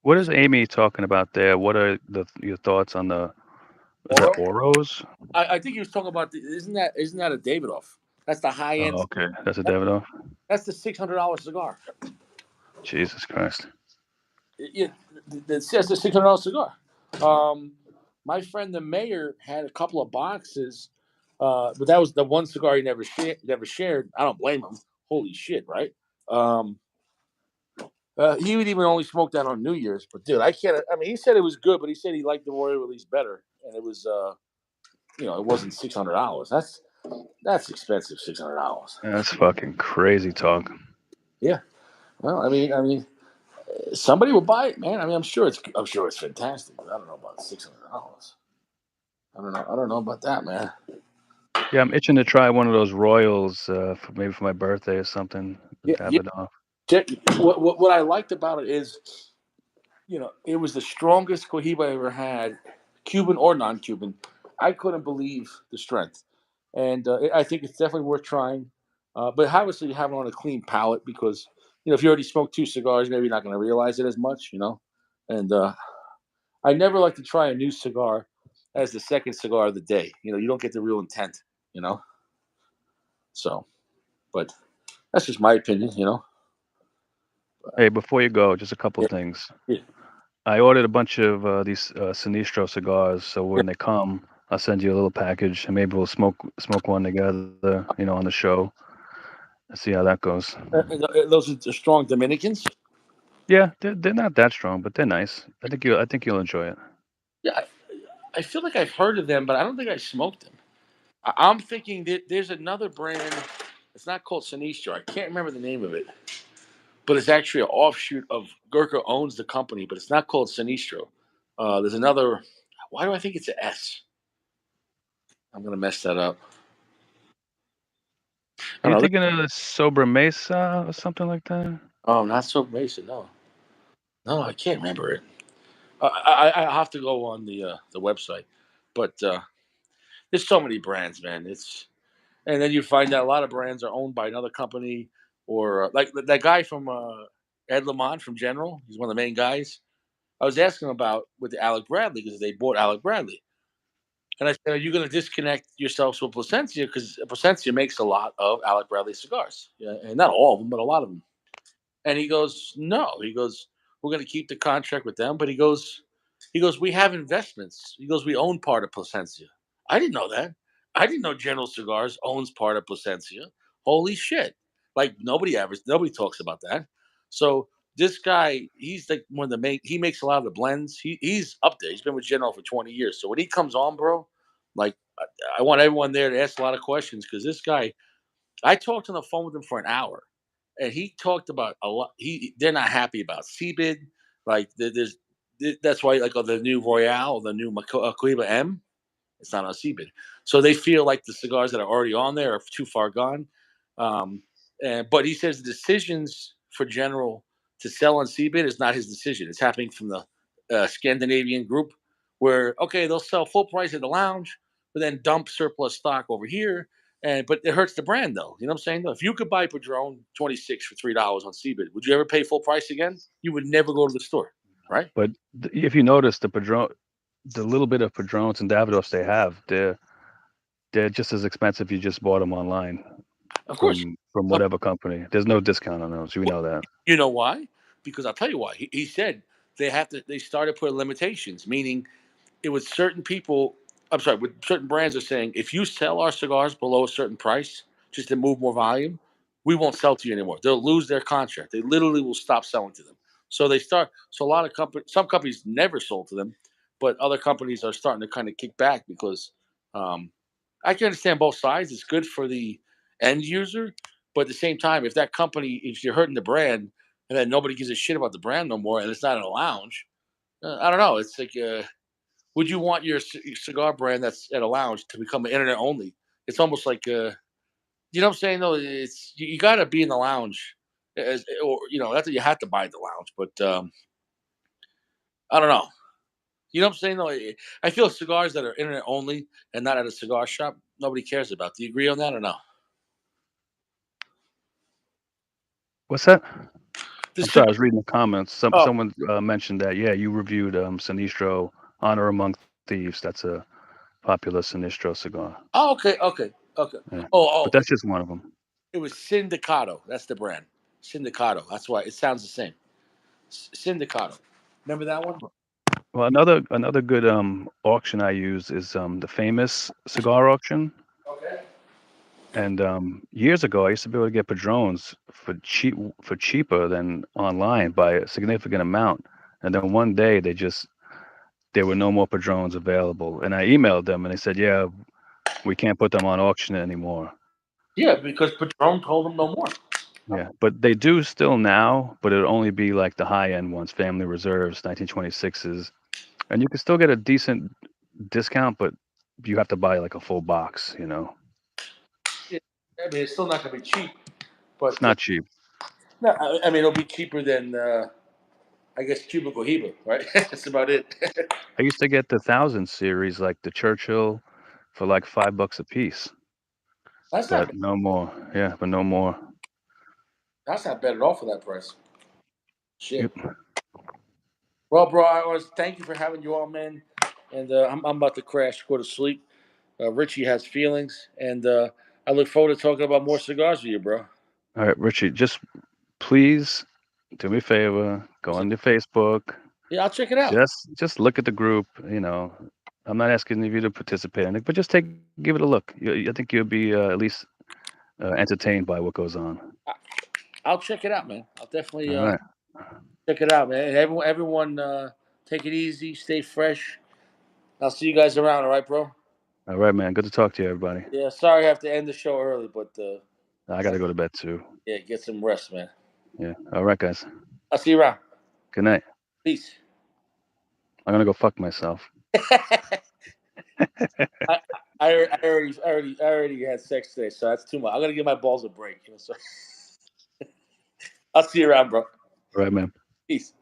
[SPEAKER 3] What is Amy talking about there? What are your thoughts on the is that Oros?
[SPEAKER 1] I think he was talking about isn't that a Davidoff? That's the high end.
[SPEAKER 3] Oh, okay. That's a Davidoff?
[SPEAKER 1] That's the $600 cigar.
[SPEAKER 3] Jesus Christ.
[SPEAKER 1] Yeah, that's a $600 cigar. My friend the mayor had a couple of boxes, but that was the one cigar he never shared. I don't blame him. Holy shit, right? He would even only smoke that on New Year's. But dude, I can't. I mean, he said it was good, but he said he liked the Royal Release better, and it was, it wasn't $600. That's expensive, $600.
[SPEAKER 3] That's fucking crazy talk.
[SPEAKER 1] Yeah. Well, I mean, somebody will buy it, man. I mean, I'm sure it's fantastic, but I don't know about $600. I don't know about that, man.
[SPEAKER 3] Yeah, I'm itching to try one of those Royals, maybe for my birthday or something.
[SPEAKER 1] Yeah.
[SPEAKER 3] Davidoff.
[SPEAKER 1] What I liked about it is, it was the strongest Cohiba I ever had, Cuban or non-Cuban. I couldn't believe the strength, and I think it's definitely worth trying. But obviously, you have it on a clean palate because if you already smoked two cigars, maybe you're not going to realize it as much, And I never like to try a new cigar as the second cigar of the day. You don't get the real intent, So, but that's just my opinion.
[SPEAKER 3] Hey, before you go, just a couple
[SPEAKER 1] Yeah.
[SPEAKER 3] things.
[SPEAKER 1] Yeah.
[SPEAKER 3] I ordered a bunch of these Sinistro cigars, so when they come, I'll send you a little package, and maybe we'll smoke one together, on the show, and see how that goes.
[SPEAKER 1] Those are the strong Dominicans.
[SPEAKER 3] Yeah, they're not that strong, but they're nice. I think you'll enjoy it.
[SPEAKER 1] Yeah, I feel like I've heard of them, but I don't think I smoked them. I'm thinking that there's another brand. It's not called Sinistro. I can't remember the name of it, but it's actually an offshoot of Gurkha owns the company, but it's not called Sinistro. There's another. Why do I think it's an S? I'm gonna mess that up.
[SPEAKER 3] Are
[SPEAKER 1] I
[SPEAKER 3] you
[SPEAKER 1] don't know.
[SPEAKER 3] thinking of Sobra Mesa or something like that?
[SPEAKER 1] Oh, not so Mason. No, I can't remember it. I have to go on the website, but there's so many brands, man. And then you find that a lot of brands are owned by another company, or like that guy from Ed Lamont from General. He's one of the main guys. I was asking him about with the Alec Bradley because they bought Alec Bradley, and I said, "Are you going to disconnect yourselves with Placencia because Placencia makes a lot of Alec Bradley cigars, yeah, and not all of them, but a lot of them." And he goes, "No." He goes, "We're going to keep the contract with them," but he goes, "We have investments." He goes, "We own part of Placencia." I didn't know that. I didn't know General Cigars owns part of Placencia. Holy shit! Like nobody talks about that. So this guy, he's like one of the main. He makes a lot of the blends. He's up there. He's been with General for 20 years. So when he comes on, bro, like I want everyone there to ask a lot of questions because this guy, I talked on the phone with him for an hour, and he talked about a lot. They're not happy about CBID. Like that's why like the new Royale, the new Cohiba M, it's not on CBID. So they feel like the cigars that are already on there are too far gone. But he says the decisions for General to sell on CBID is not his decision. It's happening from the Scandinavian group, where okay they'll sell full price at the lounge, but then dump surplus stock over here. But it hurts the brand though. You know what I'm saying? Though, if you could buy Padron 26 for $3 on CBID, would you ever pay full price again? You would never go to the store, right?
[SPEAKER 3] But if you notice the little bit of Padrones and Davidoffs they have, they're just as expensive if you just bought them online
[SPEAKER 1] Of course.
[SPEAKER 3] from whatever company. There's no discount on those. We know that.
[SPEAKER 1] You know why? Because I'll tell you why. He said they started putting limitations, meaning it was certain people. I'm sorry, with certain brands are saying if you sell our cigars below a certain price, just to move more volume, we won't sell to you anymore. They'll lose their contract. They literally will stop selling to them. So they start. So a lot of companies, some companies never sold to them, but other companies are starting to kind of kick back because um, I can understand both sides. It's good for the end user, but at the same time, if that company, if you're hurting the brand, and then nobody gives a shit about the brand no more, and it's not in a lounge, I don't know. It's like, would you want your cigar brand that's at a lounge to become internet only? It's almost like, you know what I'm saying? Though it's you got to be in the lounge, or that's what you have to buy at the lounge. But I don't know. You know what I'm saying? Though I feel cigars that are internet only and not at a cigar shop, nobody cares about. Do you agree on that or no?
[SPEAKER 3] What's that?
[SPEAKER 1] The
[SPEAKER 3] I'm sorry, I
[SPEAKER 1] cigar.
[SPEAKER 3] was reading the comments.
[SPEAKER 1] Oh,
[SPEAKER 3] Someone mentioned that, yeah, you reviewed Sinistro Honor Among Thieves. That's a popular Sinistro cigar.
[SPEAKER 1] oh, okay, okay, okay.
[SPEAKER 3] Yeah.
[SPEAKER 1] Oh,
[SPEAKER 3] But that's just one of them.
[SPEAKER 1] it was Sindicato. That's the brand. Sindicato. That's why it sounds the same. Sindicato. Remember that one?
[SPEAKER 3] Well, another good auction I use is the Famous cigar auction.
[SPEAKER 1] Okay.
[SPEAKER 3] And years ago, I used to be able to get padrones for cheaper than online by a significant amount. And then one day there were no more padrones available. And I emailed them and they said, yeah, we can't put them on auction anymore.
[SPEAKER 1] Yeah, because Patron told them no more.
[SPEAKER 3] Yeah, but they do still now, but it'll only be like the high end ones, family reserves, 1926s. And you can still get a decent discount, but you have to buy like a full box, you know.
[SPEAKER 1] Yeah, I mean, it's still not going to be cheap, but
[SPEAKER 3] It's not cheap.
[SPEAKER 1] no, I mean, it'll be cheaper than I guess Cuba Cohiba, right? That's about it.
[SPEAKER 3] I used to get the 1000 series, like the Churchill, for like $5 a piece,
[SPEAKER 1] That's not
[SPEAKER 3] but no more. Yeah, but no more.
[SPEAKER 1] that's not bad at all for that price. Shit.
[SPEAKER 3] Yep.
[SPEAKER 1] Well, bro, I was thank you for having you on, man. And I'm about to crash, go to sleep. Richie has feelings, and I look forward to talking about more cigars with you, bro.
[SPEAKER 3] All right, Richie, just please do me a favor, go on your Facebook.
[SPEAKER 1] Yeah, I'll check it out.
[SPEAKER 3] Just look at the group. You know, I'm not asking you to participate in it, but just give it a look. I think you'll be at least entertained by what goes on.
[SPEAKER 1] I'll check it out, man. I'll definitely
[SPEAKER 3] All right,
[SPEAKER 1] check it out, man. And everyone, take it easy, stay fresh. I'll see you guys around, all right, bro?
[SPEAKER 3] all right, man. Good to talk to you, everybody.
[SPEAKER 1] Yeah, sorry I have to end the show early, but
[SPEAKER 3] I got to go to bed too.
[SPEAKER 1] yeah, get some rest, man.
[SPEAKER 3] Yeah. All right, guys.
[SPEAKER 1] I'll see you around.
[SPEAKER 3] Good night.
[SPEAKER 1] Peace.
[SPEAKER 3] I'm gonna go fuck myself.
[SPEAKER 1] I, I already had sex today, so that's too much. I'm gonna give my balls a break. So I'll see you around, bro.
[SPEAKER 3] All right, man.
[SPEAKER 1] Peace.